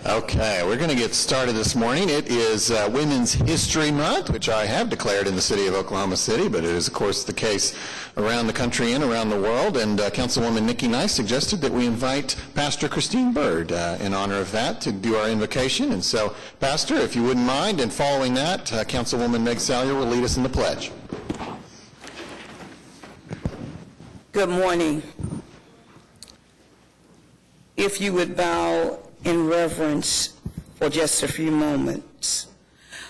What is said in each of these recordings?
Okay, we're going to get started this morning. It is Women's History Month, which I have declared in the city of Oklahoma City, but it is, of course, the case around the country and around the world. And Councilwoman Nikki Nice suggested that we invite Pastor Christine Bird in honor of that to do our invocation. And so, Pastor, if you wouldn't mind, and following that, Councilwoman Meg Salyer will lead us in the pledge. Good morning. If you would bow in reverence for just a few moments.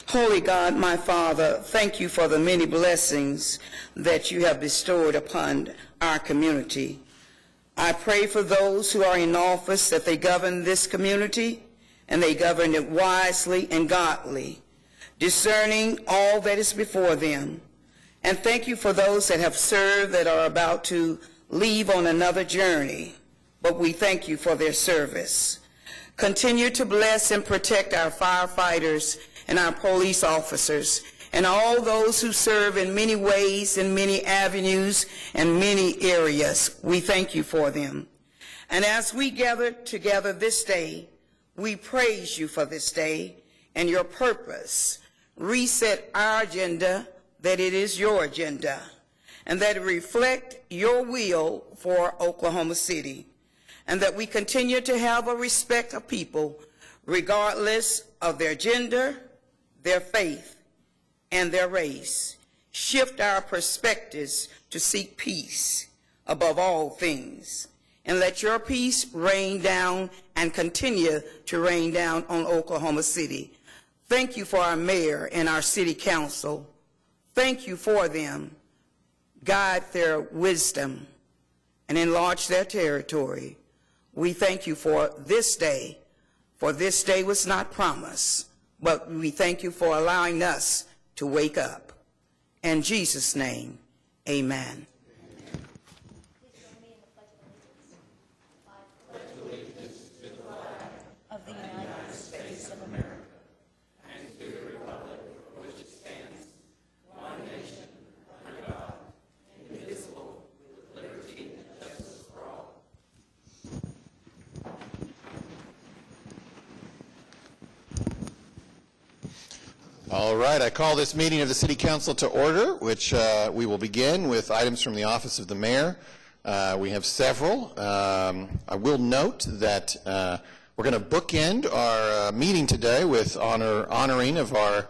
Holy God, my Father, thank you for the many blessings that you have bestowed upon our community. I pray for those who are in office that they govern this community and they govern it wisely and godly, discerning all that is before them. And thank you for those that have served that are about to leave on another journey, but we thank you for their service. Continue to bless and protect our firefighters and our police officers and all those who serve in many ways, in many avenues, and many areas. We thank you for them. And as we gather together this day, we praise you for this day and your purpose. Reset our agenda, that it is your agenda, and that it reflect your will for Oklahoma City. And that we continue to have a respect of people regardless of their gender, their faith, and their race. Shift our perspectives to seek peace above all things. And let your peace rain down and continue to rain down on Oklahoma City. Thank you for our mayor and our city council. Thank you for them. Guide their wisdom and enlarge their territory. We thank you for this day was not promised, but we thank you for allowing us to wake up. In Jesus' name, amen. Please join me in the Pledge of Allegiance. I pledge allegiance to the flag of the United States of America and to the republic for which it stands, one nation, under God, indivisible, with liberty and justice for all. All right, I call this meeting of the City Council to order, which we will begin with items from the Office of the Mayor. We have several. I will note that we're going to bookend our meeting today with honoring of our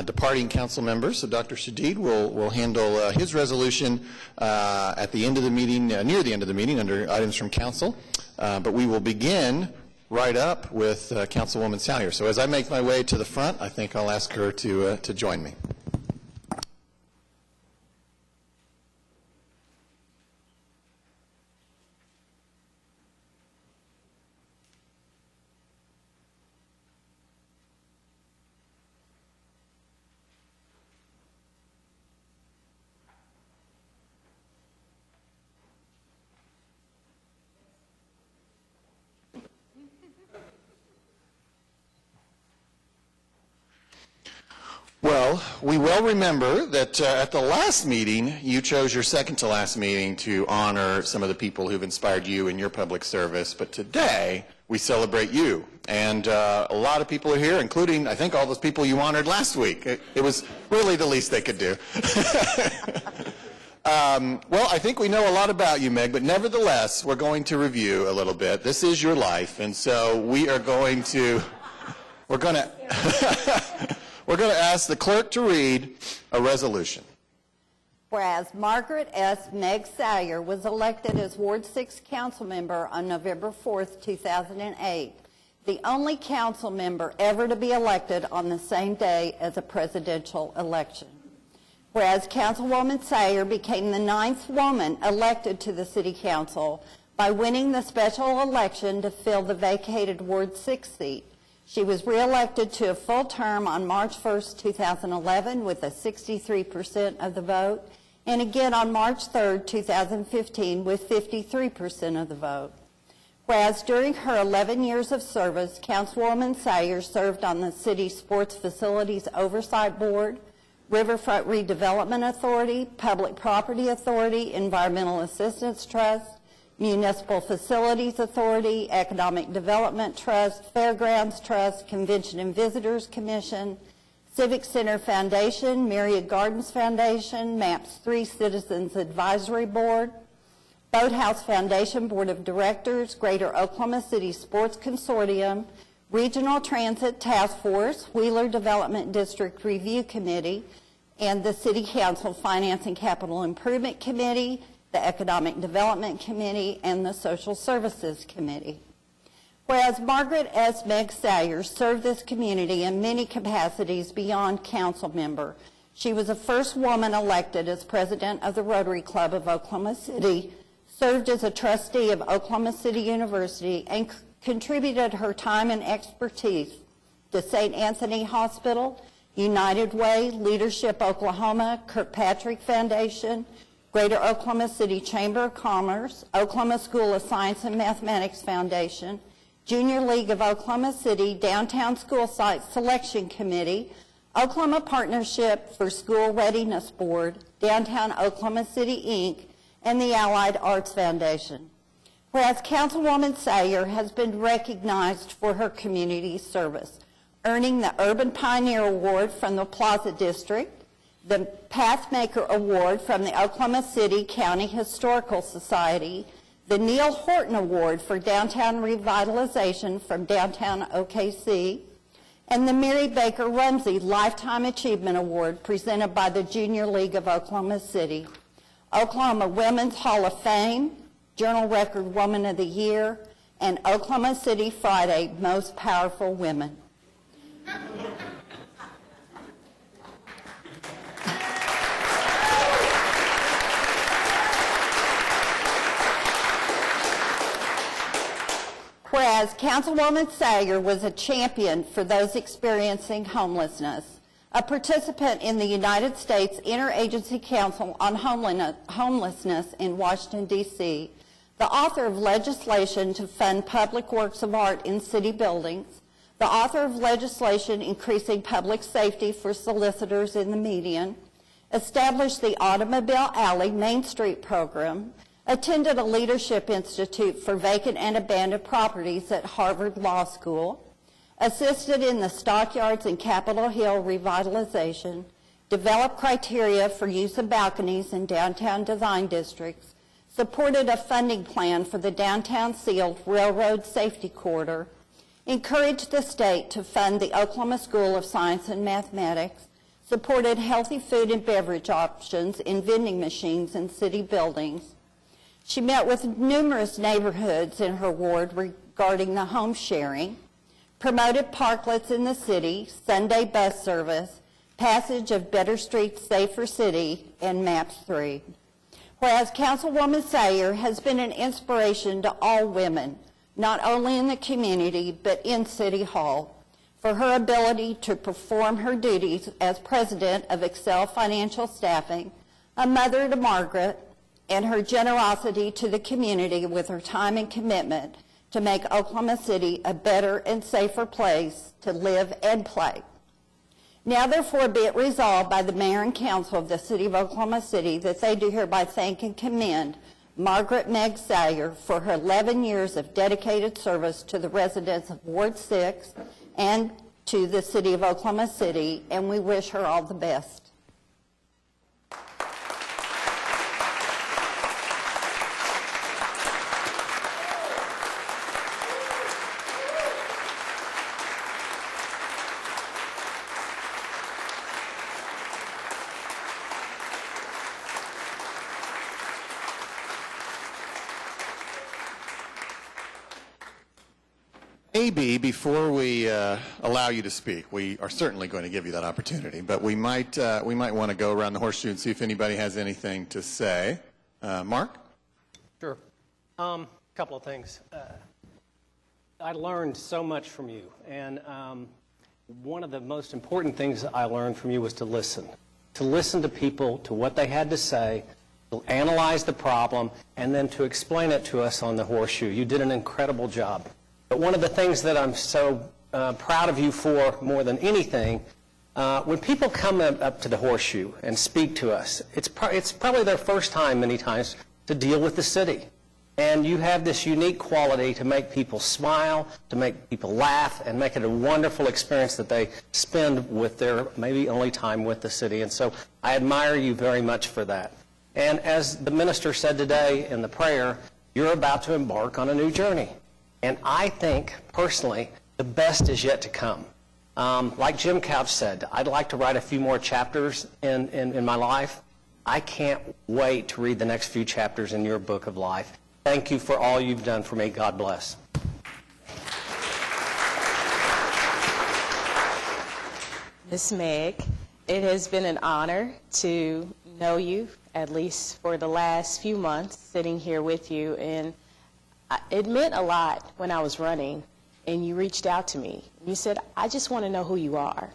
departing council members. So Dr. Shadid will handle his resolution at the end of the meeting, near the end of the meeting, under items from council. But we will begin right up with Councilwoman Salyer. So as I make my way to the front, I think I'll ask her to join me. Well, we will remember that at the last meeting, you chose your second to last meeting to honor some of the people who've inspired you in your public service. But today, we celebrate you. And a lot of people are here, including, I think, all those people you honored last week. It was really the least they could do. Well, I think we know a lot about you, Meg, but nevertheless, we're going to review a little bit. This is your life, and so we're going to ask the clerk to read a resolution. Whereas Margaret S. Meg Salyer was elected as Ward 6 council member on November 4th, 2008, the only council member ever to be elected on the same day as a presidential election. Whereas Councilwoman Salyer became the 9th woman elected to the City Council by winning the special election to fill the vacated Ward 6 seat. She was reelected to a full term on March 1st, 2011 with a 63% of the vote, and again on March 3rd, 2015 with 53% of the vote. Whereas during her 11 years of service, Councilwoman Salyer served on the City Sports Facilities Oversight Board, Riverfront Redevelopment Authority, Public Property Authority, Environmental Assistance Trust, Municipal Facilities Authority, Economic Development Trust, Fairgrounds Trust, Convention and Visitors Commission, Civic Center Foundation, Myriad Gardens Foundation, MAPS 3 Citizens Advisory Board, Boathouse Foundation Board of Directors, Greater Oklahoma City Sports Consortium, Regional Transit Task Force, Wheeler Development District Review Committee, and the City Council Finance and Capital Improvement Committee, the Economic Development Committee, and the Social Services Committee. Whereas Margaret S. Meg Salyer served this community in many capacities beyond council member, she was the first woman elected as president of the Rotary Club of Oklahoma City, served as a trustee of Oklahoma City University, and contributed her time and expertise to St. Anthony Hospital, United Way, Leadership Oklahoma, Kirkpatrick Foundation, Greater Oklahoma City Chamber of Commerce, Oklahoma School of Science and Mathematics Foundation, Junior League of Oklahoma City, Downtown School Site Selection Committee, Oklahoma Partnership for School Readiness Board, Downtown Oklahoma City, Inc., and the Allied Arts Foundation. Whereas Councilwoman Salyer has been recognized for her community service, earning the Urban Pioneer Award from the Plaza District, the Pathmaker Award from the Oklahoma City County Historical Society, the Neil Horton Award for Downtown Revitalization from Downtown OKC, and the Mary Baker Rumsey Lifetime Achievement Award presented by the Junior League of Oklahoma City, Oklahoma Women's Hall of Fame, Journal Record Woman of the Year, and Oklahoma City Friday Most Powerful Women. Whereas Councilwoman Salyer was a champion for those experiencing homelessness, a participant in the United States Interagency Council on Homelessness in Washington, D.C., the author of legislation to fund public works of art in city buildings, the author of legislation increasing public safety for solicitors in the median, established the Automobile Alley Main Street program, attended a leadership institute for vacant and abandoned properties at Harvard Law School, assisted in the Stockyards and Capitol Hill revitalization, developed criteria for use of balconies in downtown design districts, supported a funding plan for the downtown sealed railroad safety corridor, encouraged the state to fund the Oklahoma School of Science and Mathematics, supported healthy food and beverage options in vending machines in city buildings. She met with numerous neighborhoods in her ward regarding the home sharing, promoted parklets in the city, Sunday bus service, passage of Better Streets, Safer City, and MAPS 3. Whereas Councilwoman Salyer has been an inspiration to all women, not only in the community, but in City Hall, for her ability to perform her duties as president of Excel Financial Staffing, a mother to Margaret, and her generosity to the community with her time and commitment to make Oklahoma City a better and safer place to live and play. Now therefore be it resolved by the Mayor and Council of the City of Oklahoma City that they do hereby thank and commend Margaret Meg Salyer for her 11 years of dedicated service to the residents of Ward 6 and to the City of Oklahoma City, and we wish her all the best. Maybe before we allow you to speak, we are certainly going to give you that opportunity, but we might want to go around the horseshoe and see if anybody has anything to say. Mark? Sure. Couple of things. I learned so much from you, and one of the most important things I learned from you was to listen to people, to what they had to say, to analyze the problem, and then to explain it to us on the horseshoe. You did an incredible job. But one of the things that I'm so proud of you for more than anything When people come up to the Horseshoe and speak to us, it's probably their first time many times to deal with the city. And you have this unique quality to make people smile, to make people laugh, and make it a wonderful experience that they spend with their maybe only time with the city. And so I admire you very much for that. And as the minister said today in the prayer, you're about to embark on a new journey. And I think, personally, the best is yet to come. Like Jim Couch said, I'd like to write a few more chapters in my life. I can't wait to read the next few chapters in your book of life. Thank you for all you've done for me. God bless. Ms. Meg, it has been an honor to know you, at least for the last few months, sitting here with you. And it meant a lot when I was running, and you reached out to me. You said, I just want to know who you are.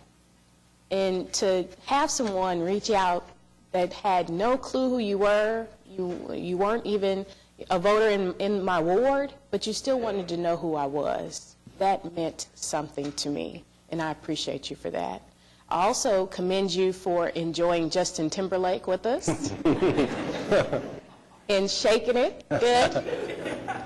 And to have someone reach out that had no clue who you were, you weren't even a voter in my ward, but you still wanted to know who I was. That meant something to me, and I appreciate you for that. I also commend you for enjoying Justin Timberlake with us and shaking it good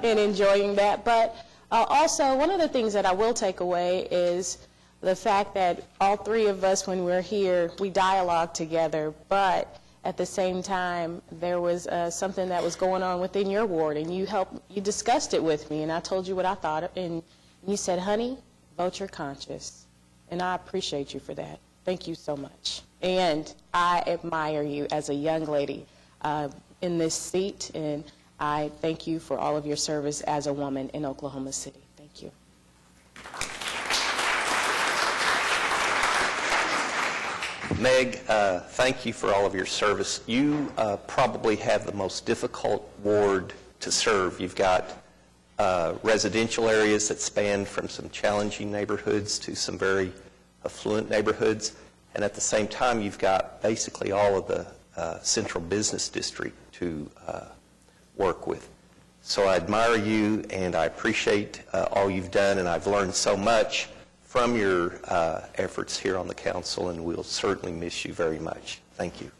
and enjoying that. But also, one of the things that I will take away is the fact that all three of us, when we're here, we dialogue together, but at the same time, there was something that was going on within your ward, and you discussed it with me, and I told you what I thought, and you said, honey, vote your conscience, and I appreciate you for that. Thank you so much. And I admire you as a young lady in this seat, and I thank you for all of your service as a woman in Oklahoma City. Thank you. Meg, thank you for all of your service. You probably have the most difficult ward to serve. You've got residential areas that span from some challenging neighborhoods to some very affluent neighborhoods, and at the same time you've got basically all of the central business district to work with. So I admire you, and I appreciate all you've done, and I've learned so much from your efforts here on the council, and we'll certainly miss you very much. Thank you.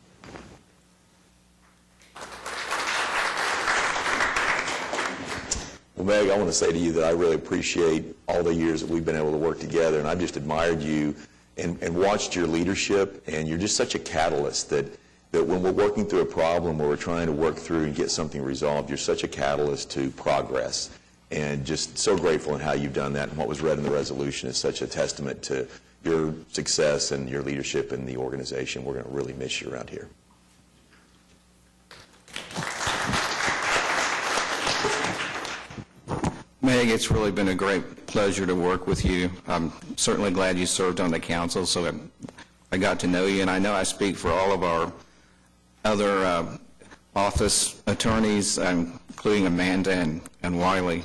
Well, Meg, I want to say to you that I really appreciate all the years that we've been able to work together, and I've just admired you and watched your leadership, and you're just such a catalyst that when we're working through a problem or we're trying to work through and get something resolved, you're such a catalyst to progress. And just so grateful in how you've done that, and what was read in the resolution is such a testament to your success and your leadership in the organization. We're going to really miss you around here. Meg, it's really been a great pleasure to work with you. I'm certainly glad you served on the council, so I got to know you, and I know I speak for all of our other office attorneys, including Amanda and Wiley.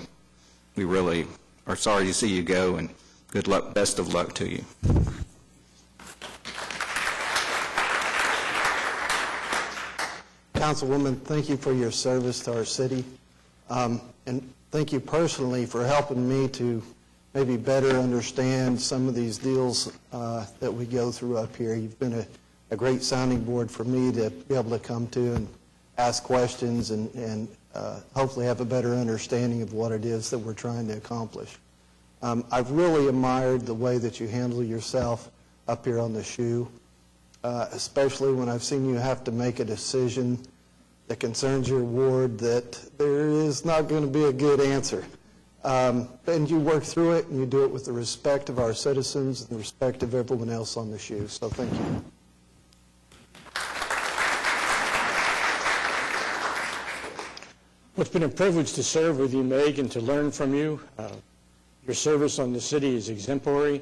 We really are sorry to see you go, and good luck, best of luck to you. Councilwoman, thank you for your service to our city, and thank you personally for helping me to maybe better understand some of these deals that we go through up here. You've been a great sounding board for me to be able to come to and ask questions and hopefully have a better understanding of what it is that we're trying to accomplish. I've really admired the way that you handle yourself up here on the shoe, especially when I've seen you have to make a decision that concerns your ward that there is not going to be a good answer. And you work through it, and you do it with the respect of our citizens and the respect of everyone else on the shoe. So thank you. Well, it's been a privilege to serve with you, Meg, and to learn from you. Your service on the city is exemplary.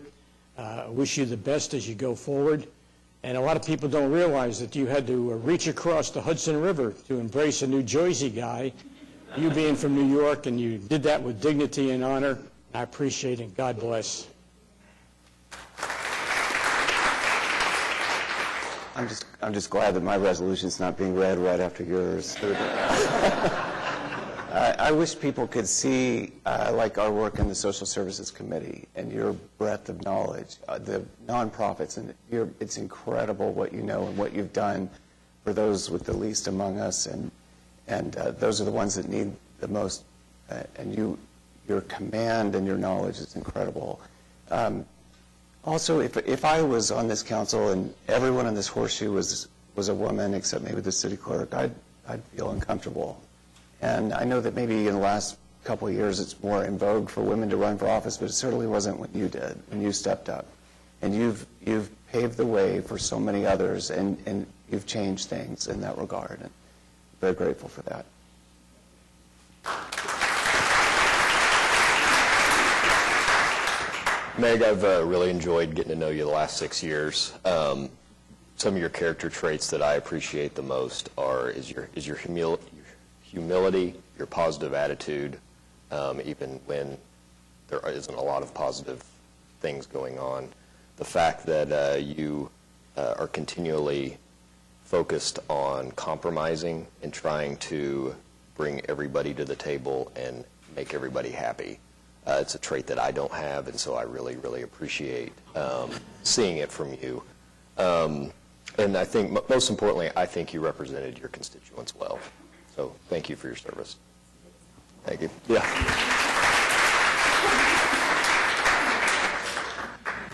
I wish you the best as you go forward. And a lot of people don't realize that you had to reach across the Hudson River to embrace a New Jersey guy, you being from New York, and you did that with dignity and honor. I appreciate it. God bless. I'm just glad that my resolution's not being read right after yours. I wish people could see like our work in the Social Services Committee and your breadth of knowledge, the nonprofits, and it's incredible what you know and what you've done for those with the least among us, and those are the ones that need the most, and your command and your knowledge is incredible. Also, if I was on this council and everyone in this horseshoe was a woman except maybe the city clerk, I'd feel uncomfortable. And I know that maybe in the last couple of years it's more in vogue for women to run for office, but it certainly wasn't when you did, when you stepped up. And you've paved the way for so many others, and you've changed things in that regard. And I'm very grateful for that. Meg, I've really enjoyed getting to know you the last 6 years. Some of your character traits that I appreciate the most is your humility, your positive attitude, even when there isn't a lot of positive things going on. The fact that you are continually focused on compromising and trying to bring everybody to the table and make everybody happy. It's a trait that I don't have, and so I really, really appreciate seeing it from you. And I think, most importantly, I think you represented your constituents well. So thank you for your service. Thank you. Yeah.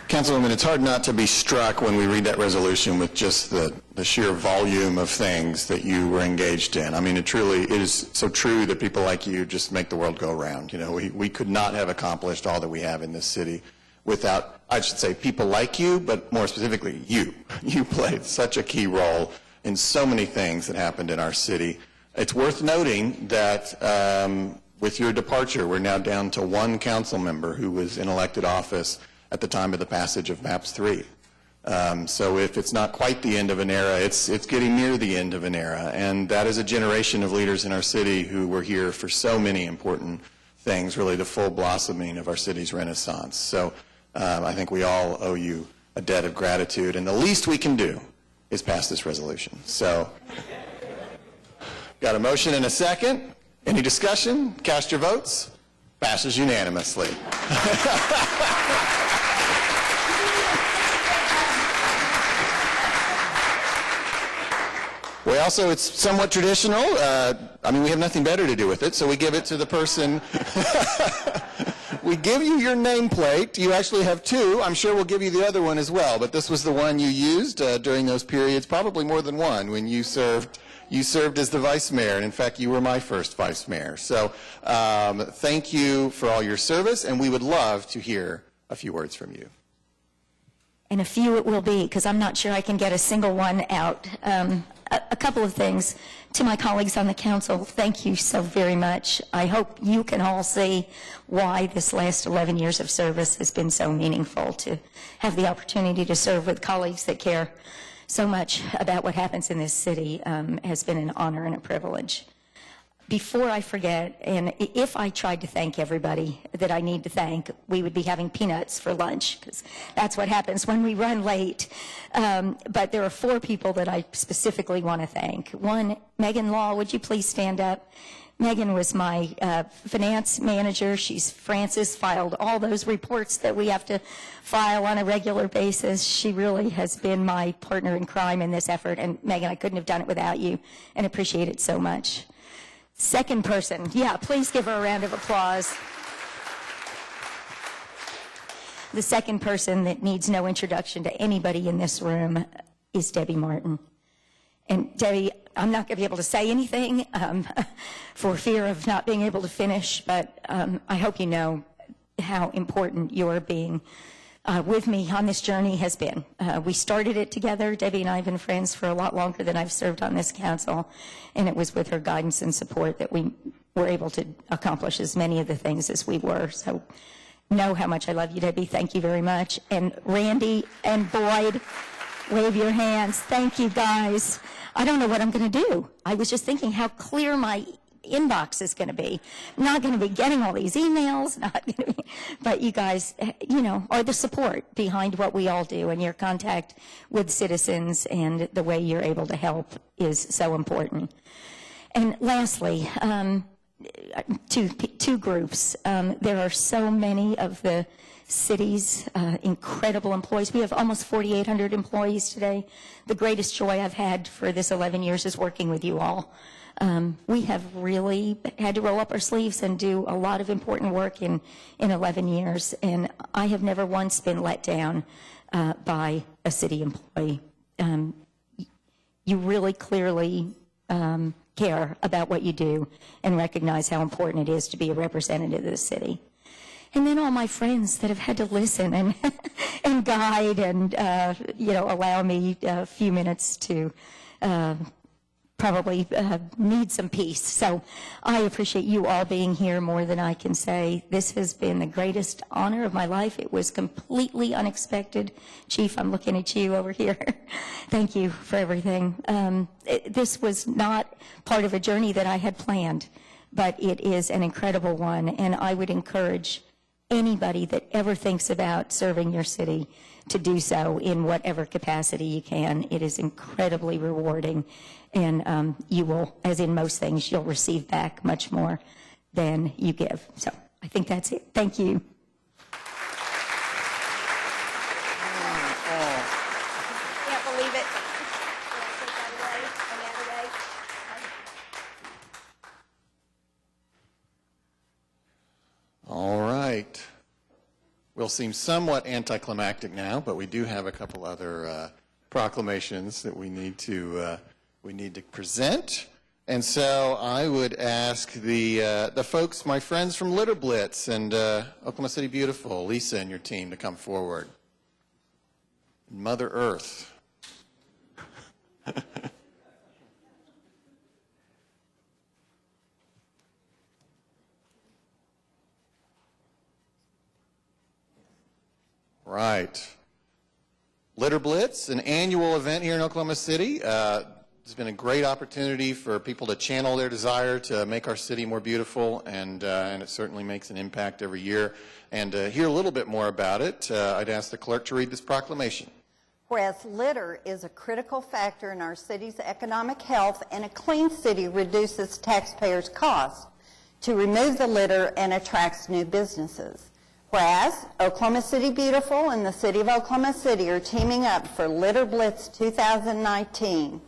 Councilwoman, it's hard not to be struck when we read that resolution with just the sheer volume of things that you were engaged in. I mean, it is so true that people like you just make the world go round. You know, we could not have accomplished all that we have in this city without, I should say, people like you, but more specifically, you. You played such a key role in so many things that happened in our city. It's worth noting that with your departure, we're now down to one council member who was in elected office at the time of the passage of MAPS 3. So if it's not quite the end of an era, it's getting near the end of an era. And that is a generation of leaders in our city who were here for so many important things, really the full blossoming of our city's renaissance. So I think we all owe you a debt of gratitude, and the least we can do is pass this resolution. So, got a motion and a second. Any discussion? Cast your votes. Passes unanimously. We also, it's somewhat traditional. I mean, we have nothing better to do with it, so we give it to the person. We give you your nameplate. You actually have two. I'm sure we'll give you the other one as well, but this was the one you used during those periods, probably more than one, when you served as the vice mayor, and in fact, you were my first vice mayor. So thank you for all your service, and we would love to hear a few words from you. And a few it will be, because I'm not sure I can get a single one out. A couple of things. To my colleagues on the council, thank you so very much. I hope you can all see why this last 11 years of service has been so meaningful. To have the opportunity to serve with colleagues that care so much about what happens in this city has been an honor and a privilege. Before I forget, and if I tried to thank everybody that I need to thank, we would be having peanuts for lunch, because that's what happens when we run late. But there are 4 people that I specifically want to thank. One, Megan Law, would you please stand up? Megan was my finance manager. She's Francis, filed all those reports that we have to file on a regular basis. She really has been my partner in crime in this effort. And Megan, I couldn't have done it without you, and appreciate it so much. Second person, yeah, please give her a round of applause. The second person that needs no introduction to anybody in this room is Debbie Martin. And Debbie, I'm not going to be able to say anything for fear of not being able to finish, but I hope you know how important your being with me on this journey has been. We started it together. Debbie and I have been friends for a lot longer than I've served on this council, and it was with her guidance and support that we were able to accomplish as many of the things as we were. So know how much I love you, Debbie. Thank you very much. And Randy and Boyd, wave your hands. Thank you, guys. I don't know what I'm going to do. I was just thinking how clear my inbox is going to be. I'm not going to be getting all these emails, but you guys, you know, are the support behind what we all do, and your contact with citizens and the way you're able to help is so important. And lastly, two groups. There are so many of the city's incredible employees. We have almost 4,800 employees today. The greatest joy I've had for this 11 years is working with you all. We have really had to roll up our sleeves and do a lot of important work in 11 years, and I have never once been let down by a city employee. You really clearly care about what you do and recognize how important it is to be a representative of the city. And then all my friends that have had to listen and and guide and allow me a few minutes to probably need some peace. So I appreciate you all being here more than I can say. This has been the greatest honor of my life. It was completely unexpected. Chief, I'm looking at you over here. Thank you for everything. This was not part of a journey that I had planned, but it is an incredible one, and I would encourage anybody that ever thinks about serving your city to do so in whatever capacity you can. It is incredibly rewarding, and you will, as in most things, you'll receive back much more than you give. So I think that's it. Thank you. Can't believe it. All right. Will seem somewhat anticlimactic now, but we do have a couple other proclamations that we need to present. And so I would ask the folks, my friends from Litter Blitz and Oklahoma City Beautiful, Lisa and your team, to come forward. Mother Earth. Right. Litter Blitz, an annual event here in Oklahoma City. It's been a great opportunity for people to channel their desire to make our city more beautiful, and it certainly makes an impact every year. And to hear a little bit more about it, I'd ask the clerk to read this proclamation. Whereas litter is a critical factor in our city's economic health, and a clean city reduces taxpayers' costs to remove the litter and attracts new businesses. Whereas Oklahoma City Beautiful and the City of Oklahoma City are teaming up for Litter Blitz 2019.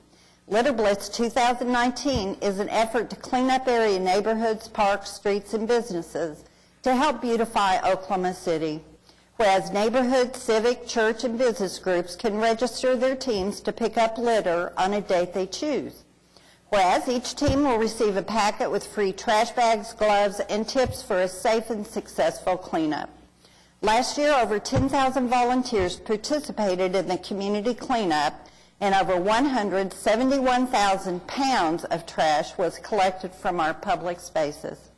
Litter Blitz 2019 is an effort to clean up area neighborhoods, parks, streets, and businesses to help beautify Oklahoma City. Whereas neighborhood, civic, church, and business groups can register their teams to pick up litter on a date they choose. Whereas each team will receive a packet with free trash bags, gloves, and tips for a safe and successful cleanup. Last year, over 10,000 volunteers participated in the community cleanup, and over 171,000 pounds of trash was collected from our public spaces.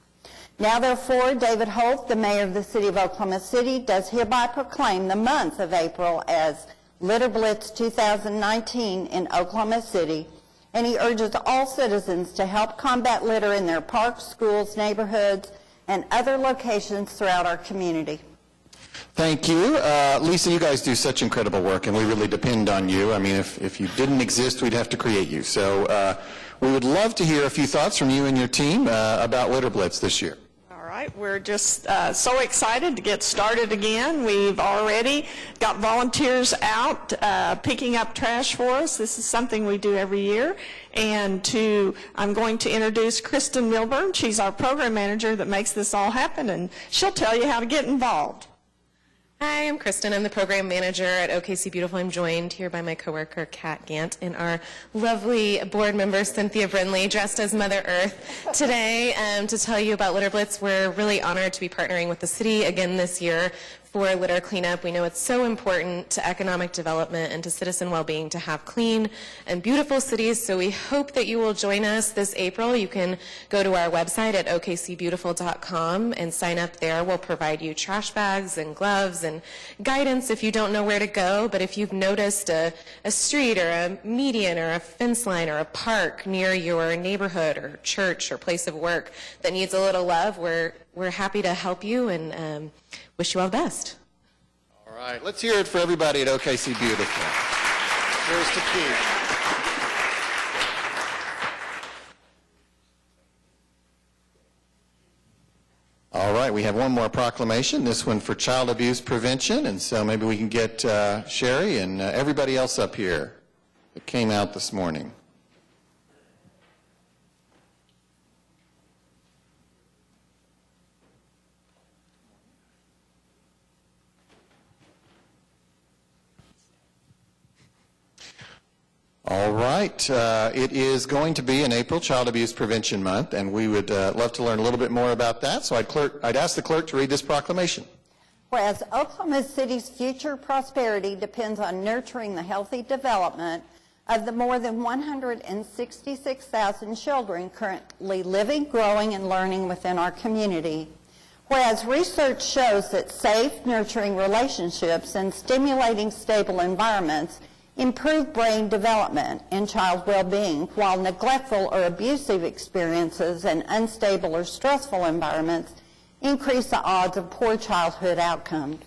Now, therefore, David Holt, the mayor of the city of Oklahoma City, does hereby proclaim the month of April as Litter Blitz 2019 in Oklahoma City, and he urges all citizens to help combat litter in their parks, schools, neighborhoods, and other locations throughout our community. Thank you. Lisa, you guys do such incredible work, and we really depend on you. I mean, if you didn't exist, we'd have to create you. So we would love to hear a few thoughts from you and your team about Litter Blitz this year. All right, we're just so excited to get started again. We've already got volunteers out picking up trash for us. This is something we do every year. And I'm going to introduce Kristen Milburn. She's our program manager that makes this all happen, and she'll tell you how to get involved. Hi, I'm Kristen. I'm the program manager at OKC Beautiful. I'm joined here by my coworker, Kat Gant, and our lovely board member, Cynthia Brindley, dressed as Mother Earth today to tell you about Litter Blitz. We're really honored to be partnering with the city again this year for litter cleanup. We know it's so important to economic development and to citizen well-being to have clean and beautiful cities, so we hope that you will join us this April. You can go to our website at okcbeautiful.com and sign up there. We'll provide you trash bags and gloves and guidance if you don't know where to go, but if you've noticed a street or a median or a fence line or a park near your neighborhood or church or place of work that needs a little love, we're happy to help you and wish you all the best. All right, let's hear it for everybody at OKC Beautiful. Here's to Pete. right, we have one more proclamation, this one for child abuse prevention, and so maybe we can get Sherry and everybody else up here that came out this morning. All right. It is going to be an April Child Abuse Prevention Month, and we would love to learn a little bit more about that. So I'd ask the clerk to read this proclamation. Whereas Oklahoma City's future prosperity depends on nurturing the healthy development of the more than 166,000 children currently living, growing, and learning within our community. Whereas research shows that safe, nurturing relationships and stimulating stable environments improve brain development and child well-being, while neglectful or abusive experiences and unstable or stressful environments increase the odds of poor childhood outcomes.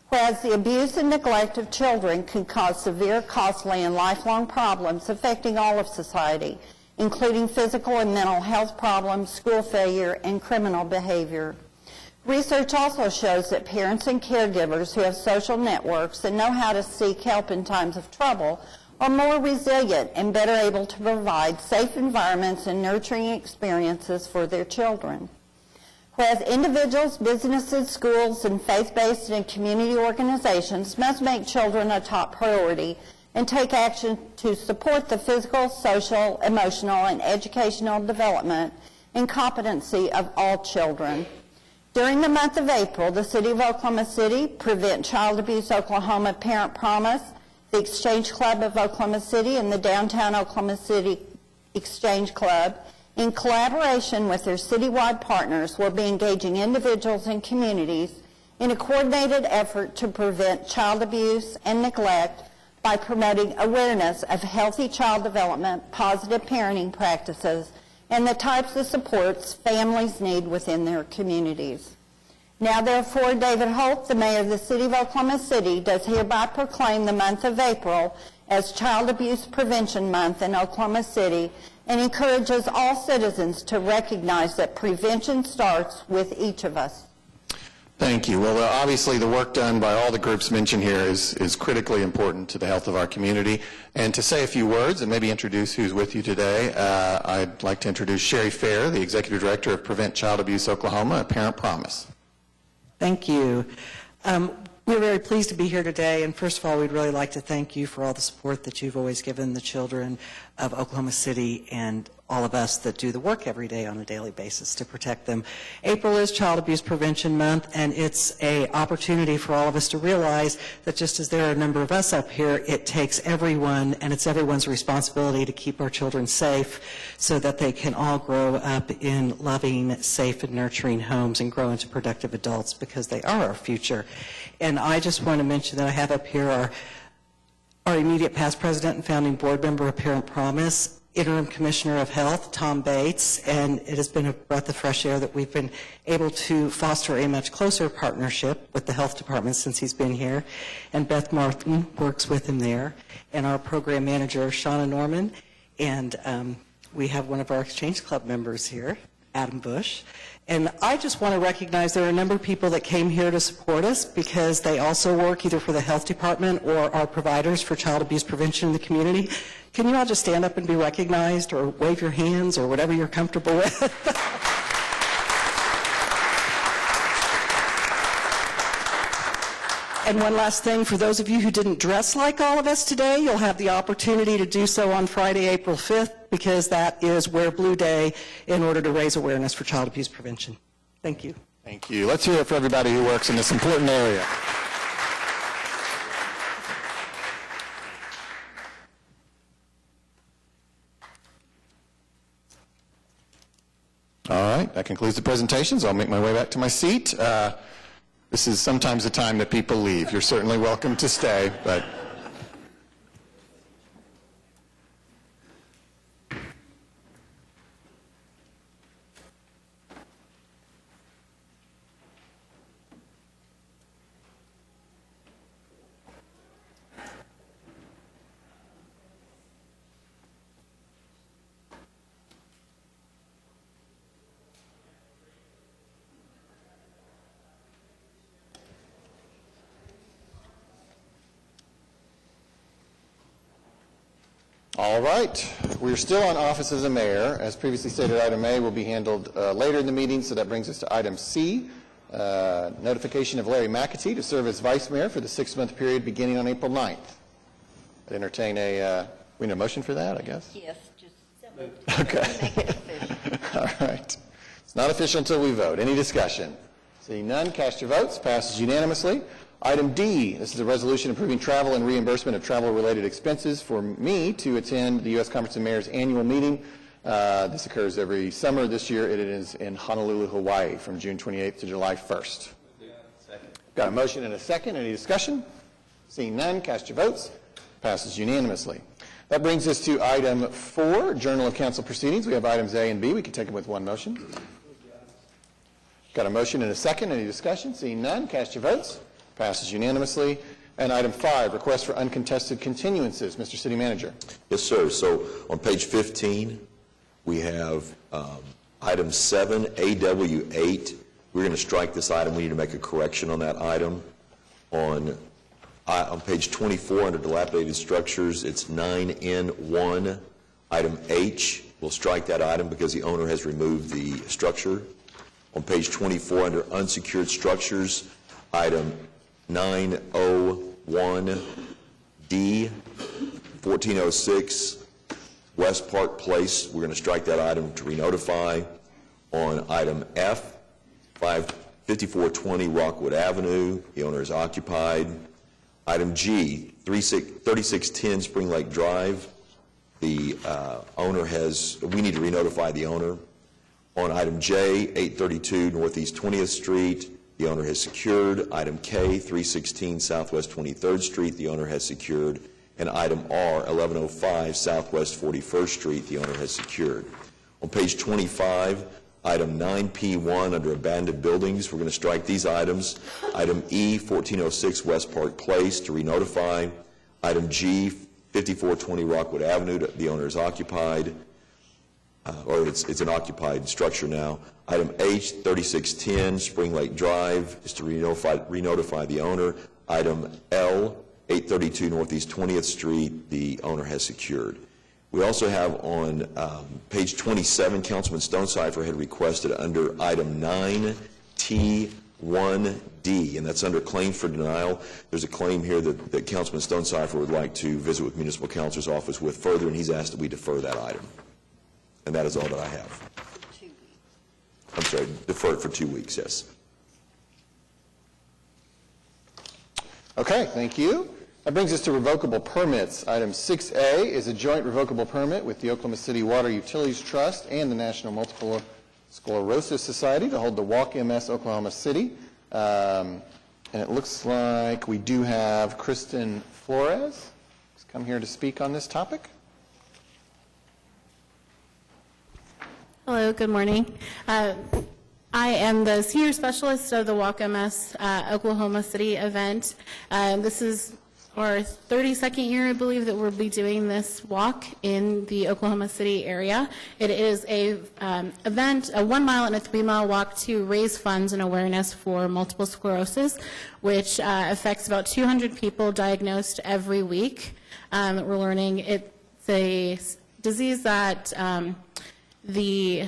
Whereas the abuse and neglect of children can cause severe, costly, and lifelong problems affecting all of society, including physical and mental health problems, school failure, and criminal behavior. Research also shows that parents and caregivers who have social networks and know how to seek help in times of trouble are more resilient and better able to provide safe environments and nurturing experiences for their children. Whereas individuals, businesses, schools, and faith-based and community organizations must make children a top priority and take action to support the physical, social, emotional, and educational development and competency of all children. During the month of April, the City of Oklahoma City, Prevent Child Abuse Oklahoma Parent Promise, the Exchange Club of Oklahoma City, and the Downtown Oklahoma City Exchange Club, in collaboration with their citywide partners, will be engaging individuals and communities in a coordinated effort to prevent child abuse and neglect by promoting awareness of healthy child development, positive parenting practices, and the types of supports families need within their communities. Now, therefore, David Holt, the mayor of the City of Oklahoma City, does hereby proclaim the month of April as Child Abuse Prevention Month in Oklahoma City and encourages all citizens to recognize that prevention starts with each of us. Thank you. Well, obviously, the work done by all the groups mentioned here is critically important to the health of our community. And to say a few words and maybe introduce who's with you today, I'd like to introduce Sherry Fair, the Executive Director of Prevent Child Abuse Oklahoma, a Parent Promise. Thank you. We're very pleased to be here today, and first of all, we'd really like to thank you for all the support that you've always given the children of Oklahoma City and all of us that do the work every day on a daily basis to protect them. April is Child Abuse Prevention Month, and it's an opportunity for all of us to realize that just as there are a number of us up here, it takes everyone, and it's everyone's responsibility to keep our children safe so that they can all grow up in loving, safe, and nurturing homes and grow into productive adults, because they are our future. And I just want to mention that I have up here our immediate past president and founding board member of Parent Promise, Interim Commissioner of Health, Tom Bates, and it has been a breath of fresh air that we've been able to foster a much closer partnership with the health department since he's been here. And Beth Martin works with him there, and our program manager, Shauna Norman, and we have one of our Exchange Club members here, Adam Bush. And I just want to recognize there are a number of people that came here to support us because they also work either for the health department or are providers for child abuse prevention in the community. Can you all just stand up and be recognized, or wave your hands, or whatever you're comfortable with? And one last thing, for those of you who didn't dress like all of us today, you'll have the opportunity to do so on Friday, April 5th, because that is Wear Blue Day in order to raise awareness for child abuse prevention. Thank you. Thank you. Let's hear it for everybody who works in this important area. All right, that concludes the presentations. I'll make my way back to my seat. This is sometimes the time that people leave. You're certainly welcome to stay, but... All right. We're still on Office of the Mayor. As previously stated, item A will be handled later in the meeting, so that brings us to item C, notification of Larry McAtee to serve as vice mayor for the 6-month period beginning on April 9th. I'd entertain we need a motion for that, I guess? Yes, just Okay. make it official. All right. It's not official until we vote. Any discussion? Seeing none, cast your votes. Passes unanimously. Item D, this is a resolution approving travel and reimbursement of travel-related expenses for me to attend the U.S. Conference of Mayors annual meeting. This occurs every summer. This year it is in Honolulu, Hawaii, from June 28th to July 1st. Got a motion and a second. Any discussion? Seeing none, cast your votes. Passes unanimously. That brings us to item 4, Journal of Council Proceedings. We have items A and B. We can take them with one motion. Got a motion and a second. Any discussion? Seeing none, cast your votes. Passes unanimously. And item 5, request for uncontested continuances. Mr. City Manager. Yes, sir. So on page 15, we have item 7, AW8. We're going to strike this item. We need to make a correction on that item. On page 24, under dilapidated structures, it's 9N1. Item H, we'll strike that item because the owner has removed the structure. On page 24, under unsecured structures, item 901D, 1406 West Park Place. We're going to strike that item to re-notify. On item F, 5420 Rockwood Avenue, the owner is occupied. Item G, 3610 Spring Lake Drive, the owner we need to re-notify the owner. On item J, 832 Northeast 20th Street, the owner has secured. Item K, 316 Southwest 23rd Street, the owner has secured. And item R, 1105 Southwest 41st Street, the owner has secured. On page 25, item 9P1 under abandoned buildings, we're going to strike these items. Item E, 1406 West Park Place, to re-notify. Item G, 5420 Rockwood Avenue, the owner is occupied, or it's an occupied structure now. Item H, 3610 Spring Lake Drive, is to re-notify the owner. Item L, 832 Northeast 20th Street, the owner has secured. We also have on page 27, Councilman Stonecipher had requested under item 9T1D, and that's under claim for denial. There's a claim here that Councilman Stonecipher would like to visit with Municipal Counselor's Office with further, and he's asked that we defer that item. And that is all that I have. I'm sorry, defer it for 2 weeks, yes. Okay, thank you. That brings us to revocable permits. Item 6A is a joint revocable permit with the Oklahoma City Water Utilities Trust and the National Multiple Sclerosis Society to hold the Walk MS Oklahoma City. And it looks like we do have Kristen Flores who's come here to speak on this topic. Hello, good morning. I am the senior specialist of the Walk MS Oklahoma City event. This is our 32nd year, I believe, that we'll be doing this walk in the Oklahoma City area. It is a event, a 1 mile and a 3 mile walk to raise funds and awareness for multiple sclerosis, which affects about 200 people diagnosed every week. We're learning it's a disease that the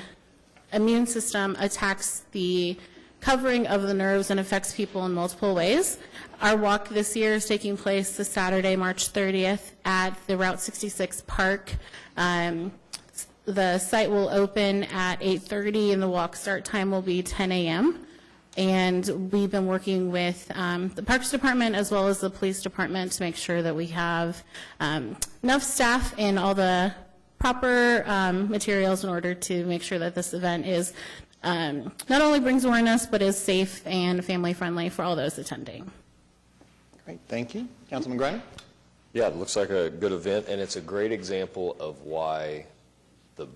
immune system attacks the covering of the nerves and affects people in multiple ways. Our walk this year is taking place this Saturday, March 30th at the Route 66 Park. The site will open at 8:30 and the walk start time will be 10 a.m. And we've been working with the Parks Department as well as the Police Department to make sure that we have enough staff and all the proper materials in order to make sure that this event is not only brings awareness but is safe and family friendly for all those attending. Great, thank you. Councilman Greiner? Yeah, it looks like a good event, and it's a great example of why the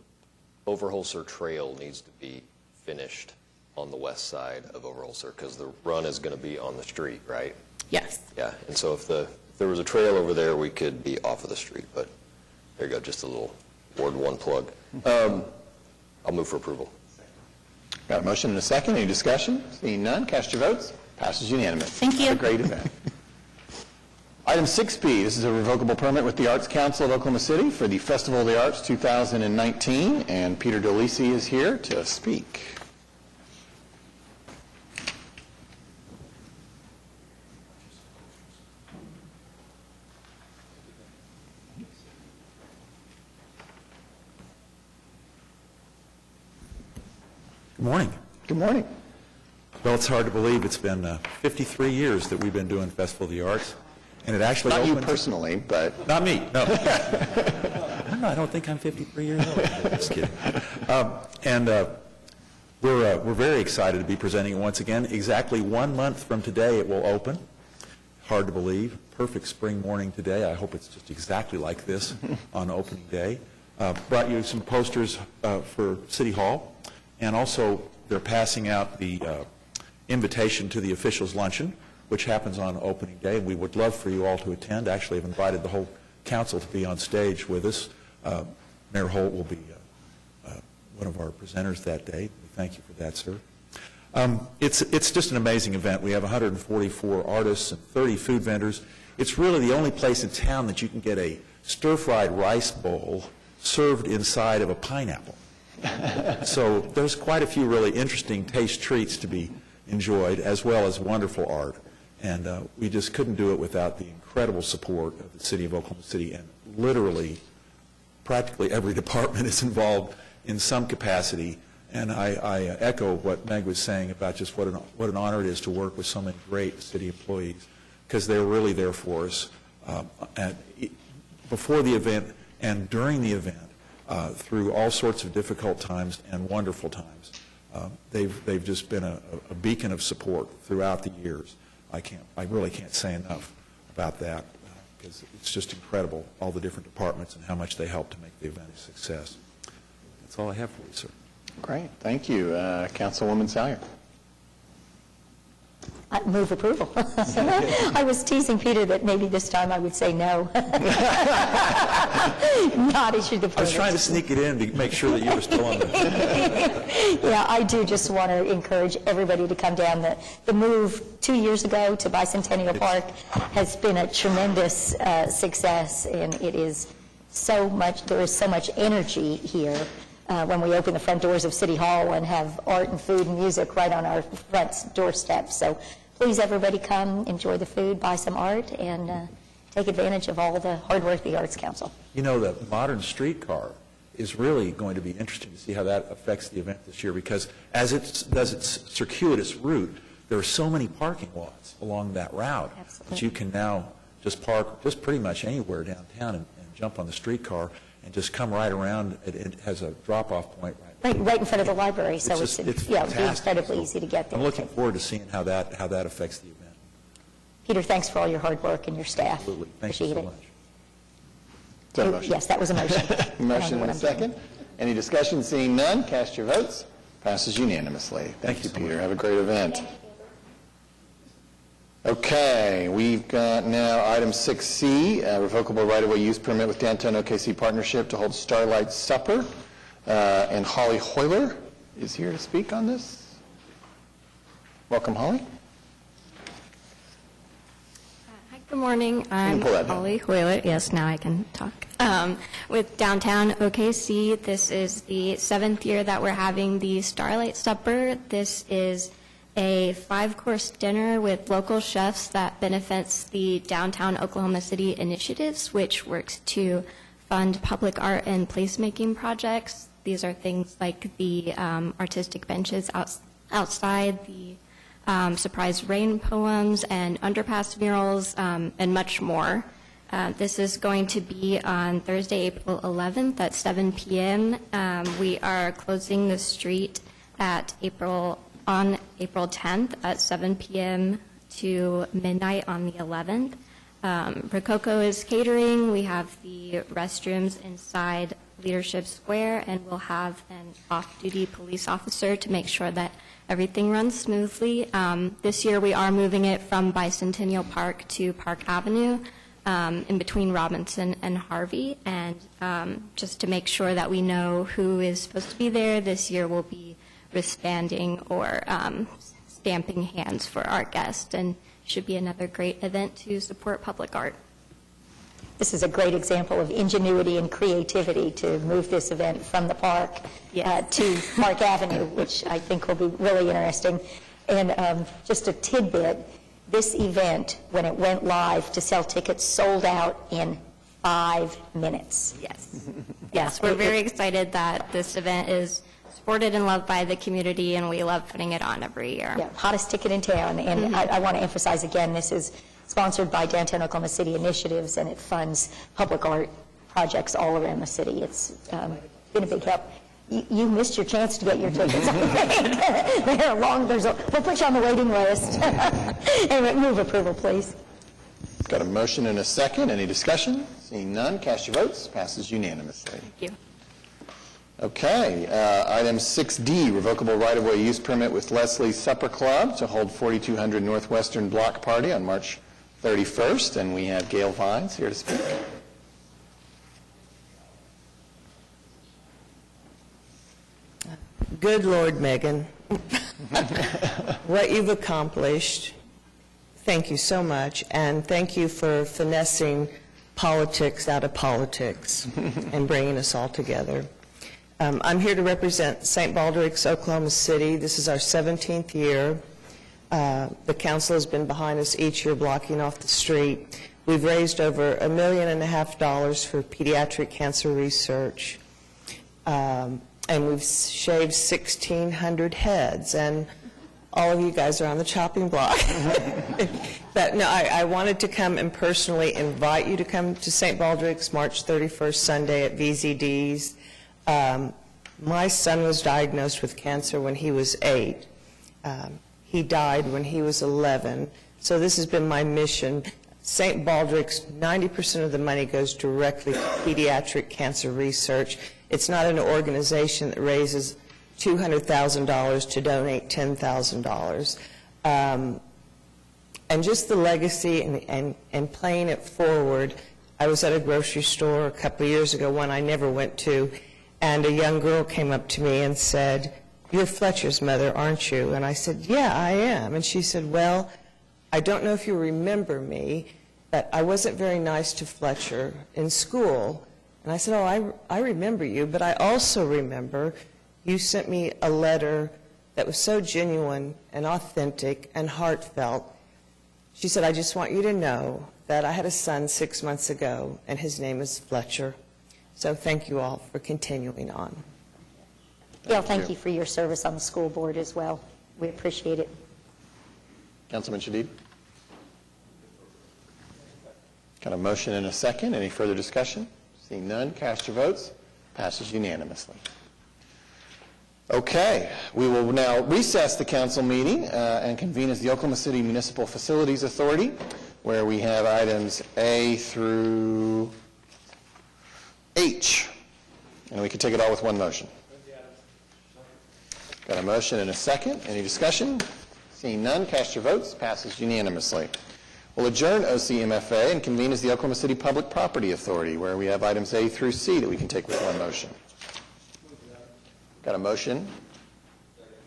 Overholser Trail needs to be finished on the west side of Overholser, because the run is going to be on the street, right? Yes. Yeah, and so if there was a trail over there, we could be off of the street, but there you go, just a little Ward 1 plug. I'll move for approval. Got a motion and a second. Any discussion? Seeing none, cast your votes. Passes unanimous. Thank you. Have a great event. Item 6B, this is a revocable permit with the Arts Council of Oklahoma City for the Festival of the Arts 2019, and Peter DeLisi is here to speak. Good morning. Good morning. Well, it's hard to believe it's been 53 years that we've been doing Festival of the Arts, and it actually Not opened... you personally, but... Not me, no. I don't think I'm 53 years old. Just kidding. We're very excited to be presenting it once again. Exactly 1 month from today, it will open. Hard to believe. Perfect spring morning today. I hope it's just exactly like this on opening day. Brought you some posters for City Hall, and also they're passing out the invitation to the officials' luncheon, which happens on opening day. We would love for you all to attend. Actually, I've invited the whole council to be on stage with us. Mayor Holt will be one of our presenters that day. We thank you for that, sir. It's just an amazing event. We have 144 artists and 30 food vendors. It's really the only place in town that you can get a stir-fried rice bowl served inside of a pineapple. So there's quite a few really interesting taste treats to be enjoyed, as well as wonderful art. And we just couldn't do it without the incredible support of the City of Oklahoma City, and literally practically every department is involved in some capacity. And I echo what Meg was saying about just what an honor it is to work with so many great city employees, because they're really there for us before the event and during the event, through all sorts of difficult times and wonderful times. They've just been a beacon of support throughout the years. I really can't say enough about that, because it's just incredible, all the different departments and how much they help to make the event a success. That's all I have for you, sir. Great. Thank you. Councilwoman Salyer. I move approval. I was teasing Peter that maybe this time I would say no. Not issue the permit. I was trying to sneak it in to make sure that you were still on the... Yeah, I do just want to encourage everybody to come down. The move 2 years ago to Bicentennial Park has been a tremendous success, and it is so much, there is so much energy here when we open the front doors of City Hall and have art and food and music right on our front doorstep. So please, everybody, come, enjoy the food, buy some art, and take advantage of all the hard work of the Arts Council. You know, the modern streetcar is really going to be interesting to see how that affects the event this year, because as it does its circuitous route, there are so many parking lots along that route that you can now just park just pretty much anywhere downtown and jump on the streetcar and just come right around. It has a drop-off point right in front of the library, so it's it'll be fantastic. incredibly easy to get there. I'm looking forward to seeing how that affects the event. Peter, thanks for all your hard work and your staff. Absolutely. Thank you so much. Is that a motion? Yes, that was a motion. Motion and a second. Any discussion? Seeing none, cast your votes. Passes unanimously. Thank you, Peter. Have a great event. Okay, we've got now item 6C, revocable right-of-way use permit with Downtown OKC Partnership to hold Starlight Supper. And Holly Hoyler is here to speak on this. Welcome, Holly. Hi, good morning. I'm Holly Hoyler. Yes, now I can talk. With Downtown OKC, this is the 7th year that we're having the Starlight Supper. This is a 5-course dinner with local chefs that benefits the Downtown Oklahoma City Initiatives, which works to fund public art and placemaking projects. These are things like the artistic benches outside, the surprise rain poems and underpass murals, and much more. This is going to be on Thursday, April 11th at 7 p.m. We are closing the street on April 10th at 7 p.m. to midnight on the 11th. Rococo is catering. We have the restrooms inside Leadership Square, and we'll have an off-duty police officer to make sure that everything runs smoothly. This year we are moving it from Bicentennial Park to Park Avenue, in between Robinson and Harvey, and just to make sure that we know who is supposed to be there, this year we'll be wristbanding or stamping hands for our guests and should be another great event to support public art. This is a great example of ingenuity and creativity to move this event from the park to Park Avenue, which I think will be really interesting. And just a tidbit, this event, when it went live to sell tickets, sold out in 5 minutes. Yes. Yes, we're very excited that this event is supported and loved by the community, and we love putting it on every year. Yeah, hottest ticket in town. And I want to emphasize again, this is sponsored by Downtown Oklahoma City Initiatives, and it funds public art projects all around the city. It's been a big help. You missed your chance to get your tickets. They're long. We'll put you on the waiting list. And move approval, please. Got a motion and a second. Any discussion? Seeing none, cast your votes. Passes unanimously. Thank you. Okay, item 6D, revocable right-of-way use permit with Leslie's Supper Club to hold 4200 Northwestern Block Party on March 31st, and we have Gail Vines here to speak. Good Lord, Megan. What you've accomplished, thank you so much, and thank you for finessing politics out of politics and bringing us all together. I'm here to represent St. Baldrick's, Oklahoma City. This is our 17th year. The council has been behind us each year blocking off the street. We've raised over $1.5 million for pediatric cancer research. And we've shaved 1,600 heads. And all of you guys are on the chopping block. But no, I wanted to come and personally invite you to come to St. Baldrick's March 31st Sunday at VZD's. My son was diagnosed with cancer when he was 8. He died when he was 11. So this has been my mission. St. Baldrick's, 90% of the money goes directly to pediatric cancer research. It's not an organization that raises $200,000 to donate $10,000. And just the legacy and playing it forward. I was at a grocery store a couple of years ago, one I never went to, and a young girl came up to me and said, "You're Fletcher's mother, aren't you?" And I said, "Yeah, I am." And she said, "Well, I don't know if you remember me, but I wasn't very nice to Fletcher in school." And I said, "Oh, I remember you, but I also remember you sent me a letter that was so genuine and authentic and heartfelt." She said, "I just want you to know that I had a son 6 months ago, and his name is Fletcher." So thank you all for continuing on. Gail, thank you for your service on the school board as well. We appreciate it. Councilman Shadid? Got a motion and a second. Any further discussion? Seeing none, cast your votes. Passes unanimously. Okay, we will now recess the council meeting and convene as the Oklahoma City Municipal Facilities Authority, where we have items A through H. And we can take it all with one motion. Got a motion and a second. Any discussion? Seeing none, cast your votes. Passes unanimously. We'll adjourn OCMFA and convene as the Oklahoma City Public Property Authority, where we have items A through C that we can take with one motion. Got a motion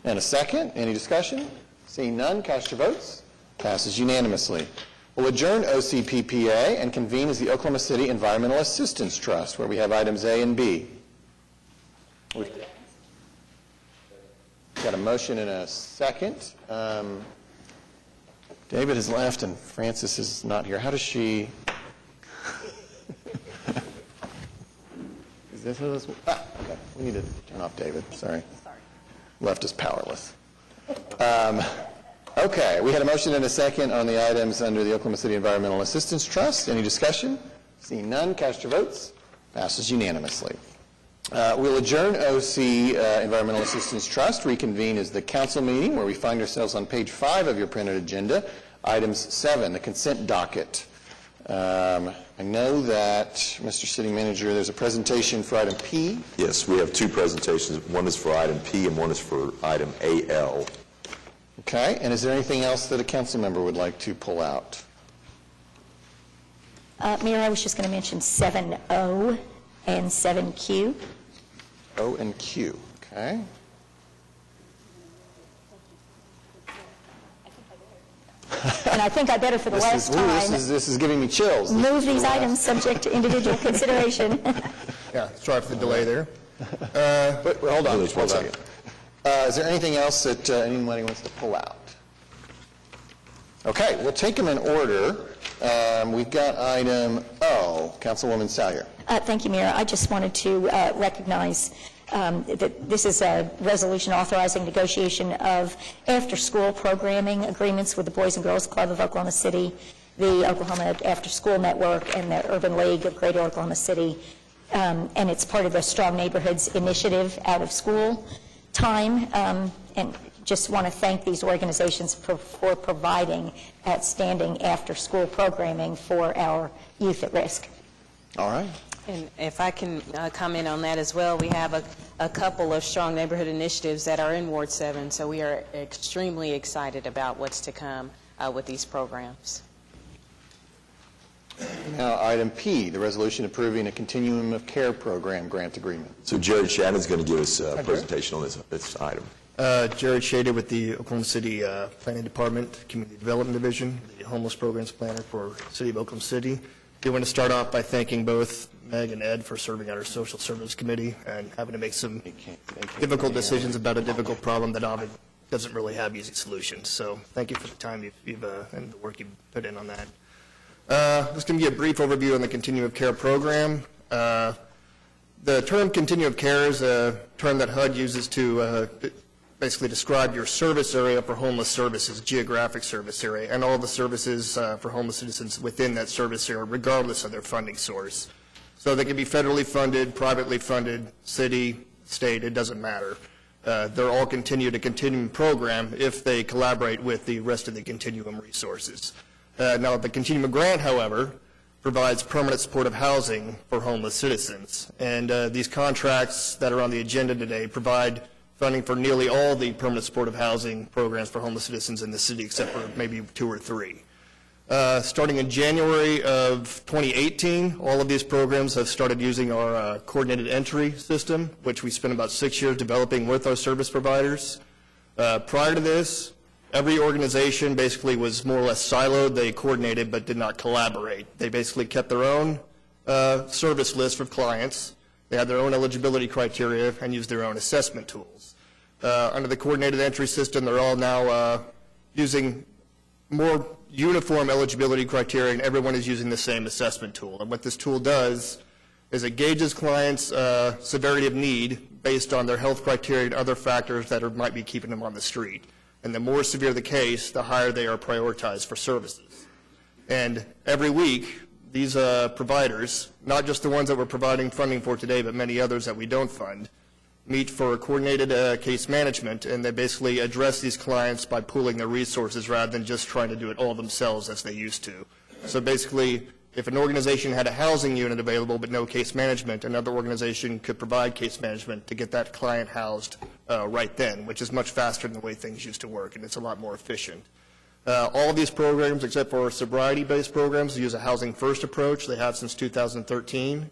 and a second. Any discussion? Seeing none, cast your votes. Passes unanimously. We'll adjourn OCPPA and convene as the Oklahoma City Environmental Assistance Trust, where we have items A and B. We've got a motion and a second. David has left and Frances is not here. How does she... Is this how this... okay. We need to turn off David. Sorry. Left is powerless. Okay. We had a motion and a second on the items under the Oklahoma City Environmental Assistance Trust. Any discussion? Seeing none, cast your votes. Passes unanimously. We'll adjourn OC Environmental Assistance Trust, reconvene as the council meeting, where we find ourselves on page 5 of your printed agenda, items 7, the consent docket. I know that, Mr. City Manager, there's a presentation for item P. Yes, we have two presentations. One is for item P and one is for item AL. Okay, and is there anything else that a council member would like to pull out? Mayor, I was just going to mention 7O and 7Q. O and Q, okay. And I think I better, for the last time, This is giving me chills. move these items subject to individual consideration. Yeah, sorry for the delay there. But hold on. Is there anything else that anybody wants to pull out? Okay, we'll take them in order. We've got item O, Councilwoman Salyer. Thank you, Mayor. I just wanted to recognize that this is a resolution authorizing negotiation of after-school programming agreements with the Boys and Girls Club of Oklahoma City, the Oklahoma After School Network, and the Urban League of Greater Oklahoma City. And it's part of the Strong Neighborhoods Initiative out of school time. And just want to thank these organizations for providing outstanding after-school programming for our youth at risk. All right. And if I can comment on that as well, we have a couple of strong neighborhood initiatives that are in Ward 7, so we are extremely excited about what's to come with these programs. Now, item P, the resolution approving a Continuum of Care Program grant agreement. So Jared Shannon's going to give us a presentation on this item. Jared Shader with the Oklahoma City Planning Department, Community Development Division, the Homeless Programs Planner for City of Oklahoma City. I want to start off by thanking both Meg and Ed for serving on our Social Service Committee and having to make some difficult decisions about a difficult problem that often doesn't really have easy solutions. So thank you for the time you've and the work you've put in on that. Just going to give you a brief overview on the Continuum of Care program. The term Continuum of Care is a term that HUD uses to basically describe your service area for homeless services, geographic service area, and all the services for homeless citizens within that service area, regardless of their funding source. So they can be federally funded, privately funded, city, state, it doesn't matter. They're all continued a continuum program if they collaborate with the rest of the continuum resources. Now, the Continuum Grant, however, provides permanent supportive housing for homeless citizens. And these contracts that are on the agenda today provide funding for nearly all the permanent supportive housing programs for homeless citizens in the city, except for maybe 2 or 3. Starting in January of 2018, all of these programs have started using our coordinated entry system, which we spent about 6 years developing with our service providers. Prior to this, every organization basically was more or less siloed. They coordinated but did not collaborate. They basically kept their own service list for clients. They had their own eligibility criteria and used their own assessment tools. Under the coordinated entry system, they're all now using more uniform eligibility criteria, and everyone is using the same assessment tool. And what this tool does is it gauges clients' severity of need based on their health criteria and other factors that might be keeping them on the street. And the more severe the case, the higher they are prioritized for services. And every week, these providers, not just the ones that we're providing funding for today, but many others that we don't fund, meet for coordinated case management, and they basically address these clients by pooling their resources rather than just trying to do it all themselves as they used to. So basically, if an organization had a housing unit available but no case management, another organization could provide case management to get that client housed right then, which is much faster than the way things used to work, and it's a lot more efficient. All of these programs, except for sobriety-based programs, use a housing first approach. They have since 2013.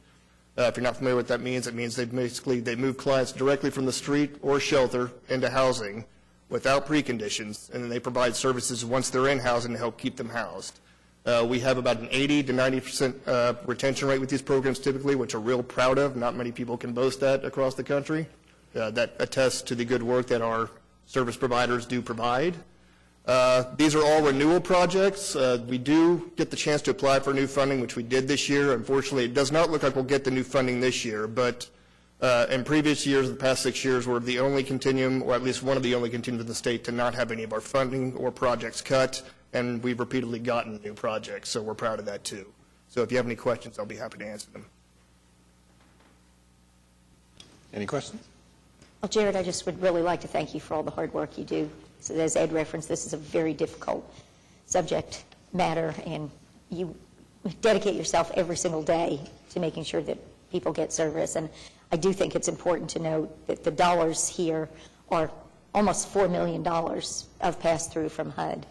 If you're not familiar with what that means, it means they move clients directly from the street or shelter into housing without preconditions, and then they provide services once they're in housing to help keep them housed. We have about an 80 to 90% retention rate with these programs typically, which we're real proud of. Not many people can boast that across the country. That attests to the good work that our service providers do provide. These are all renewal projects. We do get the chance to apply for new funding, which we did this year. Unfortunately, it does not look like we'll get the new funding this year, but in previous years, the past 6 years, we're the only continuum, or at least one of the only continuums in the state to not have any of our funding or projects cut, and we've repeatedly gotten new projects, so we're proud of that too. So if you have any questions, I'll be happy to answer them. Any questions? Well, Jared, I just would really like to thank you for all the hard work you do. So as Ed referenced, this is a very difficult subject matter, and you dedicate yourself every single day to making sure that people get service. And I do think it's important to note that the dollars here are almost $4 million of pass-through from HUD.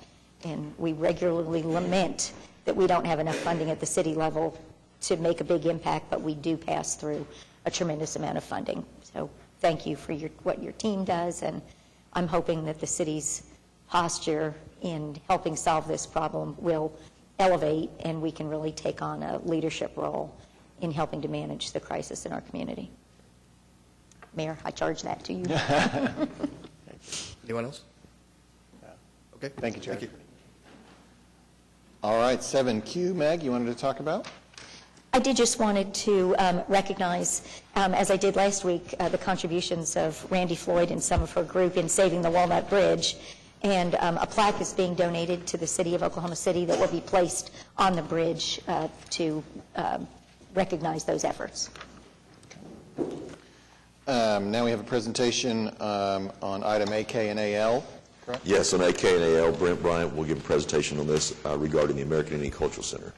And we regularly lament that we don't have enough funding at the city level to make a big impact, but we do pass through a tremendous amount of funding. So thank you for what your team does, and I'm hoping that the city's posture in helping solve this problem will elevate, and we can really take on a leadership role in helping to manage the crisis in our community. Mayor, I charge that to you. Anyone else? Okay. Thank you, Chair. Thank you. All right, 7Q, Meg, you wanted to talk about? I did just wanted to recognize, as I did last week, the contributions of Randy Floyd and some of her group in saving the Walnut Bridge. And a plaque is being donated to the city of Oklahoma City that will be placed on the bridge to recognize those efforts. Now we have a presentation on item AK and AL. Correct? Yes, on AK and AL, Brent Bryant will give a presentation on this regarding the American Indian Cultural Center.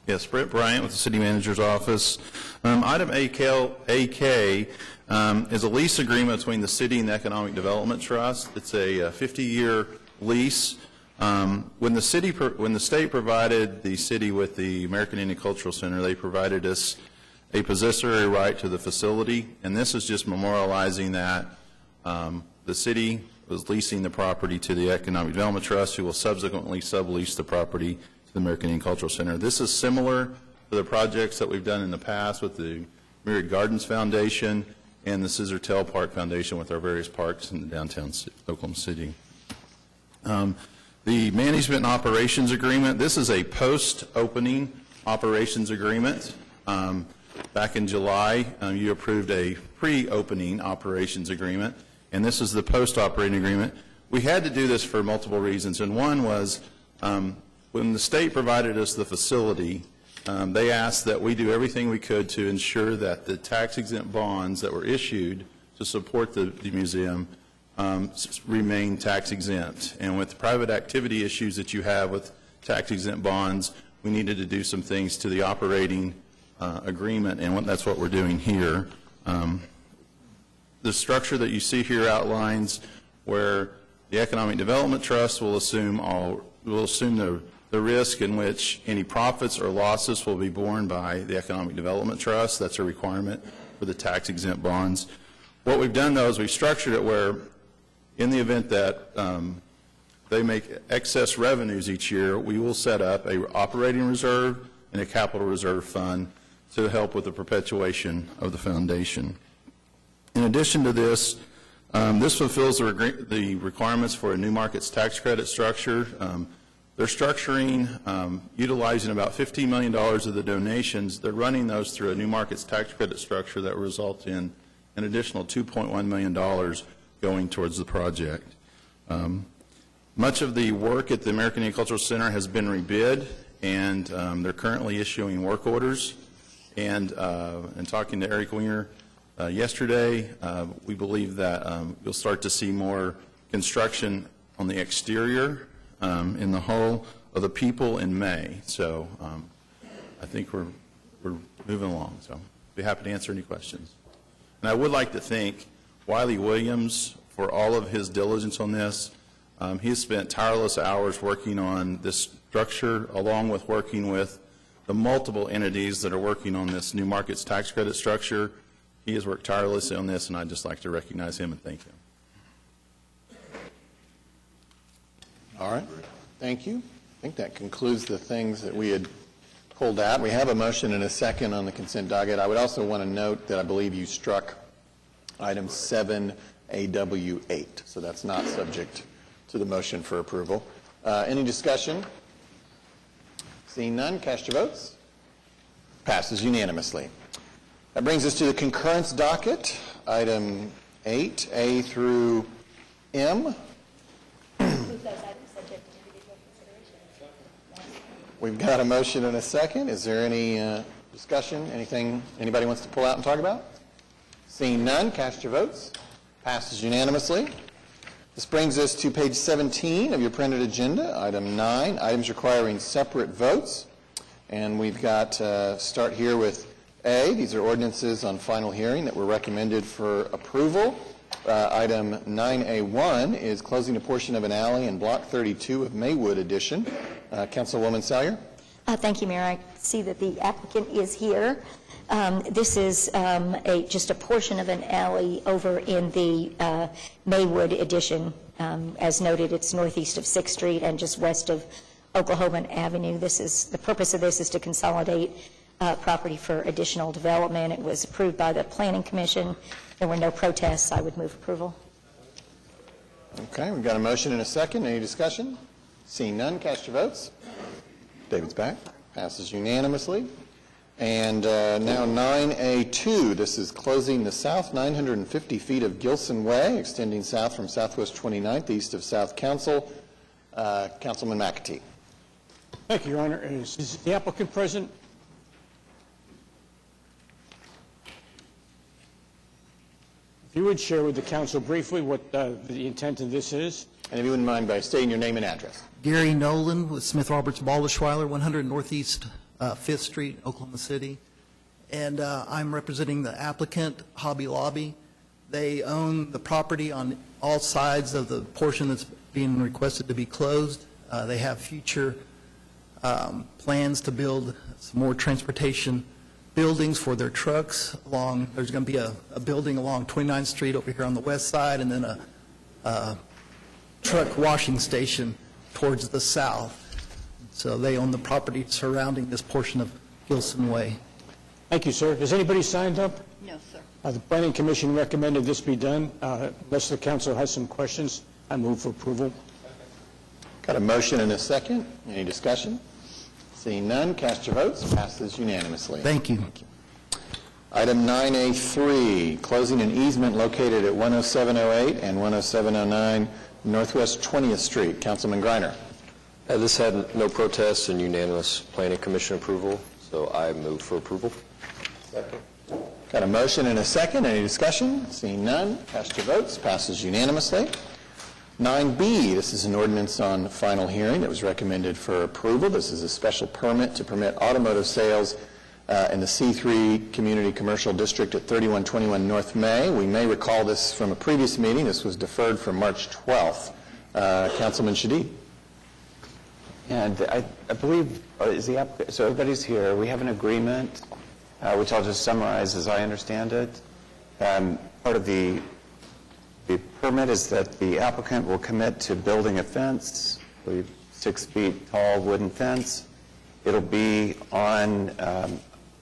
Yes, Brent Bryant with the City Manager's Office. Item AK is a lease agreement between the city and the Economic Development Trust. It's a 50-year lease. When the state provided the city with the American Indian Cultural Center, they provided us a possessory right to the facility, and this is just memorializing that the city was leasing the property to the Economic Development Trust, who will subsequently sublease the property to the American Indian Cultural Center. This is similar to the projects that we've done in the past with the Myriad Gardens Foundation and the Scissor Tail Park Foundation with our various parks in the downtown Oklahoma City. The Management and Operations Agreement, this is a post-opening operations agreement. Back in July, you approved a pre-opening operations agreement, and this is the post-operating agreement. We had to do this for multiple reasons, and one was when the state provided us the facility, they asked that we do everything we could to ensure that the tax-exempt bonds that were issued to support the museum remain tax-exempt. And with the private activity issues that you have with tax-exempt bonds, we needed to do some things to the operating agreement, and that's what we're doing here. The structure that you see here outlines where the Economic Development Trust will assume the risk in which any profits or losses will be borne by the Economic Development Trust. That's a requirement for the tax-exempt bonds. What we've done, though, is we've structured it where in the event that they make excess revenues each year, we will set up an operating reserve and a capital reserve fund to help with the perpetuation of the foundation. In addition to this, this fulfills the requirements for a New Markets tax credit structure. They're structuring, utilizing about $15 million of the donations. They're running those through a New Markets tax credit structure that will result in an additional $2.1 million going towards the project. Much of the work at the American Indian Cultural Center has been rebid, and they're currently issuing work orders. And talking to Eric Winger yesterday, we believe that you'll start to see more construction on the exterior in the hull of the people in May. So I think we're moving along. So I'd be happy to answer any questions. And I would like to thank Wiley Williams for all of his diligence on this. He has spent tireless hours working on this structure, along with working with the multiple entities that are working on this New Markets tax credit structure. He has worked tirelessly on this, and I'd just like to recognize him and thank him. All right. Thank you. I think that concludes the things that we had pulled out. We have a motion and a second on the consent docket. I would also want to note that I believe you struck item 7AW8, so that's not subject to the motion for approval. Any discussion? Seeing none, cast your votes. Passes unanimously. That brings us to the concurrence docket, item 8, A through M. We've got a motion and a second. Is there any discussion? Anything anybody wants to pull out and talk about? Seeing none, cast your votes. Passes unanimously. This brings us to page 17 of your printed agenda, item 9, items requiring separate votes. And we've got start here with A. These are ordinances on final hearing that were recommended for approval. Item 9A1 is closing a portion of an alley in Block 32 of Maywood Edition. Councilwoman Salyer. Thank you, Mayor. I see that the applicant is here. This is just a portion of an alley over in the Maywood addition. As noted, it's northeast of 6th Street and just west of Oklahoma Avenue. The purpose of this is to consolidate property for additional development. It was approved by the Planning Commission. There were no protests. I would move approval. Okay, we've got a motion and a second. Any discussion? Seeing none, cast your votes. David's back. Passes unanimously. And now 9A2, this is closing the south 950 feet of Gilson Way, extending south from Southwest 29th, east of South Council. Councilman McAtee. Thank you, Your Honor. Is the applicant present? If you would share with the council briefly what the intent of this is. And if you wouldn't mind by stating your name and address. Gary Nolan with Smith Roberts Balderschweiler, 100 Northeast 5th Street, Oklahoma City. And I'm representing the applicant, Hobby Lobby. They own the property on all sides of the portion that's being requested to be closed. They have future plans to build some more transportation buildings for their trucks along. There's going to be a building along 29th Street over here on the west side, and then a truck washing station towards the south. So they own the property surrounding this portion of Gilson Way. Thank you, sir. Has anybody signed up? No, sir. The Planning Commission recommended this be done. Unless the council has some questions, I move for approval. Got a motion and a second. Any discussion? Seeing none, cast your votes. Passes unanimously. Thank you. Item 9A3, closing an easement located at 10708 and 10709 Northwest 20th Street. Councilman Greiner. This had no protests and unanimous Planning Commission approval, so I move for approval. Second. Got a motion and a second. Any discussion? Seeing none, cast your votes. Passes unanimously. 9B, this is an ordinance on final hearing that was recommended for approval. This is a special permit to permit automotive sales in the C3 Community Commercial District at 3121 North May. We may recall this from a previous meeting. This was deferred from March 12th. Councilman Shadid. And I believe, is the applicant, so everybody's here. We have an agreement, which I'll just summarize as I understand it. Part of the permit is that the applicant will commit to building a fence, I believe 6 feet tall wooden fence. It'll be on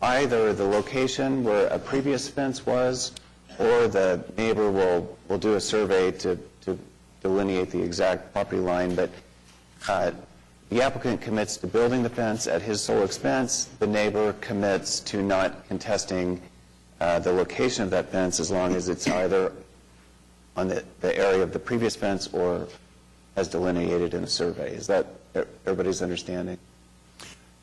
either the location where a previous fence was, or the neighbor will do a survey to delineate the exact property line. But the applicant commits to building the fence at his sole expense. The neighbor commits to not contesting the location of that fence as long as it's either on the area of the previous fence or as delineated in a survey. Is that everybody's understanding?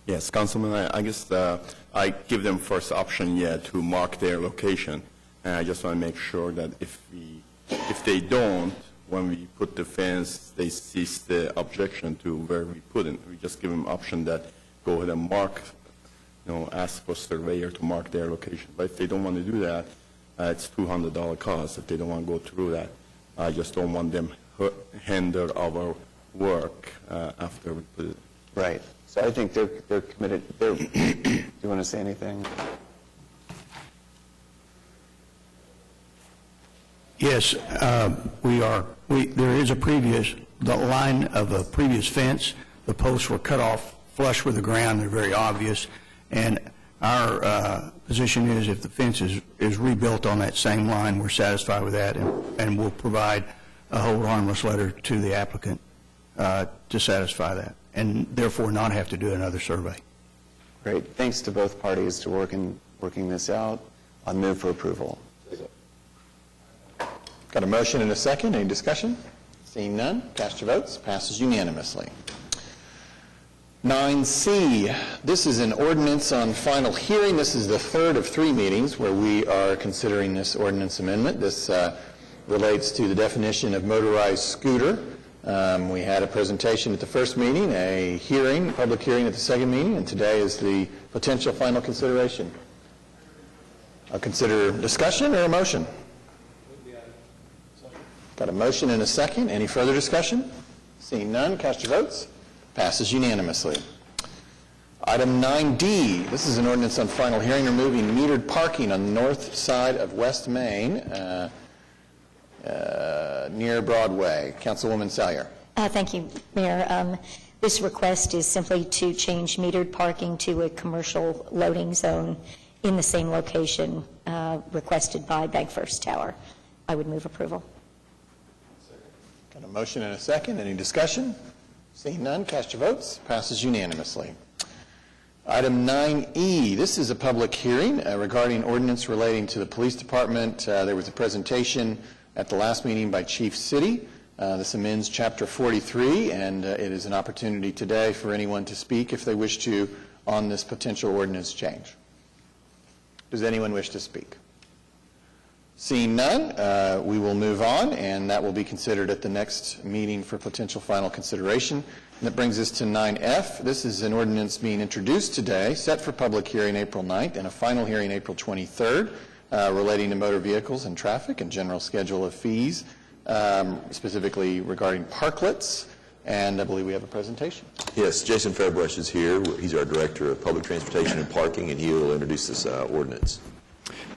Yes, Councilman, I guess I give them first option, to mark their location. And I just want to make sure that if they don't, when we put the fence, they cease the objection to where we put it. We just give them option that go ahead and mark, ask for surveyor to mark their location. But if they don't want to do that, it's $200 cost if they don't want to go through that. I just don't want them hinder our work after we put it. Right. So I think they're committed. Do you want to say anything? Yes, we are. There is the line of a previous fence. The posts were cut off flush with the ground. They're very obvious. And our position is if the fence is rebuilt on that same line, we're satisfied with that, and we'll provide a hold harmless letter to the applicant to satisfy that, and therefore not have to do another survey. Great. Thanks to both parties to working this out. I'll move for approval. Got a motion and a second. Any discussion? Seeing none, cast your votes. Passes unanimously. 9C, this is an ordinance on final hearing. This is the third of 3 meetings where we are considering this ordinance amendment. This relates to the definition of motorized scooter. We had a presentation at the first meeting, a hearing, public hearing at the second meeting, and today is the potential final consideration. I'll consider discussion or a motion. Got a motion and a second. Any further discussion? Seeing none, cast your votes. Passes unanimously. Item 9D, this is an ordinance on final hearing removing metered parking on the north side of West Main near Broadway. Councilwoman Salyer. Thank you, Mayor. This request is simply to change metered parking to a commercial loading zone in the same location requested by Bank First Tower. I would move approval. Got a motion and a second. Any discussion? Seeing none, cast your votes. Passes unanimously. Item 9E, this is a public hearing regarding ordinance relating to the police department. There was a presentation at the last meeting by Chief City. This amends Chapter 43, and it is an opportunity today for anyone to speak if they wish to on this potential ordinance change. Does anyone wish to speak? Seeing none, we will move on, and that will be considered at the next meeting for potential final consideration. And that brings us to 9F. This is an ordinance being introduced today, set for public hearing April 9th and a final hearing April 23rd, relating to motor vehicles and traffic and general schedule of fees, specifically regarding parklets. And I believe we have a presentation. Yes, Jason Fairbrush is here. He's our Director of Public Transportation and Parking, and he will introduce this ordinance.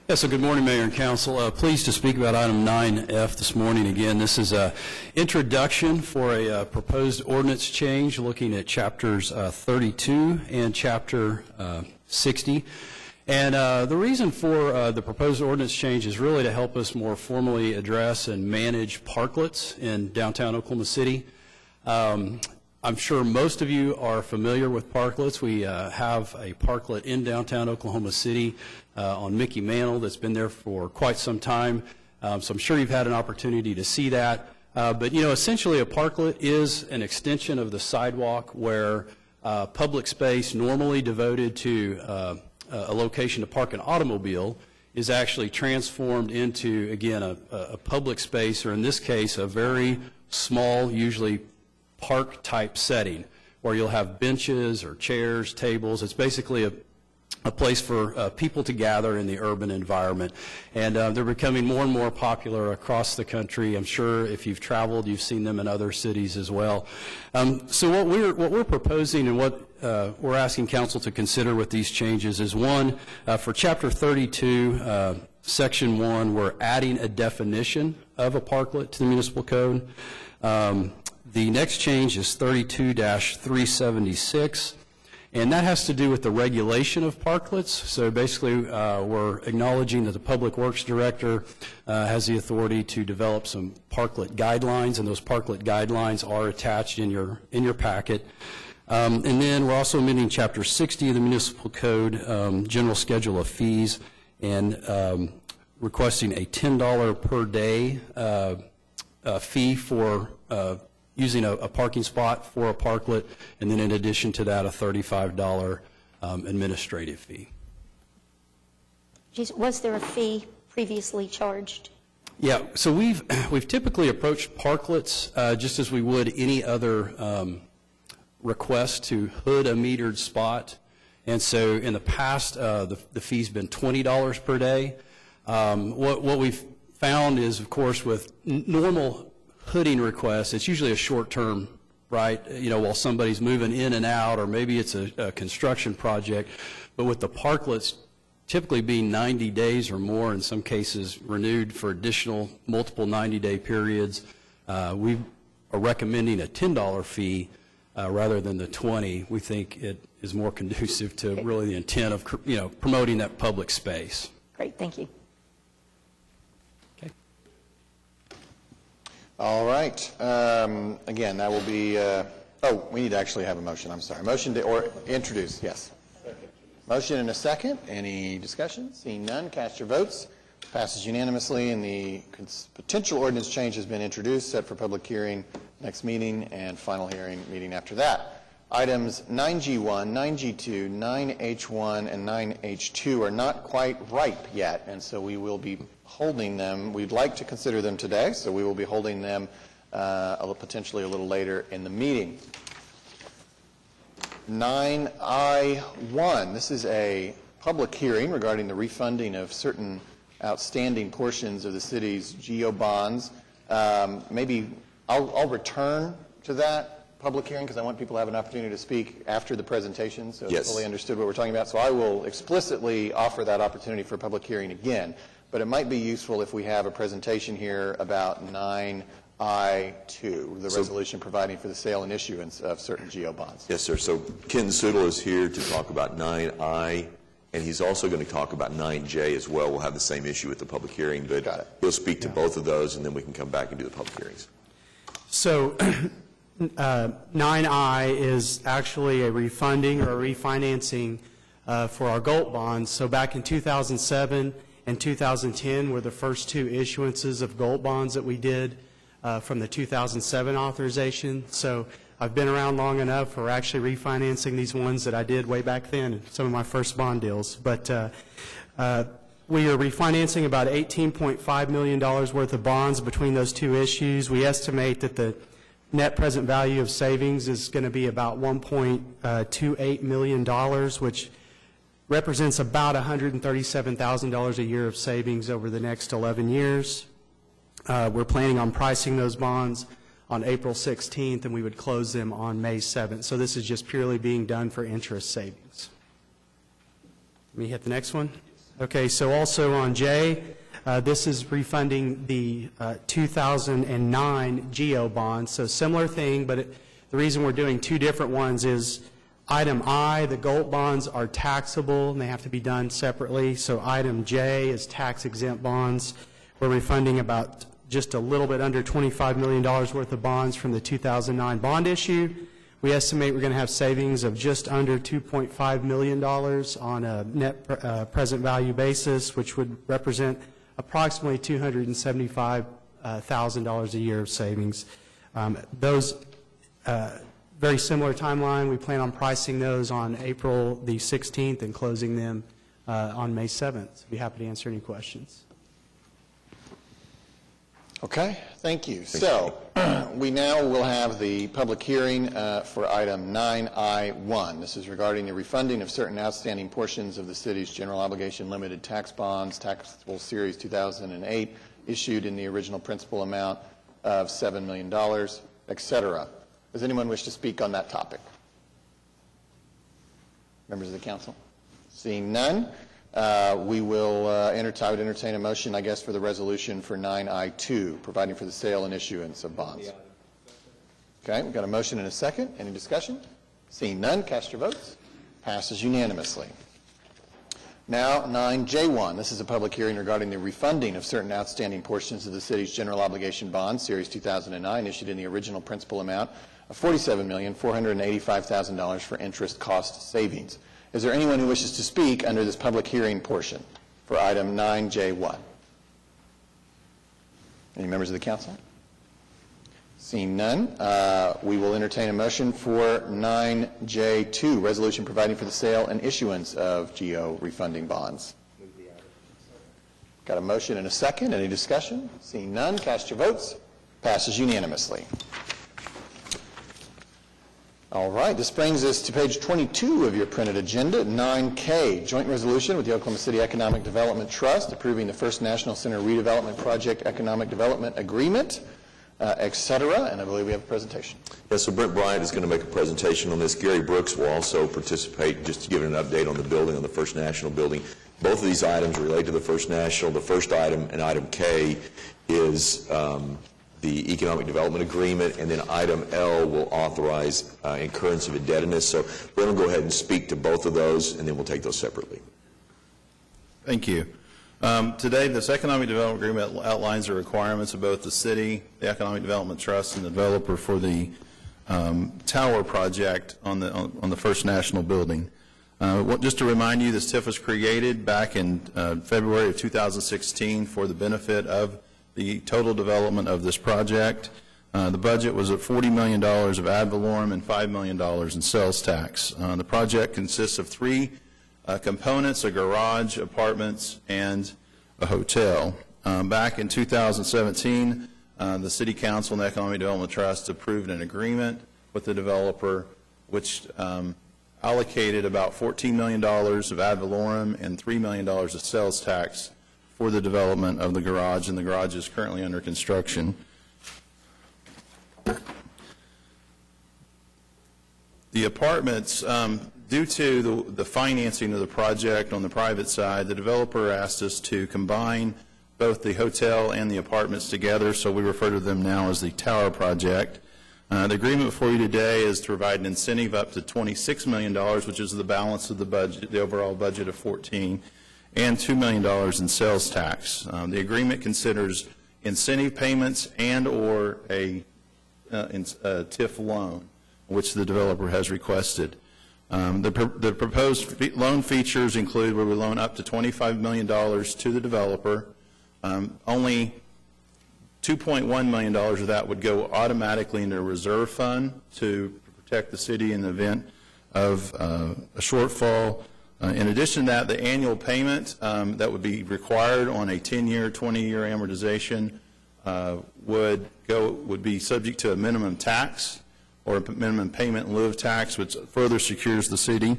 Yes, so good morning, Mayor and Council. Pleased to speak about item 9F this morning. Again, this is an introduction for a proposed ordinance change looking at chapters 32 and chapter 60. And the reason for the proposed ordinance change is really to help us more formally address and manage parklets in downtown Oklahoma City. I'm sure most of you are familiar with parklets. We have a parklet in downtown Oklahoma City on Mickey Mantle that's been there for quite some time. So I'm sure you've had an opportunity to see that. But, you know, essentially a parklet is an extension of the sidewalk where public space normally devoted to a location to park an automobile is actually transformed into, again, a public space, or in this case, a very small, usually park-type setting where you'll have benches or chairs, tables. It's basically a place for people to gather in the urban environment. And they're becoming more and more popular across the country. I'm sure if you've traveled, you've seen them in other cities as well. So what we're proposing and what we're asking council to consider with these changes is, one, for Chapter 32, Section 1, we're adding a definition of a parklet to the municipal code. The next change is 32-376, and that has to do with the regulation of parklets. So basically, we're acknowledging that the Public Works Director has the authority to develop some parklet guidelines, and those parklet guidelines are attached in your packet. And then we're also amending Chapter 60 of the Municipal Code, General Schedule of Fees, and requesting a $10 per day fee for using a parking spot for a parklet, and then in addition to that, a $35 administrative fee. Was there a fee previously charged? Yeah, so we've typically approached parklets just as we would any other request to hood a metered spot. And so in the past, the fee's been $20 per day. What we've found is, of course, with normal hooding requests, it's usually a short term, right? You know, while somebody's moving in and out, or maybe it's a construction project. But with the parklets typically being 90 days or more, in some cases renewed for additional multiple 90-day periods, we are recommending a $10 fee rather than the $20. We think it is more conducive to really the intent of, you know, promoting that public space. Great, thank you. All right. Again, that will be, we need to actually have a motion. I'm sorry. Motion to introduce, yes. Motion and a second. Any discussion? Seeing none, cast your votes. Passes unanimously, and the potential ordinance change has been introduced, set for public hearing next meeting, and final hearing meeting after that. Items 9G1, 9G2, 9H1, and 9H2 are not quite ripe yet, and so we will be holding them. We'd like to consider them today, so we will be holding them potentially a little later in the meeting. 9I1, this is a public hearing regarding the refunding of certain outstanding portions of the city's GO bonds. Maybe I'll return to that public hearing because I want people to have an opportunity to speak after the presentation, so Yes. fully understood what we're talking about. So I will explicitly offer that opportunity for public hearing again. But it might be useful if we have a presentation here about 9I2, the resolution providing for the sale and issuance of certain GO bonds. Yes, sir. So Ken Sudol is here to talk about 9I, and he's also going to talk about 9J as well. We'll have the same issue at the public hearing, but he'll speak to both of those, and then we can come back and do the public hearings. So 9I is actually a refunding or a refinancing for our GOLT bonds. So back in 2007 and 2010 were the first two issuances of GOLT bonds that we did from the 2007 authorization. So I've been around long enough for actually refinancing these ones that I did way back then, some of my first bond deals. But we are refinancing about $18.5 million worth of bonds between those two issues. We estimate that the net present value of savings is going to be about $1.28 million, which represents about $137,000 a year of savings over the next 11 years. We're planning on pricing those bonds on April 16th, and we would close them on May 7th. So this is just purely being done for interest savings. Let me hit the next one. Okay, so also on J, this is refunding the 2009 GO bonds. So similar thing, but the reason we're doing two different ones is item I, the GOLT bonds are taxable, and they have to be done separately. So item J is tax-exempt bonds. We're refunding about just a little bit under $25 million worth of bonds from the 2009 bond issue. We estimate we're going to have savings of just under $2.5 million on a net present value basis, which would represent approximately $275,000 a year of savings. Those very similar timeline. We plan on pricing those on April the 16th and closing them on May 7th. Be happy to answer any questions. Okay, thank you. So we now will have the public hearing for item 9I1. This is regarding the refunding of certain outstanding portions of the city's general obligation limited tax bonds, taxable series 2008, issued in the original principal amount of $7 million, et cetera. Does anyone wish to speak on that topic? Members of the council? Seeing none, we will entertain a motion, I guess, for the resolution for 9I2, providing for the sale and issuance of bonds. Okay, we've got a motion and a second. Any discussion? Seeing none, cast your votes. Passes unanimously. Now, 9J1. This is a public hearing regarding the refunding of certain outstanding portions of the city's general obligation bonds, Series 2009, issued in the original principal amount of $47,485,000 for interest cost savings. Is there anyone who wishes to speak under this public hearing portion for item 9J1? Any members of the council? Seeing none, we will entertain a motion for 9J2, resolution providing for the sale and issuance of GO refunding bonds. Got a motion and a second. Any discussion? Seeing none, cast your votes. Passes unanimously. All right, this brings us to page 22 of your printed agenda, 9K, joint resolution with the Oklahoma City Economic Development Trust approving the First National Center Redevelopment Project Economic Development Agreement, et cetera, and I believe we have a presentation. Yes, so Brent Bryant is going to make a presentation on this. Gary Brooks will also participate, just to give an update on the building, on the First National building. Both of these items relate to the First National. The first item, and item K, is the Economic Development Agreement, and then item L will authorize incurrence of indebtedness. So we're going to go ahead and speak to both of those, and then we'll take those separately. Thank you. Today, this Economic Development Agreement outlines the requirements of both the city, the Economic Development Trust, and the developer for the tower project on the First National building. Just to remind you, this TIF was created back in February of 2016 for the benefit of the total development of this project. The budget was at $40 million of ad valorem and $5 million in sales tax. The project consists of three components: a garage, apartments, and a hotel. Back in 2017, the City Council and the Economic Development Trust approved an agreement with the developer which allocated about $14 million of ad valorem and $3 million of sales tax for the development of the garage, and the garage is currently under construction. The apartments, due to the financing of the project on the private side, the developer asked us to combine both the hotel and the apartments together, so we refer to them now as the Tower Project. The agreement before you today is to provide an incentive up to $26 million, which is the balance of the budget, the overall budget of 14, and $2 million in sales tax. The agreement considers incentive payments and or a TIF loan, which the developer has requested. The proposed loan features include where we loan up to $25 million to the developer. Only $2.1 million of that would go automatically into a reserve fund to protect the city in the event of a shortfall. In addition to that, the annual payment that would be required on a 10-year, 20-year amortization would be subject to a minimum tax or a minimum payment in lieu of tax, which further secures the city.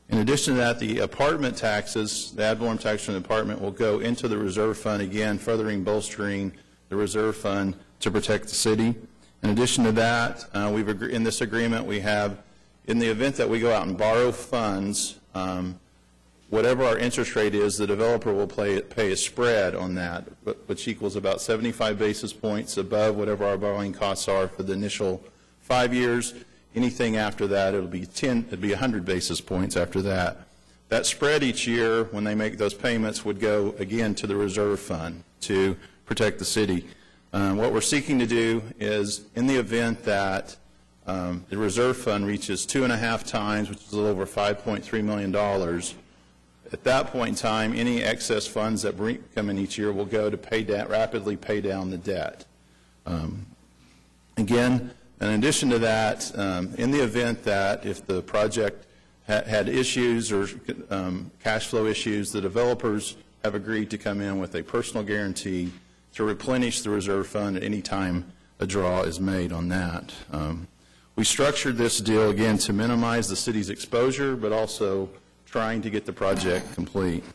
In addition to that, the apartment taxes, the ad valorem tax from the apartment will go into the reserve fund, again, furthering bolstering the reserve fund to protect the city. In addition to that, in this agreement we have, in the event that we go out and borrow funds, whatever our interest rate is, the developer will pay a spread on that, which equals about 75 basis points above whatever our borrowing costs are for the initial 5 years. Anything after that, it'll be 100 basis points after that. That spread each year, when they make those payments, would go again to the reserve fund to protect the city. What we're seeking to do is, in the event that the reserve fund reaches 2.5 times, which is a little over $5.3 million, at that point in time, any excess funds that come in each year will go to rapidly pay down the debt. Again, in addition to that, in the event that if the project had issues or cash flow issues, the developers have agreed to come in with a personal guarantee to replenish the reserve fund at any time a draw is made on that. We structured this deal, again, to minimize the city's exposure, but also trying to get the project complete.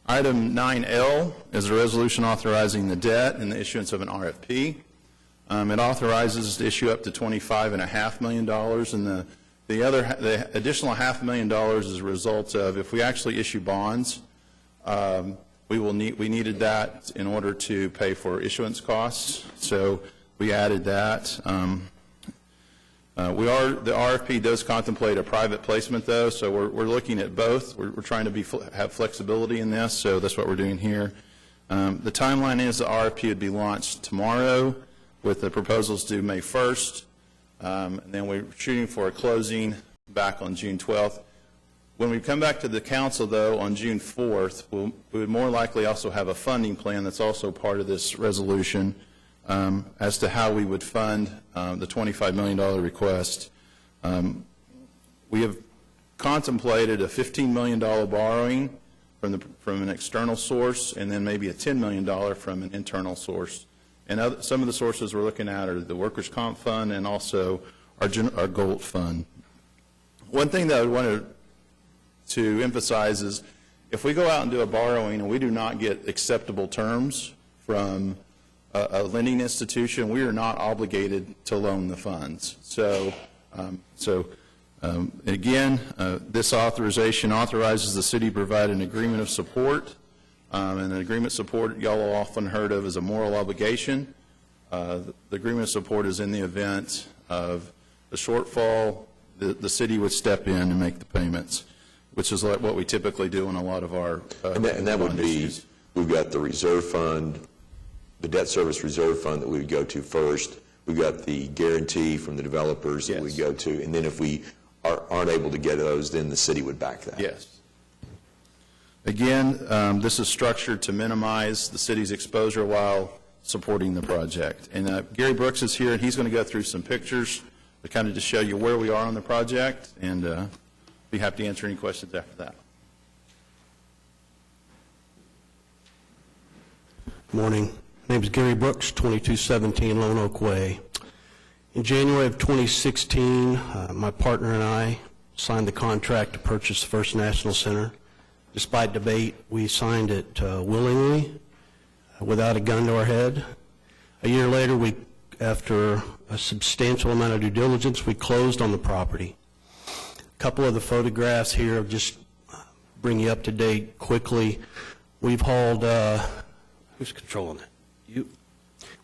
Item 9L is a resolution authorizing the debt and the issuance of an RFP. It authorizes to issue up to $25.5 million, and the additional $500,000 is a result of, if we actually issue bonds, we needed that in order to pay for issuance costs, so we added that. The RFP does contemplate a private placement, though, so we're looking at both. We're trying to have flexibility in this, so that's what we're doing here. The timeline is the RFP would be launched tomorrow, with the proposals due May 1st, and then we're shooting for a closing back on June 12th. When we come back to the council, though, on June 4th, we would more likely also have a funding plan that's also part of this resolution as to how we would fund the $25 million request. We have contemplated a $15 million borrowing from an external source, and then maybe a $10 million from an internal source. And some of the sources we're looking at are the Workers' Comp Fund and also our GOLT Fund. One thing that I wanted to emphasize is if we go out and do a borrowing and we do not get acceptable terms from a lending institution, we are not obligated to loan the funds. So again, this authorization authorizes the city to provide an agreement of support. And an agreement of support, y'all are often heard of as a moral obligation. The agreement of support is in the event of a shortfall, the city would step in and make the payments, which is like what we typically do in a lot of our and that would be, issues. We've got the reserve fund, the debt service reserve fund that we would go to first. We've got the guarantee from the developers that we go to, and then if we aren't able to get those, then the city would back that. Yes. Again, this is structured to minimize the city's exposure while supporting the project. And Gary Brooks is here, and he's going to go through some pictures to kind of just show you where we are on the project, and be happy to answer any questions after that. Good morning. My name is Gary Brooks, 2217 Lone Oak Way. In January of 2016, my partner and I signed the contract to purchase the First National Center. Despite debate, we signed it willingly, without a gun to our head. A year later, we after a substantial amount of due diligence, we closed on the property. A couple of the photographs here just bring you up to date quickly. We've hauled, who's controlling it? You.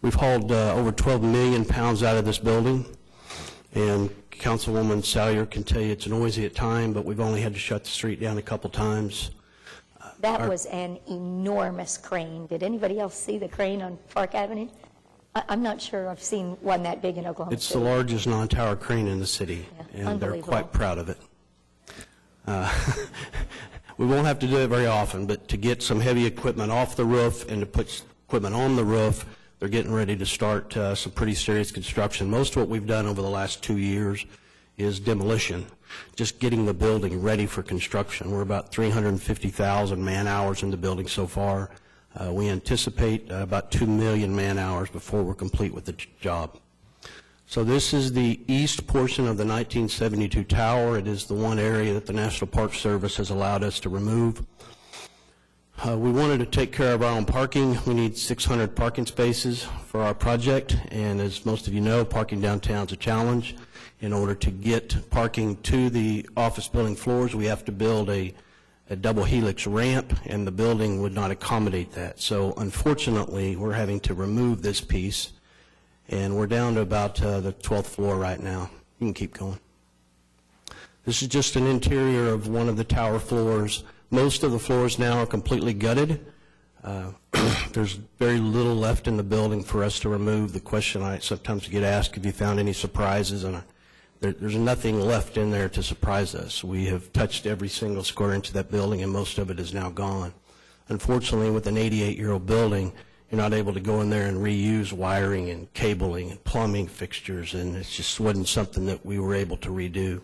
We've hauled over 12 million pounds out of this building, and Councilwoman Salyer can tell you it's noisy at times, but we've only had to shut the street down a couple times. That was an enormous crane. Did anybody else see the crane on Park Avenue? I'm not sure I've seen one that big in Oklahoma It's City. the largest non-tower crane in the city, and they're quite proud of it. We won't have to do it very often, but to get some heavy equipment off the roof and to put equipment on the roof, they're getting ready to start some pretty serious construction. Most of what we've done over the last 2 years is demolition, just getting the building ready for construction. We're about 350,000 man-hours in the building so far. We anticipate about 2 million man-hours before we're complete with the job. So this is the east portion of the 1972 tower. It is the one area that the National Park Service has allowed us to remove. We wanted to take care of our own parking. We need 600 parking spaces for our project, and as most of you know, parking downtown is a challenge. In order to get parking to the office building floors, we have to build a double helix ramp, and the building would not accommodate that. So unfortunately, we're having to remove this piece, and we're down to about the 12th floor right now. You can keep going. This is just an interior of one of the tower floors. Most of the floors now are completely gutted. There's very little left in the building for us to remove. The question I sometimes get asked, have you found any surprises? And there's nothing left in there to surprise us. We have touched every single square inch of that building, and most of it is now gone. Unfortunately, with an 88-year-old building, you're not able to go in there and reuse wiring and cabling and plumbing fixtures, and it just wasn't something that we were able to redo.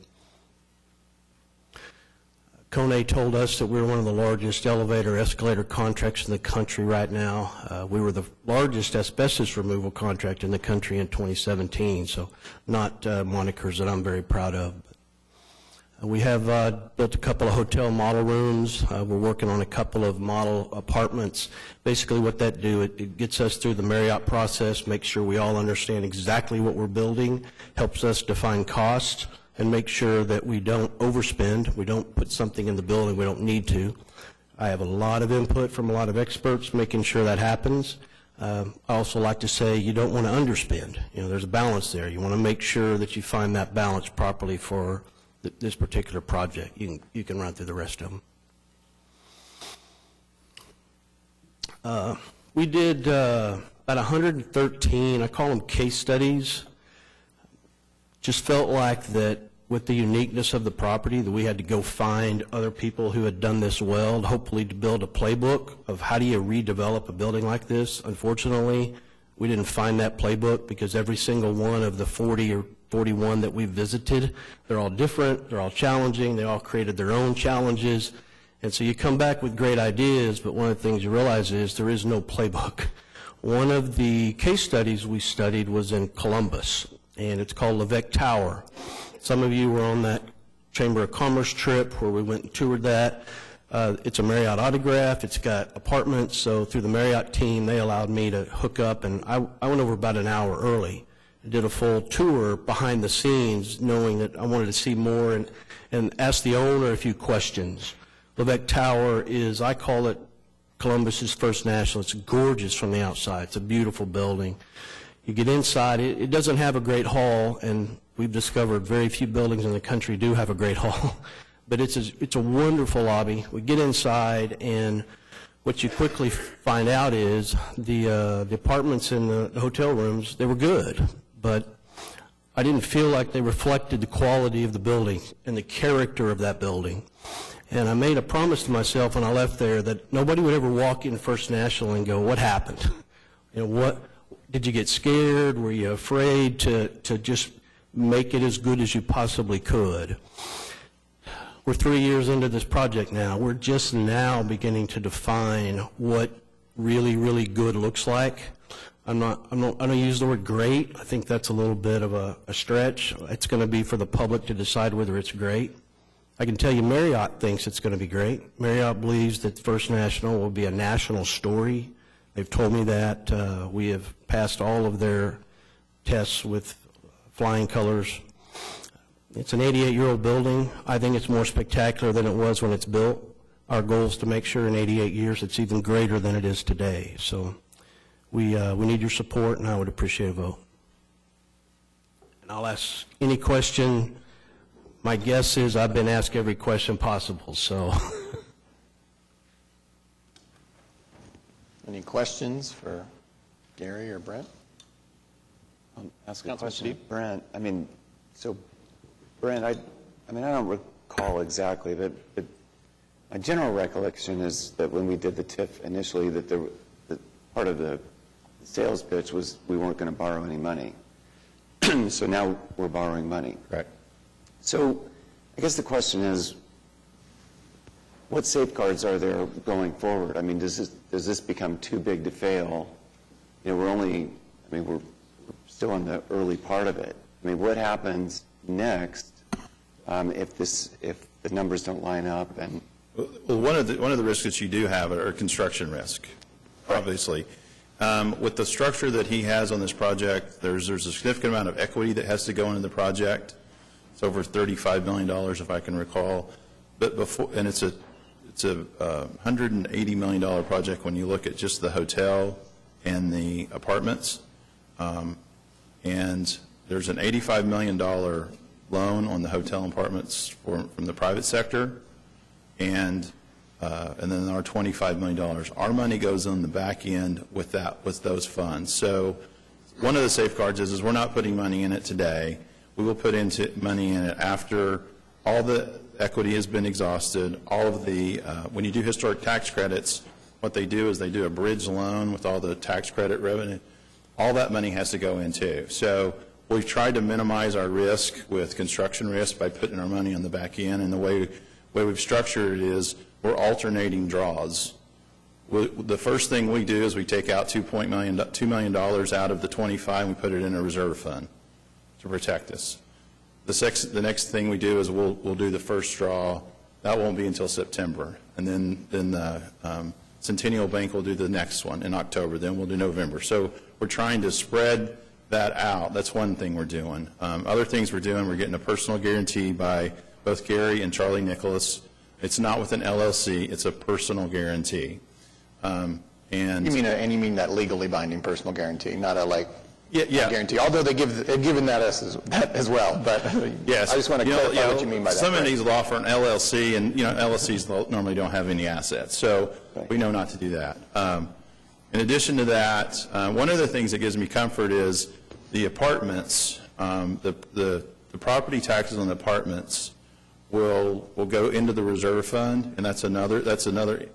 Kone told us that we were one of the largest elevator escalator contracts in the country right now. We were the largest asbestos removal contract in the country in 2017, so not monikers that I'm very proud of. We have built a couple of hotel model rooms. We're working on a couple of model apartments. Basically what that do, it gets us through the Marriott process, makes sure we all understand exactly what we're building, helps us define costs, and make sure that we don't overspend. We don't put something in the building we don't need to. I have a lot of input from a lot of experts making sure that happens. I also like to say you don't want to underspend. You know, there's a balance there. You want to make sure that you find that balance properly for this particular project. You can run through the rest of them. We did about 113, I call them case studies. Just felt like that with the uniqueness of the property that we had to go find other people who had done this well, hopefully to build a playbook of how do you redevelop a building like this. Unfortunately, we didn't find that playbook because every single one of the 40 or 41 that we visited, they're all different, they're all challenging, they all created their own challenges. And so you come back with great ideas, but one of the things you realize is there is no playbook. One of the case studies we studied was in Columbus, and it's called Levesque Tower. Some of you were on that Chamber of Commerce trip where we went and toured that. It's a Marriott autograph. It's got apartments, so through the Marriott team, they allowed me to hook up, and I went over about an hour early. I did a full tour behind the scenes, knowing that I wanted to see more and ask the owner a few questions. Levesque Tower is, I call it Columbus's First National. It's gorgeous from the outside. It's a beautiful building. You get inside, it doesn't have a great hall, and we've discovered very few buildings in the country do have a great hall, but it's a wonderful lobby. We get inside, and what you quickly find out is the apartments in the hotel rooms, they were good, but I didn't feel like they reflected the quality of the building and the character of that building. And I made a promise to myself when I left there that nobody would ever walk in First National and go, what happened? You know, what? Did you get scared? Were you afraid to just make it as good as you possibly could? We're 3 years into this project now. We're just now beginning to define what really, really good looks like. I don't use the word great. I think that's a little bit of a stretch. It's going to be for the public to decide whether it's great. I can tell you Marriott thinks it's going to be great. Marriott believes that First National will be a national story. They've told me that. We have passed all of their tests with flying colors. It's an 88-year-old building. I think it's more spectacular than it was when it's built. Our goal is to make sure in 88 years it's even greater than it is today. So we need your support, and I would appreciate a vote. And I'll ask any question. My guess is I've been asked every question possible, so. Any questions for Gary or Brent? I'll ask a Councilman question Steve? of Brent. So Brent, I don't recall exactly, but my general recollection is that when we did the TIF initially, that part of the sales pitch was we weren't going to borrow any money. So now we're borrowing money. Right. So I guess the question is, what safeguards are there going forward? Does this become too big to fail? We're still in the early part of it. What happens next if the numbers don't line up? And well, one of the risks that you do have are construction risk, obviously. With the structure that he has on this project, there's a significant amount of equity that has to go into the project. It's over $35 million, if I can recall. But and it's a $180 million project when you look at just the hotel and the apartments. And there's an $85 million loan on the hotel and apartments from the private sector, and then our $25 million. Our money goes on the back end with those funds. So one of the safeguards is we're not putting money in it today. We will put money in it after all the equity has been exhausted. All of the when you do historic tax credits, what they do is they do a bridge loan with all the tax credit revenue. All that money has to go in too. So we've tried to minimize our risk with construction risk by putting our money on the back end, and the way we've structured it is we're alternating draws. The first thing we do is we take out $2 million out of the 25 and we put it in a reserve fund to protect us. The next thing we do is we'll do the first draw. That won't be until September, and then Centennial Bank will do the next one in October. Then we'll do November. So we're trying to spread that out. That's one thing we're doing. Other things we're doing, we're getting a personal guarantee by both Gary and Charlie Nicholas. It's not with an LLC. It's a personal guarantee. And You mean that legally binding personal guarantee, not a yeah. guarantee? Although they've given that as well, but yes. I just want to clarify what you mean by that. Some of these law firm LLC, and LLCs normally don't have any assets, so we know not to do that. In addition to that, one of the things that gives me comfort is the apartments. The property taxes on the apartments will go into the reserve fund, and that's another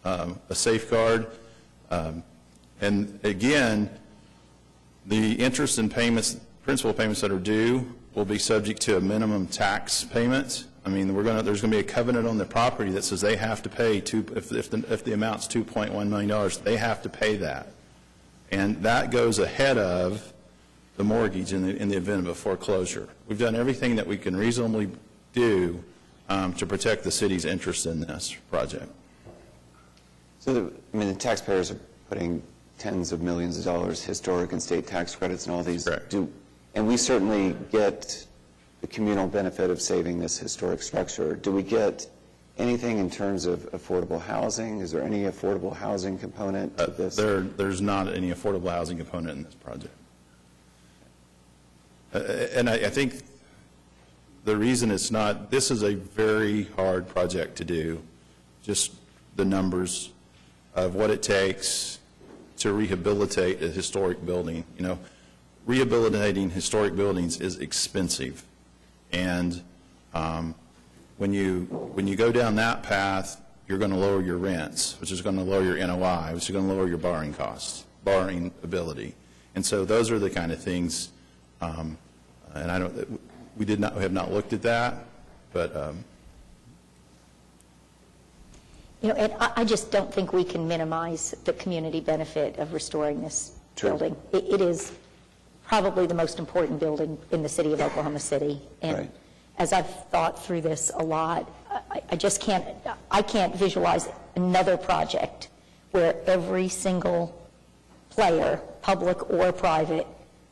a safeguard. And again, the interest and payments, principal payments that are due, will be subject to a minimum tax payment. There's going to be a covenant on the property that says they have to pay if the amount's $2.1 million, they have to pay that, and that goes ahead of the mortgage in the event of a foreclosure. We've done everything that we can reasonably do to protect the city's interest in this project. So the taxpayers are putting tens of millions of dollars, historic and state tax credits and all these. Correct. And we certainly get the communal benefit of saving this historic structure. Do we get anything in terms of affordable housing? Is there any affordable housing component to this? There's not any affordable housing component in this project. And I think the reason it's not, this is a very hard project to do, just the numbers of what it takes to rehabilitate a historic building. Rehabilitating historic buildings is expensive, and when you go down that path, you're going to lower your rents, which is going to lower your NOI, which is going to lower your borrowing costs, borrowing ability. And so those are the kind of things, and we have not looked at that, but. And I just don't think we can minimize the community benefit of restoring this building. It is probably the most important building in the city of Oklahoma City. And as I've thought through this a lot, I can't visualize another project where every single player, public or private,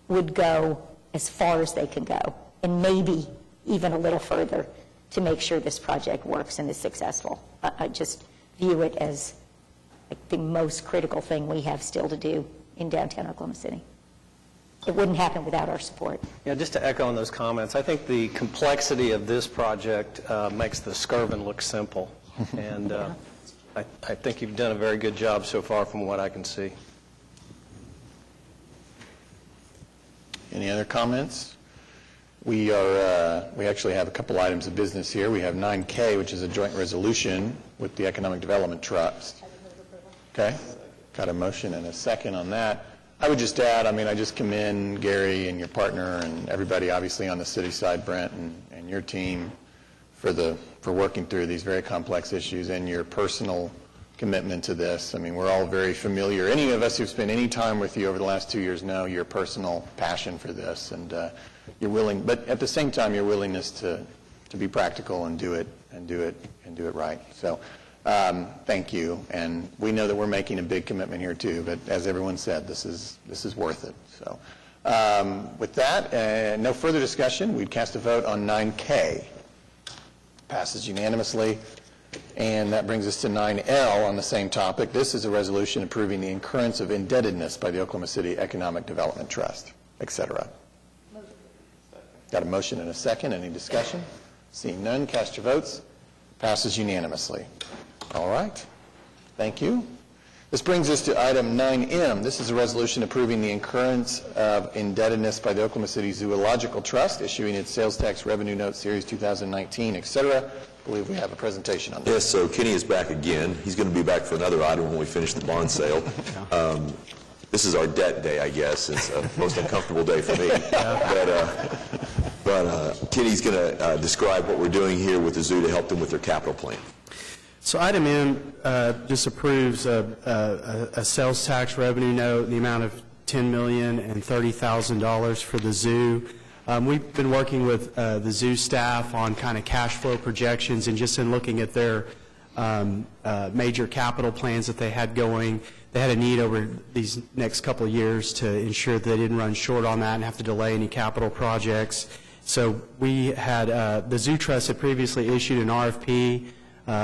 would go as far as they can go, and maybe even a little further to make sure this project works and is successful. I just view it as like the most critical thing we have still to do in downtown Oklahoma City. It wouldn't happen without our support. Yeah, just to echo on those comments, I think the complexity of this project makes the Skirvin look simple, and I think you've done a very good job so far from what I can see. Any other comments? We actually have a couple items of business here. We have 9K, which is a joint resolution with the Economic Development Trust. Okay, got a motion and a second on that. I would just add, I just commend Gary and your partner and everybody obviously on the city side, Brent, and your team for working through these very complex issues and your personal commitment to this. We're all very familiar. Any of us who've spent any time with you over the last 2 years know your personal passion for this, and you're willing, but at the same time, your willingness to be practical and do it right. So thank you, and we know that we're making a big commitment here too, but as everyone said, this is worth it. So with that, no further discussion, we'd cast a vote on 9K. Passes unanimously. And that brings us to 9L on the same topic. This is a resolution approving the incurrence of indebtedness by the Oklahoma City Economic Development Trust, et cetera. Got a motion and a second. Any discussion? Seeing none, cast your votes. Passes unanimously. All right. Thank you. This brings us to item 9M. This is a resolution approving the incurrence of indebtedness by the Oklahoma City Zoological Trust, issuing its sales tax revenue note series 2019, et cetera. I believe we have a presentation on this. Yes, so Kenny is back again. He's going to be back for another item when we finish the bond sale. This is our debt day, I guess. It's the most uncomfortable day for me. But Kenny's going to describe what we're doing here with the zoo to help them with their capital plan. So item M just approves a sales tax revenue note in the amount of $10,030,000 for the zoo. We've been working with the zoo staff on kind of cash flow projections and just in looking at their major capital plans that they had going. They had a need over these next couple of years to ensure that they didn't run short on that and have to delay any capital projects. So we had, the Zoo Trust had previously issued an RFP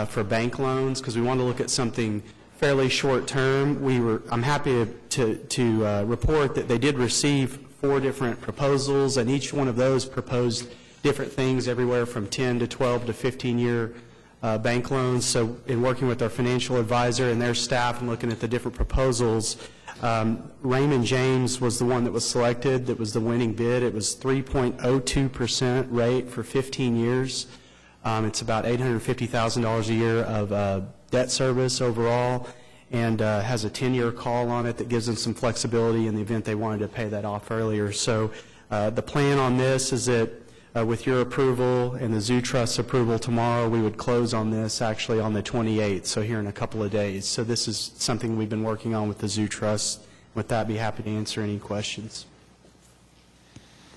for bank loans because we wanted to look at something fairly short term. I'm happy to report that they did receive 4 different proposals, and each one of those proposed different things, everywhere from 10 to 12 to 15-year bank loans. So in working with our financial advisor and their staff and looking at the different proposals, Raymond James was the one that was selected. That was the winning bid. It was 3.02% rate for 15 years. It's about $850,000 a year of debt service overall, and has a 10-year call on it that gives them some flexibility in the event they wanted to pay that off earlier. So the plan on this is that with your approval and the Zoo Trust's approval tomorrow, we would close on this actually on the 28th, so here in a couple of days. So this is something we've been working on with the Zoo Trust. With that, be happy to answer any questions.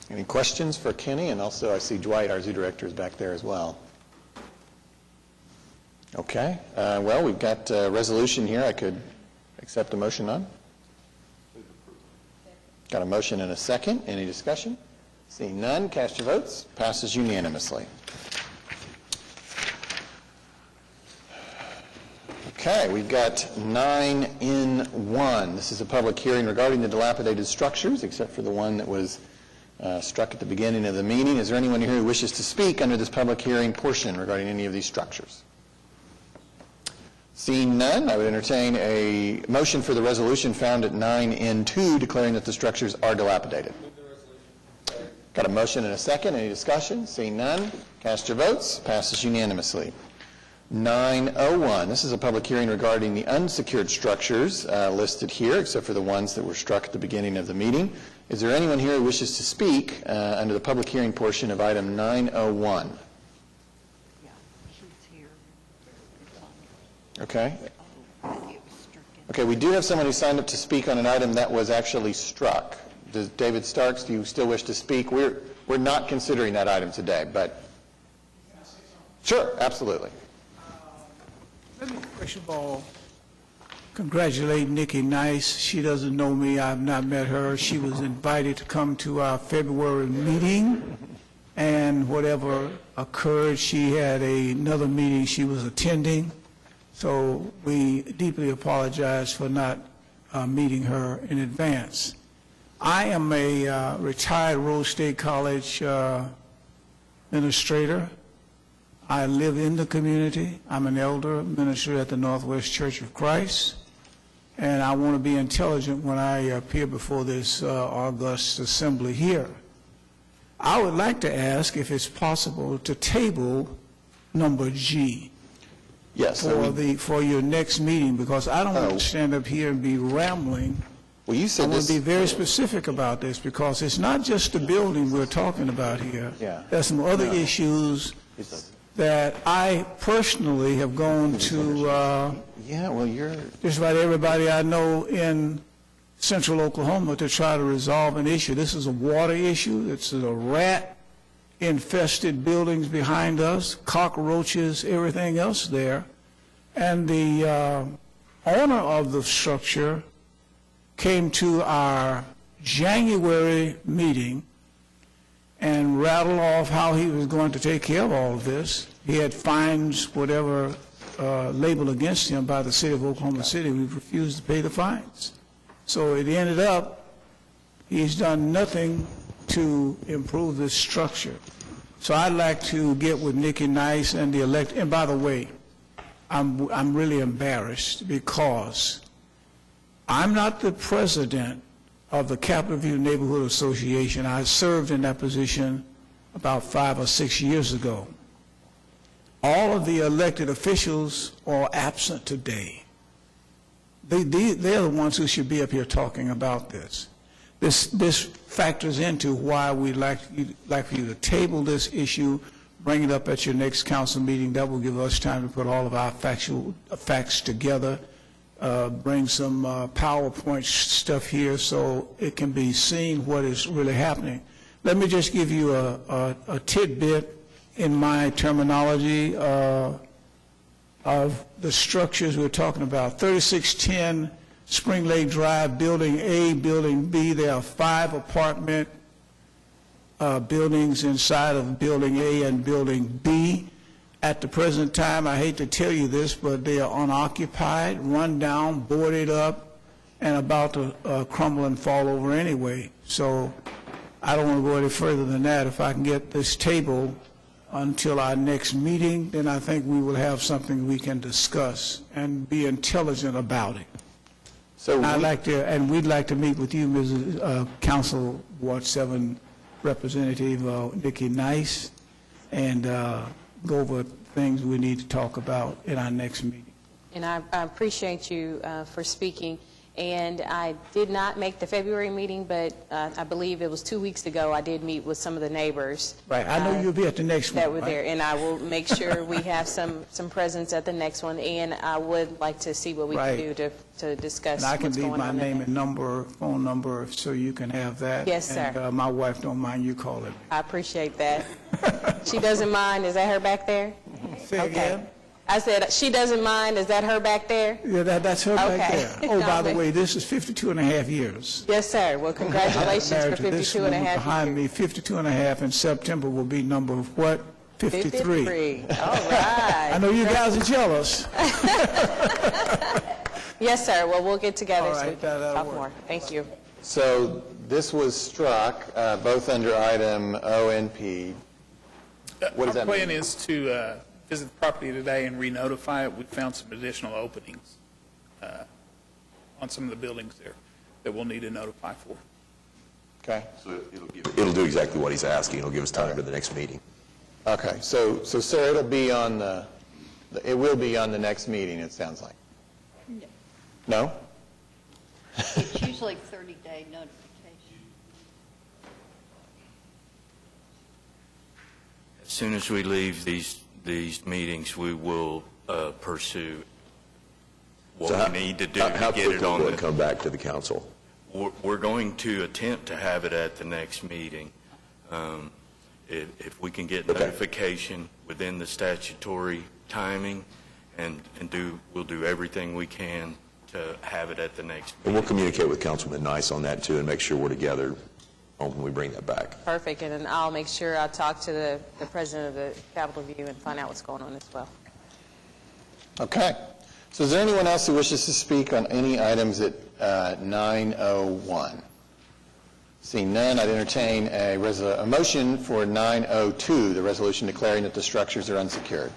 Any questions for Kenny? And also I see Dwight, our zoo director, is back there as well. Okay. Well, we've got a resolution here I could accept a motion on. Got a motion and a second. Any discussion? Seeing none, cast your votes. Passes unanimously. Okay, we've got 9N1. This is a public hearing regarding the dilapidated structures, except for the one that was struck at the beginning of the meeting. Is there anyone here who wishes to speak under this public hearing portion regarding any of these structures? Seeing none, I would entertain a motion for the resolution found at 9N2 declaring that the structures are dilapidated. Got a motion and a second. Any discussion? Seeing none, cast your votes. Passes unanimously. 901, this is a public hearing regarding the unsecured structures listed here, except for the ones that were struck at the beginning of the meeting. Is there anyone here who wishes to speak under the public hearing portion of item 901? Okay. Okay, we do have someone who signed up to speak on an item that was actually struck. Does David Starks, do you still wish to speak? We're not considering that item today, but sure, absolutely. Let me question ball. congratulate Nikki Nice. She doesn't know me. I've not met her. She was invited to come to our February meeting, and whatever occurred, she had another meeting she was attending. So we deeply apologize for not meeting her in advance. I am a retired Rose State College administrator. I live in the community. I'm an elder minister at the Northwest Church of Christ, and I want to be intelligent when I appear before this august assembly here. I would like to ask if it's possible to table number G. Yes. For your next meeting, because I don't want to stand up here and be rambling. Well, you said I want this. to be very specific about this, because it's not just the building we're talking about here. Yeah. There's some other issues that I personally have gone to just about everybody I know in central Oklahoma to try to resolve an issue. This is a water issue. It's a rat-infested buildings behind us, cockroaches, everything else there. And the owner of the structure came to our January meeting and rattled off how he was going to take care of all of this. He had fines, whatever, labeled against him by the city of Oklahoma City. We refused to pay the fines. So it ended up, he's done nothing to improve this structure. So I'd like to get with Nikki Nice and the elect. And by the way, I'm really embarrassed because I'm not the president of the Capitol View Neighborhood Association. I served in that position about 5 or 6 years ago. All of the elected officials are absent today. They're the ones who should be up here talking about this. This factors into why we'd like for you to table this issue, bring it up at your next council meeting. That will give us time to put all of our facts together, bring some PowerPoint stuff here so it can be seen what is really happening. Let me just give you a tidbit in my terminology of the structures we're talking about. 3610 Spring Lake Drive, Building A, Building B. There are 5 apartment buildings inside of Building A and Building B. At the present time, I hate to tell you this, but they are unoccupied, run down, boarded up, and about to crumble and fall over anyway. So I don't want to go any further than that. If I can get this table until our next meeting, then I think we will have something we can discuss and be intelligent about it. So we'd like to meet with you, Mrs. Council Ward 7 Representative Nikki Nice, and go over things we need to talk about in our next meeting. And I appreciate you for speaking. And I did not make the February meeting, but I believe it was 2 weeks ago I did meet with some of the neighbors. Right. I know you'll be at the next one. That were there. And I will make sure we have some presence at the next one. And I would like to see what we can do to discuss what's going on. And I can leave my name and number, phone number, so you can have that. Yes, sir. And my wife don't mind you calling me. I appreciate that. She doesn't mind. Is that her back there? Say again? I said, she doesn't mind. Is that her back there? Yeah, that's her back there. Oh, by the No, way, this is 52 and a half years. Yes, sir. Well, congratulations for 52 and a half behind me, 52 and a half, in September will be number of what? 53. 53. All right. I know you guys are jealous. Yes, sir. Well, we'll get together All so we right, can talk more. Thank you. So this was struck both under item O and P. What does that mean? Our plan is to visit the property today and re-notify it. We found some additional openings on some of the buildings there that we'll need to notify for. Okay. So it'll do exactly what he's asking. It'll give us time for the next meeting. Okay. So Sarah, it'll be on it will be on the next meeting, it sounds like. No? It's usually 30-day notification. As soon as we leave these meetings, we will pursue what we need to do to get it on. How quickly will it come back to the council? We're going to attempt to have it at the next meeting. If we can get notification within the statutory timing, and we'll do everything we can to have it at the next And we'll communicate with Councilman Nice on that too and make sure we're together when we bring that back. Perfect, and then I'll make sure I talk to the president of the Capitol View and find out what's going on as well. Okay. So is there anyone else who wishes to speak on any items at 9:01? Seeing none, I'd entertain a motion for 9:02, the resolution declaring that the structures are unsecured.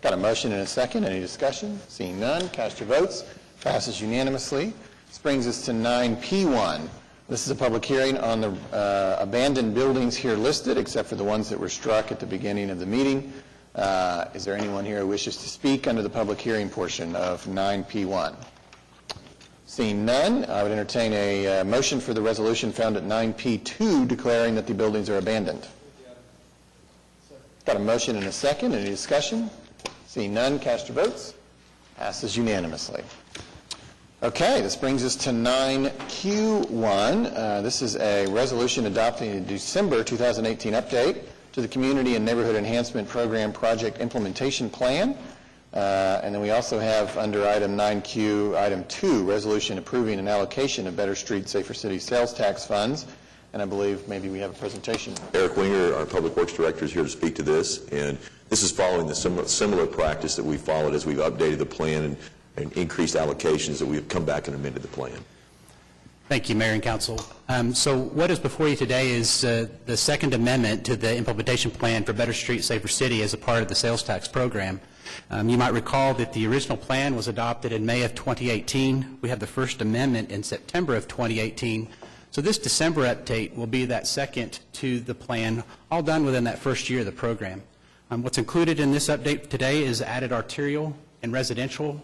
Got a motion and a second. Any discussion? Seeing none, cast your votes. Passes unanimously. This brings us to 9P1. This is a public hearing on the abandoned buildings here listed, except for the ones that were struck at the beginning of the meeting. Is there anyone here who wishes to speak under the public hearing portion of 9P1? Seeing none, I would entertain a motion for the resolution found at 9P2 declaring that the buildings are abandoned. Got a motion and a second. Any discussion? Seeing none, cast your votes. Passes unanimously. Okay, this brings us to 9Q1. This is a resolution adopting a December 2018 update to the Community and Neighborhood Enhancement Program Project Implementation Plan. And then we also have under item 9Q, item 2, resolution approving an allocation of Better Street, Safer City sales tax funds. And I believe maybe we have a presentation. Eric Winger, our Public Works Director, is here to speak to this. And this is following the similar practice that we followed as we've updated the plan and increased allocations that we have come back and amended the plan. Thank you, Mayor and Council. So what is before you today is the second amendment to the implementation plan for Better Street, Safer City as a part of the sales tax program. You might recall that the original plan was adopted in May of 2018. We have the first amendment in September of 2018. So this December update will be that second to the plan, all done within that first year of the program. What's included in this update today is added arterial and residential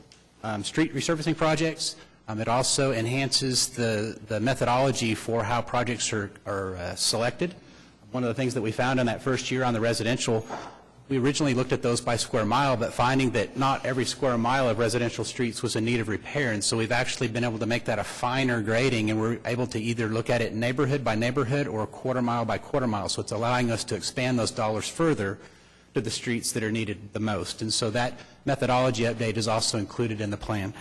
street resurfacing projects. It also enhances the methodology for how projects are selected. One of the things that we found in that first year on the residential, we originally looked at those by square mile, but finding that not every square mile of residential streets was in need of repair, and so we've actually been able to make that a finer grading, and we're able to either look at it neighborhood by neighborhood or quarter mile by quarter mile, so it's allowing us to expand those dollars further to the streets that are needed the most. And so that methodology update is also included in the plan.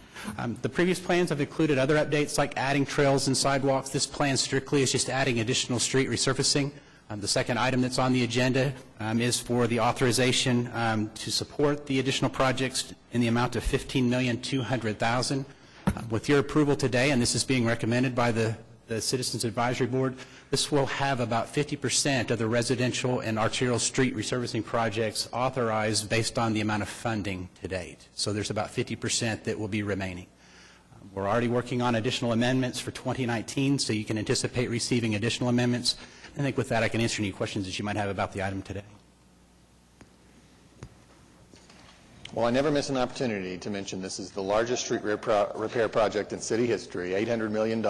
The previous plans have included other updates like adding trails and sidewalks. This plan strictly is just adding additional street resurfacing. The second item that's on the agenda is for the authorization to support the additional projects in the amount of $15,200,000. With your approval today, and this is being recommended by the Citizens Advisory Board, this will have about 50% of the residential and arterial street resurfacing projects authorized based on the amount of funding to date. So there's about 50% that will be remaining. We're already working on additional amendments for 2019, so you can anticipate receiving additional amendments. I think with that, I can answer any questions that you might have about the item today. Well, I never miss an opportunity to mention this is the largest street repair project in city history, $800 million.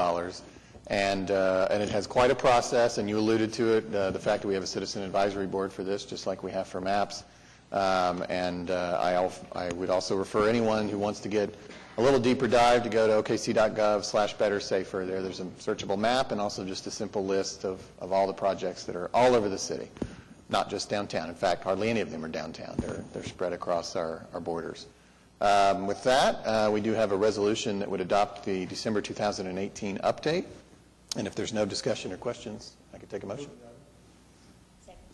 And it has quite a process, and you alluded to it, the fact that we have a citizen advisory board for this, just like we have for MAPS. I would also refer anyone who wants to get a little deeper dive to go to okc.gov/bettersafer. There's a searchable map and also just a simple list of all the projects that are all over the city, not just downtown. In fact, hardly any of them are downtown. They're spread across our borders. With that, we do have a resolution that would adopt the December 2018 update. And if there's no discussion or questions, I could take a motion.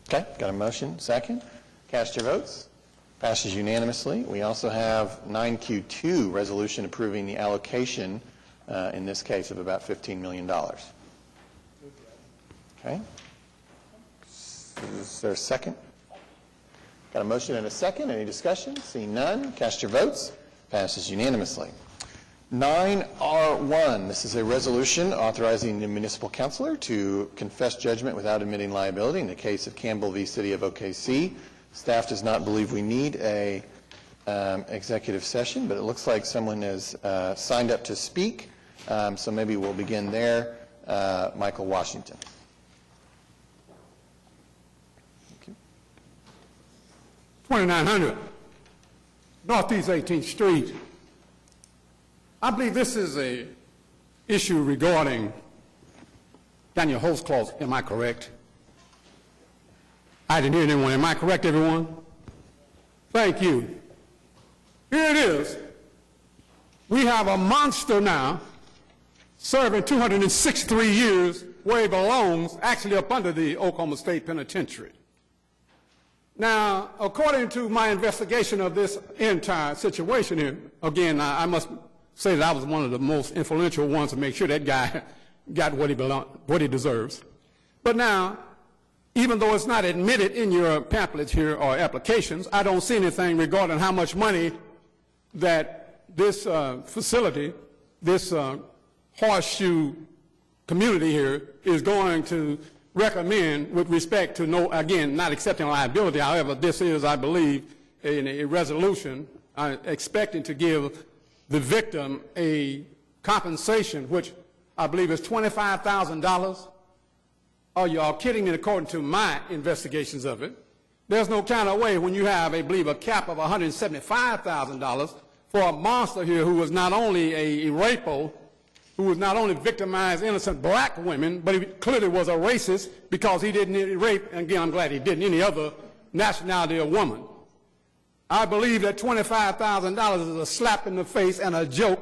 Okay, got a motion. Second. Cast your votes. Passes unanimously. We also have 9Q2, resolution approving the allocation, in this case, of about $15 million. Okay. Is there a second? Got a motion and a second. Any discussion? Seeing none, cast your votes. Passes unanimously. 9R1, this is a resolution authorizing the municipal councilor to confess judgment without admitting liability in the case of Campbell v. City of OKC. Staff does not believe we need a executive session, but it looks like someone has signed up to speak, so maybe we'll begin there. Michael Washington. 2900 Northeast 18th Street. I believe this is a issue regarding Daniel Holtzclaw. Am I correct? I didn't hear anyone. Am I correct, everyone? Thank you. Here it is. We have a monster now serving 263 years where he belongs, actually up under the Oklahoma State Penitentiary. Now, according to my investigation of this entire situation here, again, I must say that I was one of the most influential ones to make sure that guy got what he deserves. But now, even though it's not admitted in your pamphlets here or applications, I don't see anything regarding how much money that this facility, this horseshoe community here is going to recommend with respect to, no, again, not accepting liability. However, this is, I believe, a resolution expecting to give the victim a compensation, which I believe is $25,000. Are you all kidding me? According to my investigations of it, there's no kind of way when you have, I believe, a cap of $175,000 for a monster here who was not only a rapo, who was not only victimized innocent black women, but he clearly was a racist because he didn't rape, and again, I'm glad he didn't, any other nationality of woman. I believe that $25,000 is a slap in the face and a joke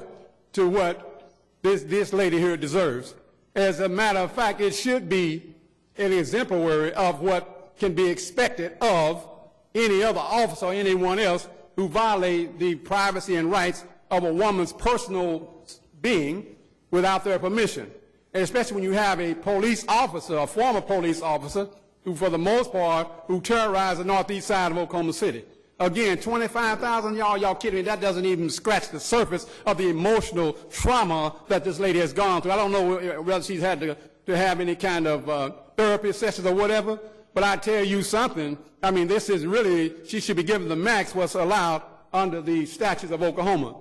to what this lady here deserves. As a matter of fact, it should be an exemplary of what can be expected of any other officer or anyone else who violate the privacy and rights of a woman's personal being without their permission, and especially when you have a police officer, a former police officer, who for the most part, who terrorized the northeast side of Oklahoma City. Again, $25,000, y'all kidding me? That doesn't even scratch the surface of the emotional trauma that this lady has gone through. I don't know whether she's had to have any kind of therapy sessions or whatever, but I tell you something, I mean, this is really, she should be given the max what's allowed under the statutes of Oklahoma.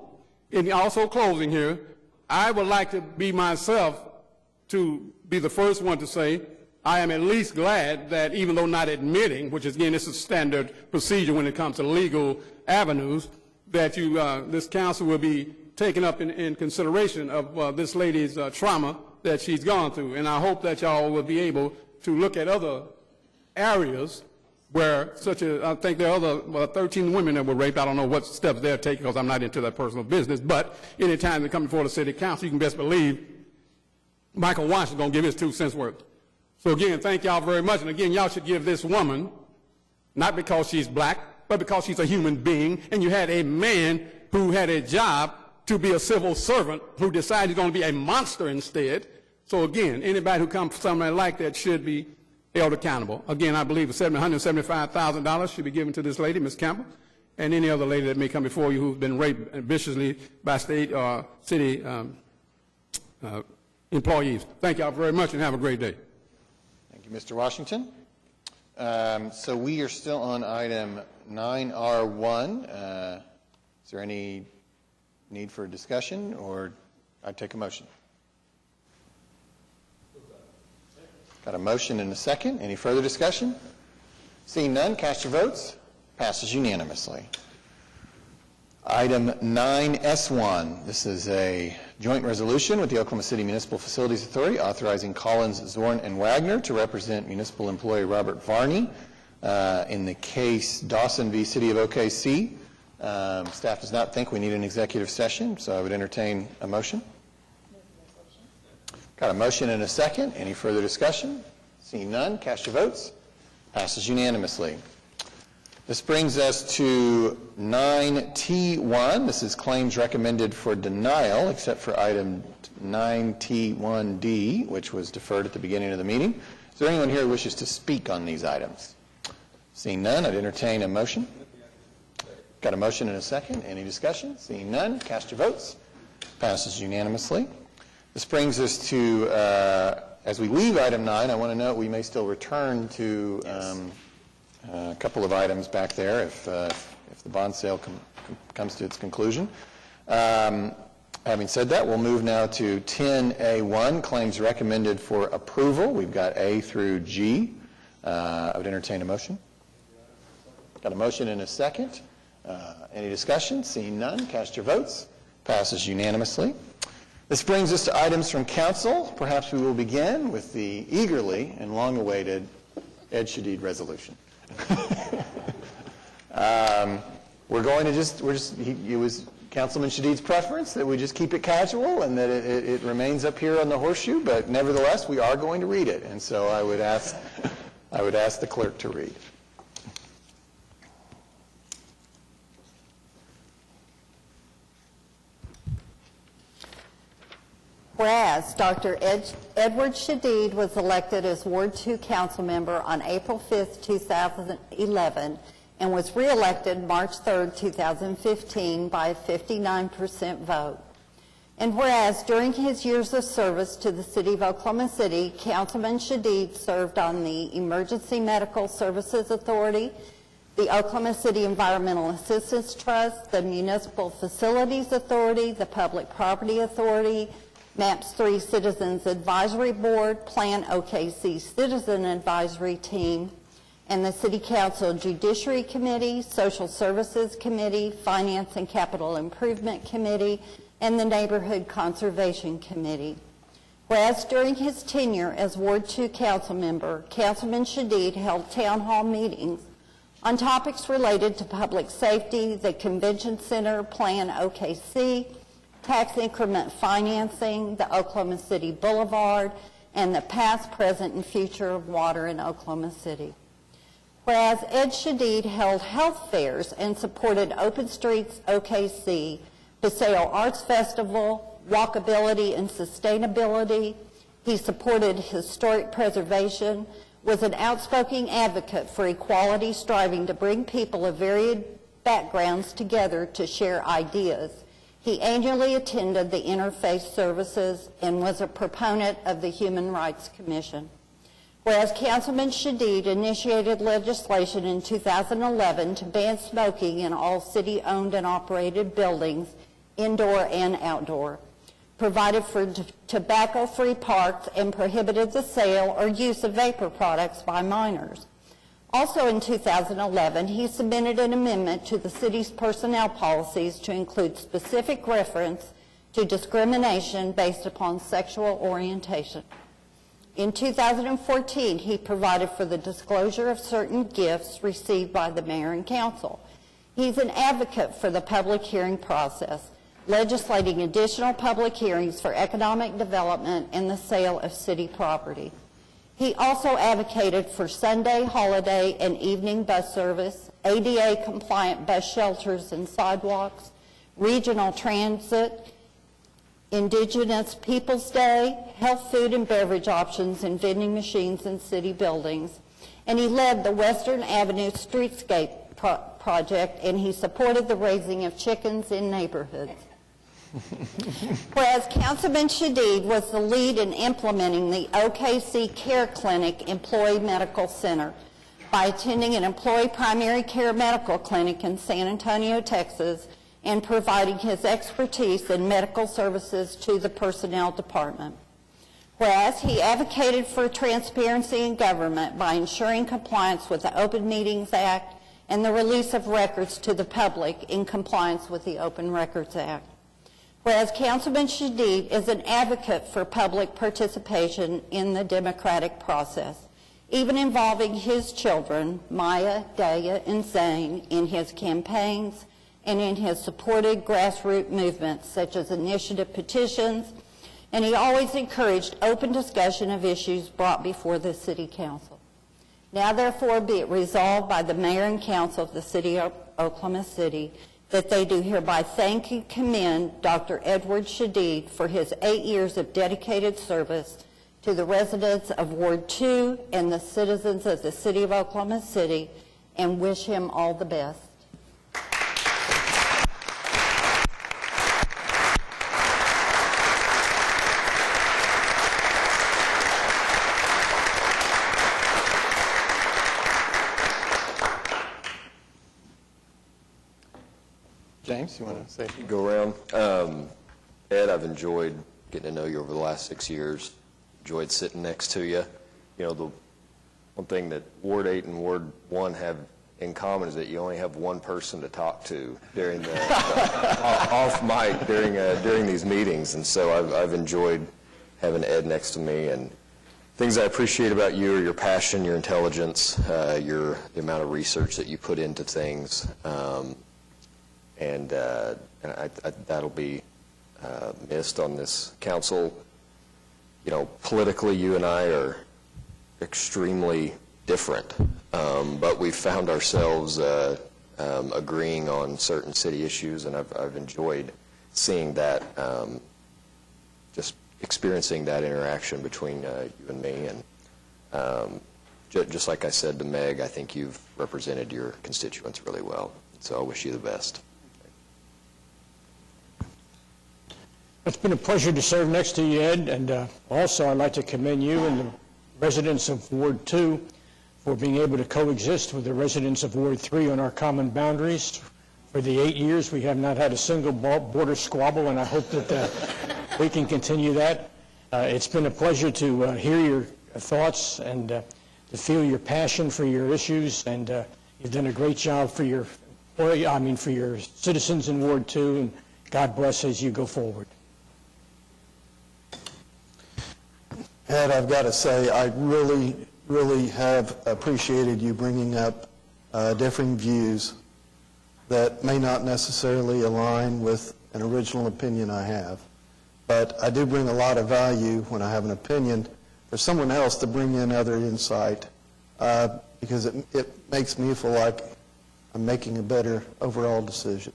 And also closing here, I would like to be myself to be the first one to say I am at least glad that even though not admitting, which is, again, this is standard procedure when it comes to legal avenues, that this council will be taken up in consideration of this lady's trauma that she's gone through. And I hope that y'all will be able to look at other areas where I think there are other 13 women that were raped. I don't know what steps they're taking because I'm not into that personal business. But any time they come before the city council, you can best believe Michael Washington's going to give his 2 cents worth. So again, thank y'all very much. And again, y'all should give this woman, not because she's black, but because she's a human being. And you had a man who had a job to be a civil servant who decided he's going to be a monster instead. So again, anybody who comes for something like that should be held accountable. Again, I believe $175,000 should be given to this lady, Ms. Campbell, and any other lady that may come before you who's been raped viciously by state or city employees. Thank y'all very much and have a great day. Thank you, Mr. Washington. So we are still on item 9R1. Is there any need for discussion, or I take a motion? Got a motion and a second. Any further discussion? Seeing none, cast your votes. Passes unanimously. Item 9S1. This is a joint resolution with the Oklahoma City Municipal Facilities Authority authorizing Collins, Zorn, and Wagner to represent municipal employee Robert Varney in the case Dawson v. City of OKC. Staff does not think we need an executive session, so I would entertain a motion. Got a motion and a second. Any further discussion? Seeing none, cast your votes. Passes unanimously. This brings us to 9T1. This is claims recommended for denial, except for item 9T1D, which was deferred at the beginning of the meeting. Is there anyone here who wishes to speak on these items? Seeing none, I'd entertain a motion. Got a motion and a second. Any discussion? Seeing none, cast your votes. Passes unanimously. This brings us to, as we leave item 9, I want to note we may still return to a couple of items back there if the bond sale comes to its conclusion. Having said that, we'll move now to 10A1, claims recommended for approval. We've got A through G. I would entertain a motion. Got a motion and a second. Any discussion? Seeing none, cast your votes. Passes unanimously. This brings us to items from council. Perhaps we will begin with the eagerly and long-awaited Ed Shadid resolution. We're going to it was Councilman Shadid's preference, that we just keep it casual and that it remains up here on the horseshoe, but nevertheless, we are going to read it. And so I would ask the clerk to read. Whereas Dr. Edward Shadid was elected as Ward 2 council member on April 5th, 2011, and was re-elected March 3rd, 2015 by a 59% vote. And whereas during his years of service to the City of Oklahoma City, Councilman Shadid served on the Emergency Medical Services Authority, the Oklahoma City Environmental Assistance Trust, the Municipal Facilities Authority, the Public Property Authority, MAPS 3 Citizens Advisory Board, Plan OKC Citizen Advisory Team, and the City Council Judiciary Committee, Social Services Committee, Finance and Capital Improvement Committee, and the Neighborhood Conservation Committee. Whereas during his tenure as Ward 2 council member, Councilman Shadid held town hall meetings on topics related to public safety, the Convention Center, Plan OKC, tax increment financing, the Oklahoma City Boulevard, and the past, present, and future of water in Oklahoma City. Whereas Ed Shadid held health fairs and supported Open Streets OKC, Paseo Arts Festival, Walkability and Sustainability, he supported historic preservation, was an outspoken advocate for equality, striving to bring people of varied backgrounds together to share ideas. He annually attended the Interfaith Services and was a proponent of the Human Rights Commission. Whereas Councilman Shadid initiated legislation in 2011 to ban smoking in all city-owned and operated buildings, indoor and outdoor, provided for tobacco-free parks, and prohibited the sale or use of vapor products by minors. Also in 2011, he submitted an amendment to the city's personnel policies to include specific reference to discrimination based upon sexual orientation. In 2014, he provided for the disclosure of certain gifts received by the mayor and council. He's an advocate for the public hearing process, legislating additional public hearings for economic development and the sale of city property. He also advocated for Sunday, holiday, and evening bus service, ADA-compliant bus shelters and sidewalks, regional transit, Indigenous Peoples Day, health, food, and beverage options, and vending machines in city buildings. And he led the Western Avenue Streetscape project, and he supported the raising of chickens in neighborhoods. Whereas Councilman Shadid was the lead in implementing the OKC Care Clinic Employee Medical Center by attending an employee primary care medical clinic in San Antonio, Texas, and providing his expertise in medical services to the personnel department. Whereas he advocated for transparency in government by ensuring compliance with the Open Meetings Act and the release of records to the public in compliance with the Open Records Act. Whereas Councilman Shadid is an advocate for public participation in the democratic process, even involving his children, Maya, Daya, and Zane, in his campaigns and in his supported grassroots movements such as initiative petitions, and he always encouraged open discussion of issues brought before the City Council. Now therefore be it resolved by the Mayor and Council of the City of Oklahoma City that they do hereby thank and commend Dr. Edward Shadid for his 8 years of dedicated service to the residents of Ward 2 and the citizens of the City of Oklahoma City, and wish him all the best. James, you want to say a few? Go around. Ed, I've enjoyed getting to know you over the last 6 years. Enjoyed sitting next to you. You know, the one thing that Ward 8 and Ward 1 have in common is that you only have one person to talk to during the off mic during these meetings, and so I've enjoyed having Ed next to me. And things I appreciate about you are your passion, your intelligence, the amount of research that you put into things. and that'll be missed on this council. You know, politically, you and I are extremely different, but we've found ourselves agreeing on certain city issues, and I've enjoyed seeing that, just experiencing that interaction between you and me. And just like I said to Meg, I think you've represented your constituents really well. So I wish you the best. It's been a pleasure to serve next to you, Ed, and also I'd like to commend you and the residents of Ward 2 for being able to coexist with the residents of Ward 3 on our common boundaries. For the 8 years, we have not had a single border squabble, and I hope that we can continue that. It's been a pleasure to hear your thoughts and to feel your passion for your issues, and you've done a great job for your citizens in Ward 2, and God bless as you go forward. Ed, I've got to say, I really have appreciated you bringing up differing views that may not necessarily align with an original opinion I have. But I do bring a lot of value when I have an opinion for someone else to bring in other insight, because it makes me feel like I'm making a better overall decision.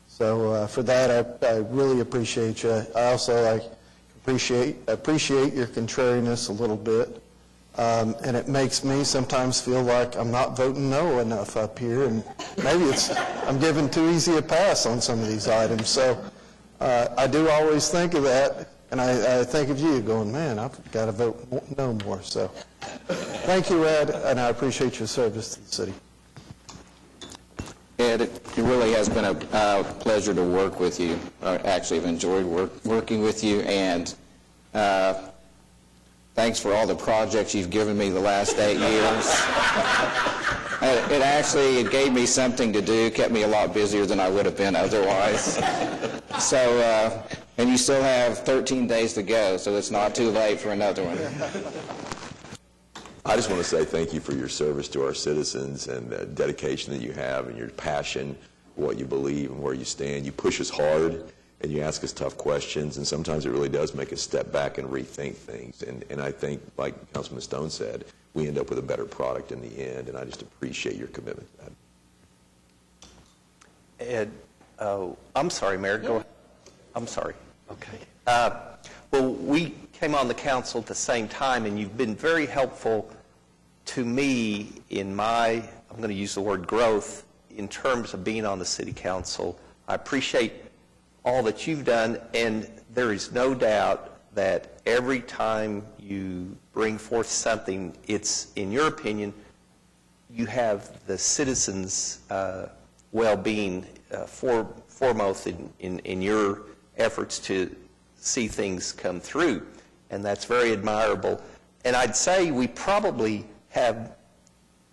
So for that, I really appreciate you. I also appreciate your contrariness a little bit. And it makes me sometimes feel like I'm not voting no enough up here, and maybe I'm giving too easy a pass on some of these items. So I do always think of that, and I think of you going, man, I've got to vote no more. So thank you, Ed, and I appreciate your service to the city. Ed, it really has been a pleasure to work with you. I actually have enjoyed working with you, and thanks for all the projects you've given me the last 8 years. It gave me something to do, kept me a lot busier than I would have been otherwise. So, and you still have 13 days to go, so it's not too late for another one. I just want to say thank you for your service to our citizens and the dedication that you have and your passion, what you believe and where you stand. You push us hard and you ask us tough questions, and sometimes it really does make us step back and rethink things. And I think, like Councilman Stone said, we end up with a better product in the end, and I just appreciate your commitment to that. Ed, I'm sorry, Mayor, go ahead. I'm sorry. Okay. Well, we came on the council at the same time, and you've been very helpful to me in I'm going to use the word growth, in terms of being on the city council. I appreciate all that you've done, and there is no doubt that every time you bring forth something, it's, in your opinion, you have the citizens' well-being foremost in your efforts to see things come through, and that's very admirable. And I'd say we probably have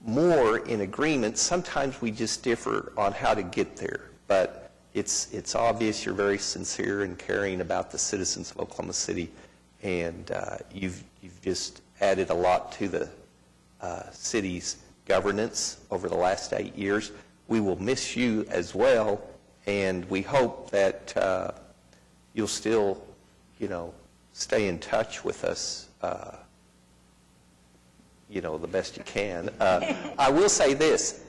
more in agreement. Sometimes we just differ on how to get there, but it's obvious you're very sincere and caring about the citizens of Oklahoma City, and you've just added a lot to the city's governance over the last 8 years. We will miss you as well, and we hope that you'll still, stay in touch with us, the best you can. I will say this.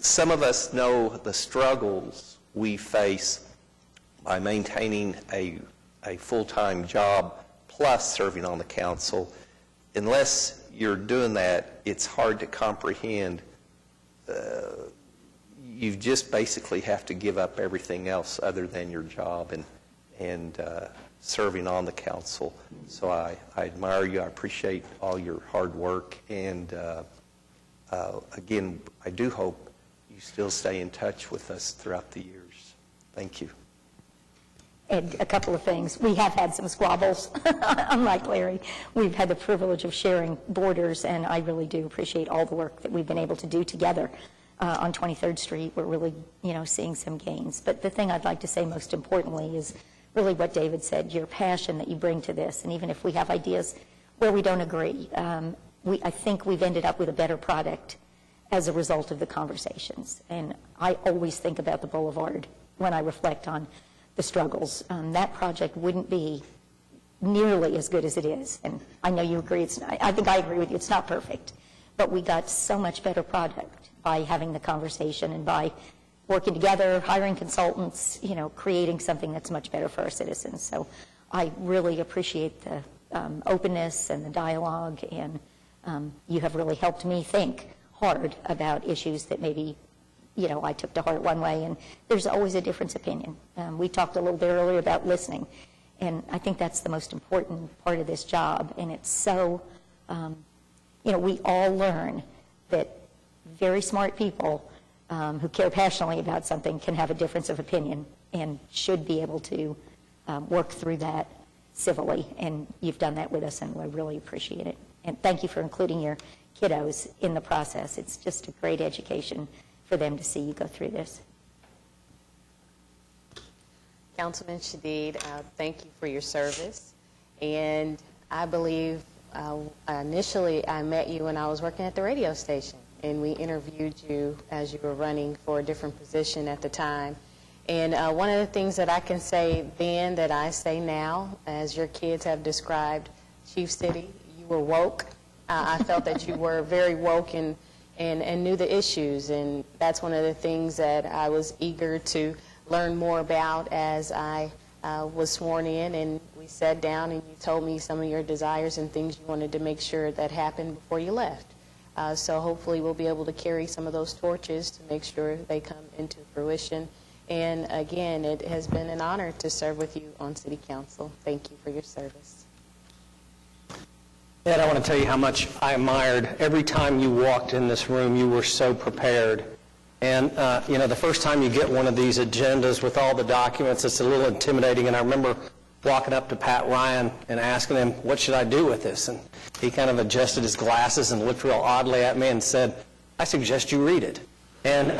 Some of us know the struggles we face by maintaining a full-time job plus serving on the council. Unless you're doing that, it's hard to comprehend. You just basically have to give up everything else other than your job and serving on the council. So I admire you. I appreciate all your hard work. And again, I do hope you still stay in touch with us throughout the years. Thank you. And a couple of things. We have had some squabbles, unlike Larry. We've had the privilege of sharing borders, and I really do appreciate all the work that we've been able to do together on 23rd Street. We're really, seeing some gains. But the thing I'd like to say most importantly is really what David said, your passion that you bring to this. And even if we have ideas where we don't agree, I think we've ended up with a better product as a result of the conversations. And I always think about the Boulevard when I reflect on the struggles. That project wouldn't be nearly as good as it is. And I know you agree. I think I agree with you. It's not perfect. But we got so much better product by having the conversation and by working together, hiring consultants, creating something that's much better for our citizens. So I really appreciate the openness and the dialogue, and you have really helped me think hard about issues that maybe, I took to heart one way, and there's always a difference opinion. We talked a little bit earlier about listening, and I think that's the most important part of this job, and it's so, we all learn that very smart people who care passionately about something can have a difference of opinion and should be able to work through that civilly, and you've done that with us, and I really appreciate it. And thank you for including your kiddos in the process. It's just a great education for them to see you go through this. Councilman Shadid, thank you for your service. And I believe initially I met you when I was working at the radio station, and we interviewed you as you were running for a different position at the time. And one of the things that I can say then that I say now, as your kids have described Chief City, you were woke. I felt that you were very woke and knew the issues, and that's one of the things that I was eager to learn more about as I was sworn in, and we sat down and you told me some of your desires and things you wanted to make sure that happened before you left. So hopefully we'll be able to carry some of those torches to make sure they come into fruition. And again, it has been an honor to serve with you on City Council. Thank you for your service. Ed, I want to tell you how much I admired. Every time you walked in this room, you were so prepared. And, the first time you get one of these agendas with all the documents, it's a little intimidating. And I remember walking up to Pat Ryan and asking him, what should I do with this? And he kind of adjusted his glasses and looked real oddly at me and said, I suggest you read it. And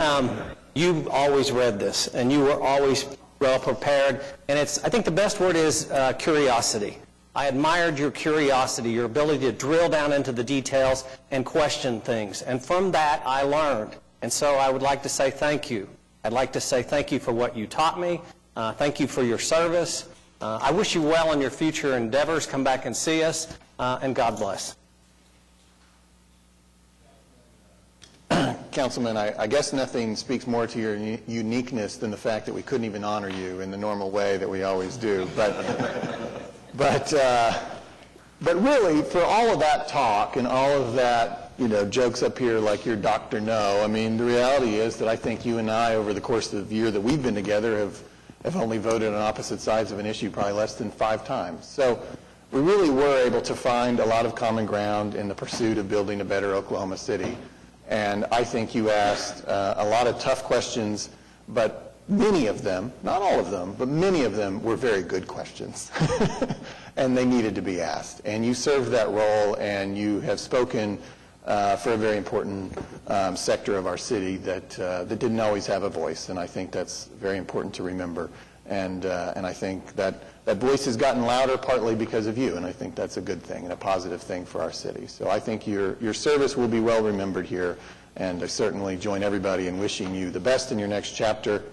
you've always read this, and you were always well prepared. And I think the best word is curiosity. I admired your curiosity, your ability to drill down into the details and question things. And from that, I learned. And so I would like to say thank you. I'd like to say thank you for what you taught me. Thank you for your service. I wish you well in your future endeavors. Come back and see us, and God bless. Councilman, I guess nothing speaks more to your uniqueness than the fact that we couldn't even honor you in the normal way that we always do. But really, for all of that talk and all of that, jokes up here like you're Dr. No, I mean, the reality is that I think you and I, over the course of the year that we've been together, have only voted on opposite sides of an issue probably less than 5 times. So we really were able to find a lot of common ground in the pursuit of building a better Oklahoma City. And I think you asked a lot of tough questions, but many of them, not all of them, but many of them were very good questions. And they needed to be asked. And you served that role, and you have spoken for a very important sector of our city that didn't always have a voice. And I think that's very important to remember. And I think that voice has gotten louder partly because of you, and I think that's a good thing and a positive thing for our city. So I think your service will be well remembered here, and I certainly join everybody in wishing you the best in your next chapter.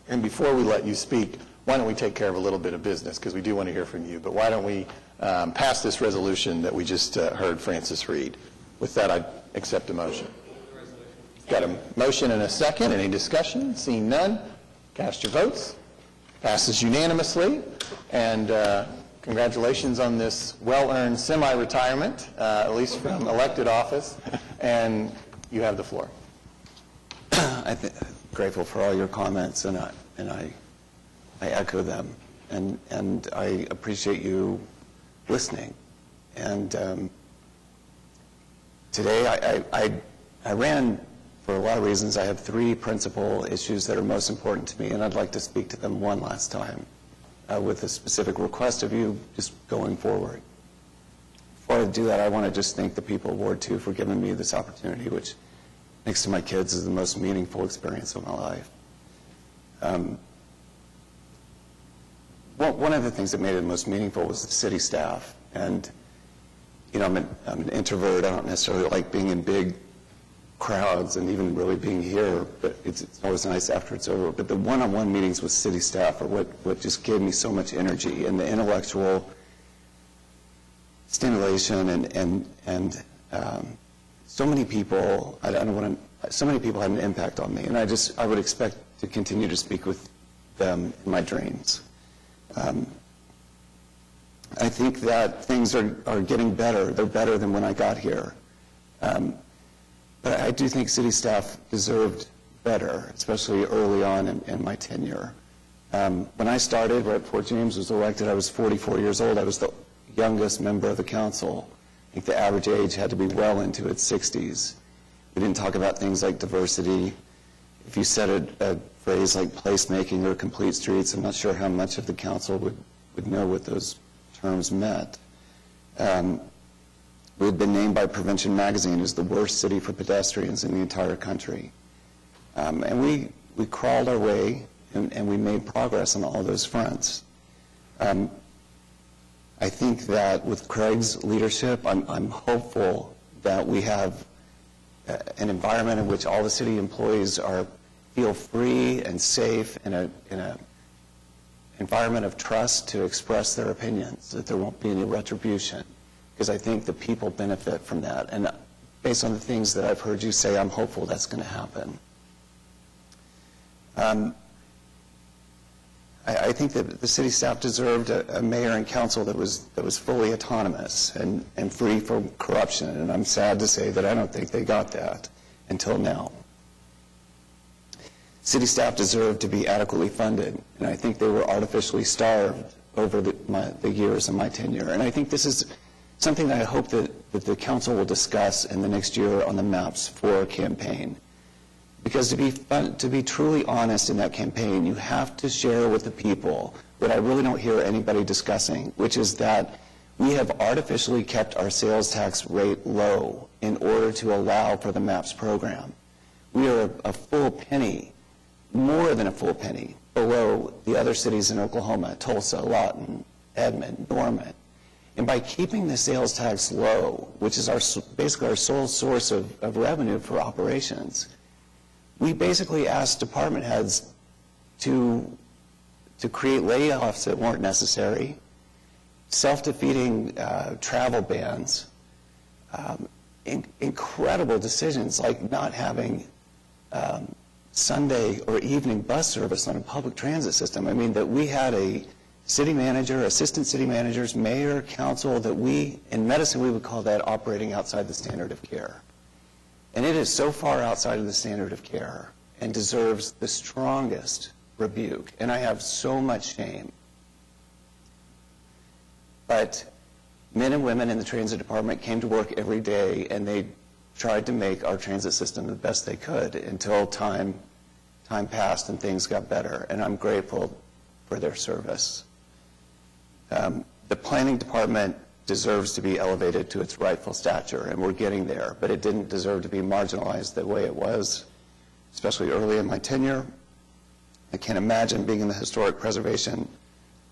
And before we let you speak, why don't we take care of a little bit of business, because we do want to hear from you. But why don't we pass this resolution that we just heard Francis read. With that, I accept a motion. Got a motion and a second. Any discussion? Seeing none, cast your votes. Passes unanimously, and congratulations on this well-earned semi-retirement, at least from elected office, and you have the floor. I'm grateful for all your comments, and I echo them, and I appreciate you listening. And today I ran for a lot of reasons. I have 3 principal issues that are most important to me, and I'd like to speak to them one last time with a specific request of you just going forward. Before I do that, I want to just thank the people of Ward 2 for giving me this opportunity, which next to my kids is the most meaningful experience of my life. One of the things that made it most meaningful was the city staff. And, I'm an introvert. I don't necessarily like being in big crowds and even really being here, but it's always nice after it's over. But the one-on-one meetings with city staff are what just gave me so much energy, and the intellectual stimulation and so many people, so many people had an impact on me, and I would expect to continue to speak with them in my dreams. I think that things are getting better. They're better than when I got here. But I do think city staff deserved better, especially early on in my tenure. When I started, right before James was elected, I was 44 years old. I was the youngest member of the council. I think the average age had to be well into its 60s. We didn't talk about things like diversity. If you said a phrase like placemaking or complete streets, I'm not sure how much of the council would know what those terms meant. We had been named by Prevention Magazine as the worst city for pedestrians in the entire country. And we crawled our way, and we made progress on all those fronts. I think that with Craig's leadership, I'm hopeful that we have an environment in which all the city employees feel free and safe in a environment of trust to express their opinions, that there won't be any retribution, because I think the people benefit from that. And based on the things that I've heard you say, I'm hopeful that's going to happen. I think that the city staff deserved a mayor and council that was fully autonomous and free from corruption, and I'm sad to say that I don't think they got that until now. City staff deserved to be adequately funded, and I think they were artificially starved over the years of my tenure. And I think this is something that I hope that the council will discuss in the next year on the Maps 4 campaign. Because to be truly honest in that campaign, you have to share with the people what I really don't hear anybody discussing, which is that we have artificially kept our sales tax rate low in order to allow for the MAPS program. We are a full penny, more than a full penny, below the other cities in Oklahoma, Tulsa, Lawton, Edmond, Norman. And by keeping the sales tax low, which is basically our sole source of revenue for operations, we basically asked department heads to create layoffs that weren't necessary, self-defeating travel bans, incredible decisions like not having Sunday or evening bus service on a public transit system. I mean, that we had a city manager, assistant city managers, mayor, council, that in medicine we would call that operating outside the standard of care. And it is so far outside of the standard of care and deserves the strongest rebuke. And I have so much shame. But men and women in the transit department came to work every day, and they tried to make our transit system the best they could until time passed and things got better. And I'm grateful for their service. The planning department deserves to be elevated to its rightful stature, and we're getting there, but it didn't deserve to be marginalized the way it was, especially early in my tenure. I can't imagine being in the historic preservation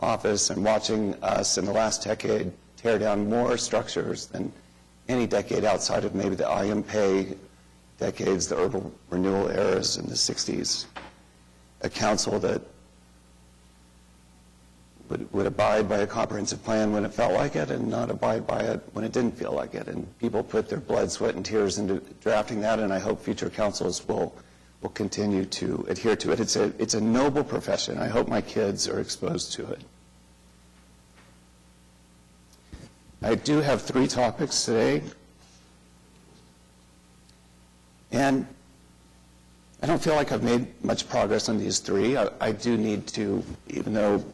office and watching us in the last decade tear down more structures than any decade outside of maybe the IMPay decades, the urban renewal eras in the 60s. A council that would abide by a comprehensive plan when it felt like it and not abide by it when it didn't feel like it. And people put their blood, sweat, and tears into drafting that, and I hope future councils will continue to adhere to it. It's a noble profession. I hope my kids are exposed to it. I do have 3 topics today, and I don't feel like I've made much progress on these 3. I do need to, even though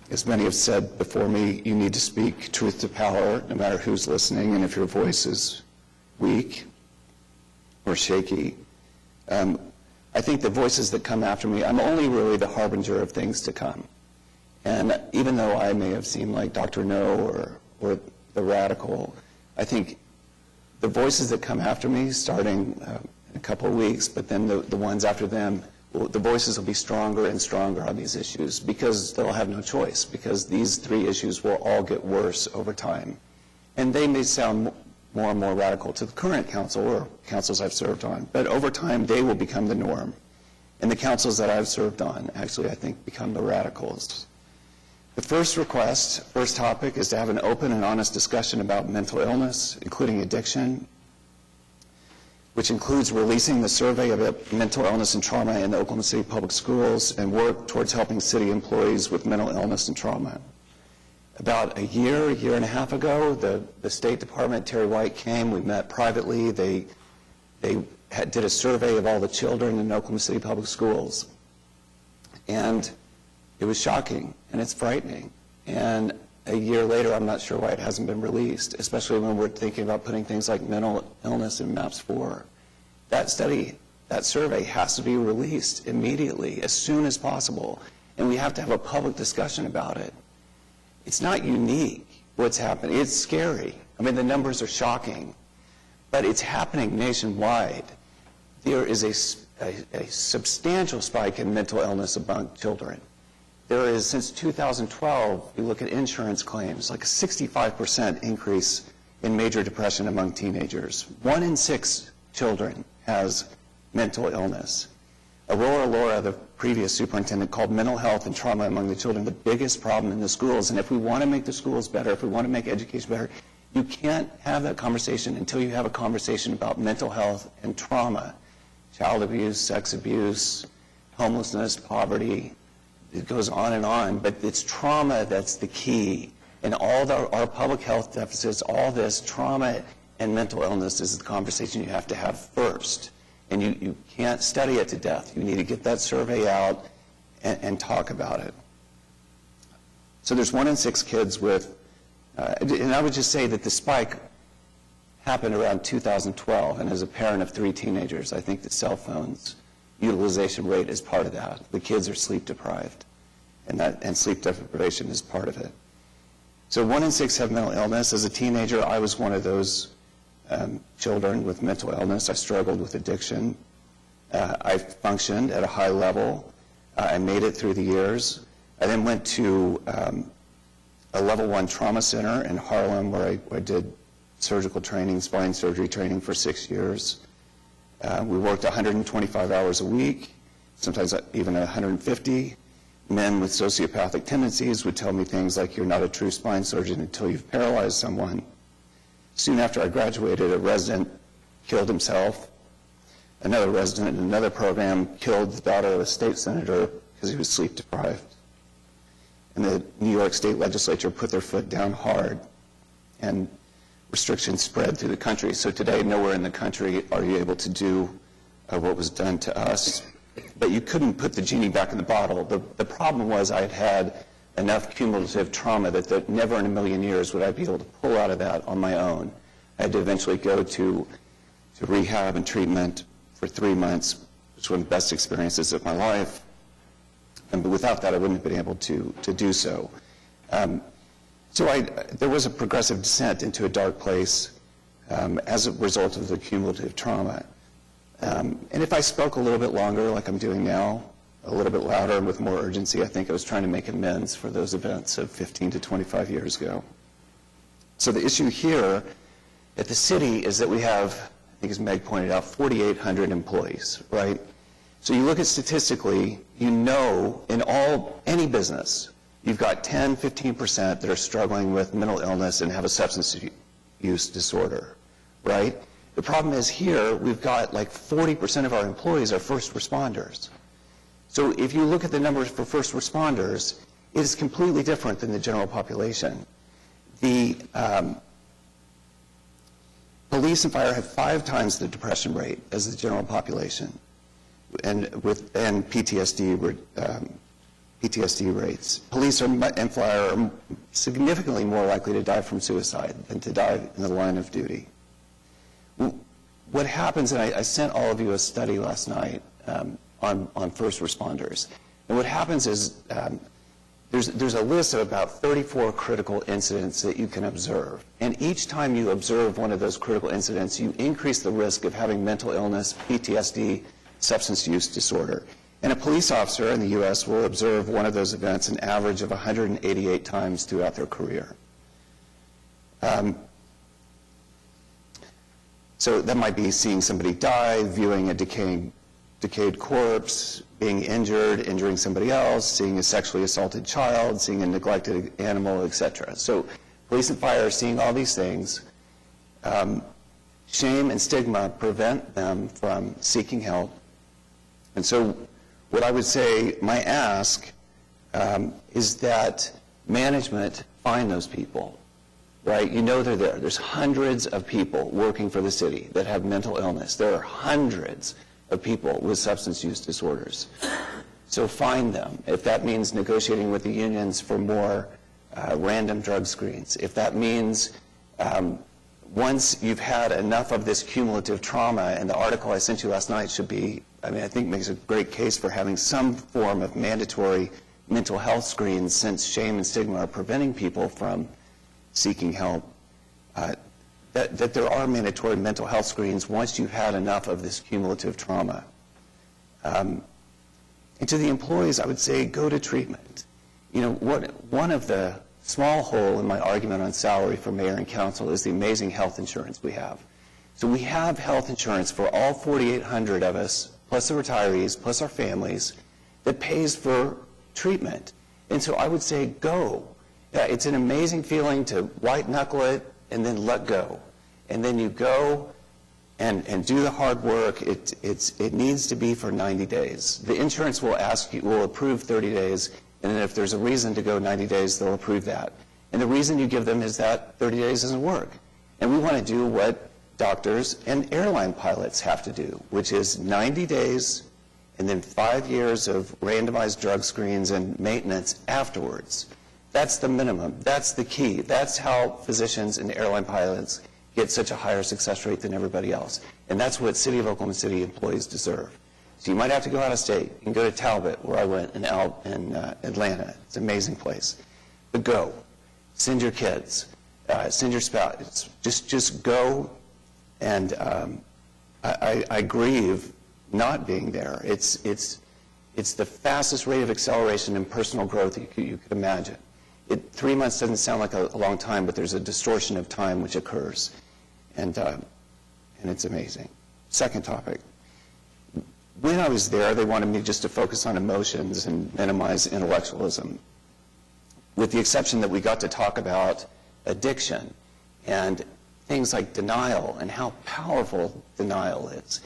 as many have said before me, you need to speak truth to power, no matter who's listening, and if your voice is weak or shaky. I think the voices that come after me, I'm only really the harbinger of things to come. And even though I may have seemed like Dr. No or the radical, I think the voices that come after me, starting in a couple of weeks, but then the ones after them, the voices will be stronger and stronger on these issues because they'll have no choice, because these 3 issues will all get worse over time. And they may sound more and more radical to the current council or councils I've served on. But over time, they will become the norm. And the councils that I've served on actually, I think, become the radicals. The first topic is to have an open and honest discussion about mental illness, including addiction, which includes releasing the survey of mental illness and trauma in the Oklahoma City Public Schools and work towards helping city employees with mental illness and trauma. About a year and a half ago, the State Department, Terry White came, we met privately, they did a survey of all the children in Oklahoma City Public Schools. And it was shocking, and it's frightening. And a year later, I'm not sure why it hasn't been released, especially when we're thinking about putting things like mental illness in MAPS 4. That survey has to be released immediately, as soon as possible, and we have to have a public discussion about it. It's not unique, what's happening. It's scary. I mean, the numbers are shocking, but it's happening nationwide. There is a substantial spike in mental illness among children. There is, since 2012, you look at insurance claims, like a 65% increase in major depression among teenagers. 1 in 6 children has mental illness. Aurora Laura, the previous superintendent, called mental health and trauma among the children the biggest problem in the schools. And if we want to make the schools better, if we want to make education better, you can't have that conversation until you have a conversation about mental health and trauma. Child abuse, sex abuse, homelessness, poverty. It goes on, but it's trauma that's the key. And all our public health deficits, all this trauma and mental illness is the conversation you have to have first. And you can't study it to death. You need to get that survey out and talk about it. So there's 1 in 6 kids with, and I would just say that the spike happened around 2012, and as a parent of 3 teenagers, I think the cell phones utilization rate is part of that. The kids are sleep deprived, and sleep deprivation is part of it. So 1 in 6 have mental illness. As a teenager, I was one of those children with mental illness. I struggled with addiction. I functioned at a high level. I made it through the years. I then went to a level 1 trauma center in Harlem where I did surgical training, spine surgery training for 6 years. We worked 125 hours a week, sometimes even 150. Men with sociopathic tendencies would tell me things like, you're not a true spine surgeon until you've paralyzed someone. Soon after I graduated, a resident killed himself. Another resident in another program killed the daughter of a state senator because he was sleep deprived. And the New York State Legislature put their foot down hard, and restrictions spread through the country. So today, nowhere in the country are you able to do what was done to us. But you couldn't put the genie back in the bottle. The problem was I had had enough cumulative trauma that never in a million years would I be able to pull out of that on my own. I had to eventually go to rehab and treatment for 3 months, which was one of the best experiences of my life. And without that, I wouldn't have been able to do so. So there was a progressive descent into a dark place as a result of the cumulative trauma. And if I spoke a little bit longer, like I'm doing now, a little bit louder and with more urgency, I think I was trying to make amends for those events of 15 to 25 years ago. So the issue here at the city is that we have, I think as Meg pointed out, 4,800 employees, right? So you look at statistically, you know in any business, you've got 10, 15% that are struggling with mental illness and have a substance use disorder, right? The problem is here, we've got like 40% of our employees are first responders. So if you look at the numbers for first responders, it is completely different than the general population. The police and fire have 5 times the depression rate as the general population, and PTSD rates. Police and fire are significantly more likely to die from suicide than to die in the line of duty. What happens, and I sent all of you a study last night on first responders, and what happens is there's a list of about 34 critical incidents that you can observe, and each time you observe one of those critical incidents, you increase the risk of having mental illness, PTSD, substance use disorder. And a police officer in the U.S. will observe one of those events an average of 188 times throughout their career. So that might be seeing somebody die, viewing a decayed corpse, being injured, injuring somebody else, seeing a sexually assaulted child, seeing a neglected animal, etc. So police and fire are seeing all these things. Shame and stigma prevent them from seeking help. And so what I would say, my ask, is that management find those people, right? You know they're there. There's hundreds of people working for the city that have mental illness. There are hundreds of people with substance use disorders. So find them. If that means negotiating with the unions for more random drug screens, if that means once you've had enough of this cumulative trauma, and the article I sent you last night should be, I think makes a great case for having some form of mandatory mental health screens, since shame and stigma are preventing people from seeking help, that there are mandatory mental health screens once you've had enough of this cumulative trauma. And to the employees, I would say go to treatment. One of the small hole in my argument on salary for mayor and council is the amazing health insurance we have. So we have health insurance for all 4,800 of us, plus the retirees, plus our families, that pays for treatment. And so I would say go. It's an amazing feeling to white knuckle it and then let go. And then you go and do the hard work. It needs to be for 90 days. The insurance will approve 30 days, and then if there's a reason to go 90 days, they'll approve that. And the reason you give them is that 30 days doesn't work. And we want to do what doctors and airline pilots have to do, which is 90 days and then 5 years of randomized drug screens and maintenance afterwards. That's the minimum. That's the key. That's how physicians and airline pilots get such a higher success rate than everybody else. And that's what City of Oklahoma City employees deserve. So you might have to go out of state. You can go to Talbot, where I went, in Atlanta. It's an amazing place. But go. Send your kids. Send your spouse. Just go. And I grieve not being there. It's the fastest rate of acceleration in personal growth you could imagine. 3 months doesn't sound like a long time, but there's a distortion of time which occurs. And it's amazing. Second topic. When I was there, they wanted me just to focus on emotions and minimize intellectualism, with the exception that we got to talk about addiction and things like denial and how powerful denial is.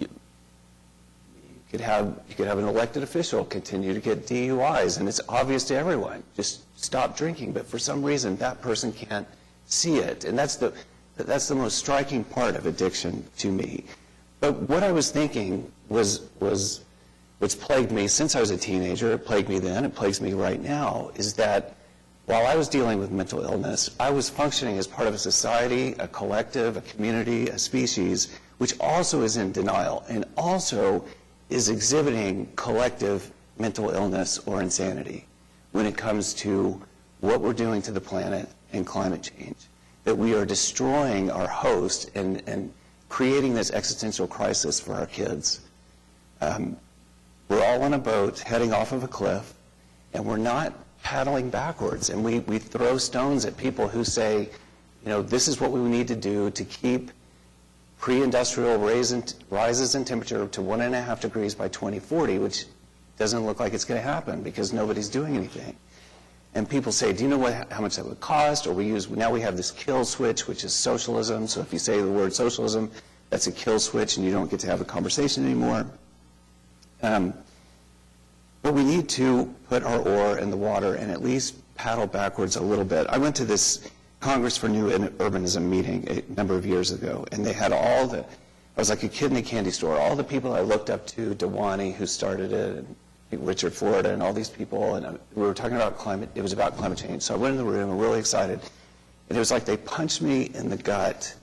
You could have an elected official continue to get DUIs, and it's obvious to everyone. Just stop drinking, but for some reason that person can't see it, and that's the most striking part of addiction to me. But what I was thinking was what's plagued me since I was a teenager, it plagued me then, it plagues me right now, is that while I was dealing with mental illness, I was functioning as part of a society, a collective, a community, a species, which also is in denial and also is exhibiting collective mental illness or insanity when it comes to what we're doing to the planet and climate change. That we are destroying our host and creating this existential crisis for our kids. We're all on a boat heading off of a cliff, and we're not paddling backwards. And we throw stones at people who say, this is what we need to do to keep pre-industrial rises in temperature to 1.5 degrees by 2040, which doesn't look like it's going to happen because nobody's doing anything. And people say, do you know how much that would cost? Or now we have this kill switch, which is socialism. So if you say the word socialism, that's a kill switch and you don't get to have a conversation anymore. But we need to put our oar in the water and at least paddle backwards a little bit. I went to this Congress for New Urbanism meeting a number of years ago, and they had I was like a kid in a candy store, all the people I looked up to, Dewani, who started it, and Richard Florida, and all these people, and we were talking about it was about climate change. So I went in the room, I'm really excited, and it was like they punched me in the gut,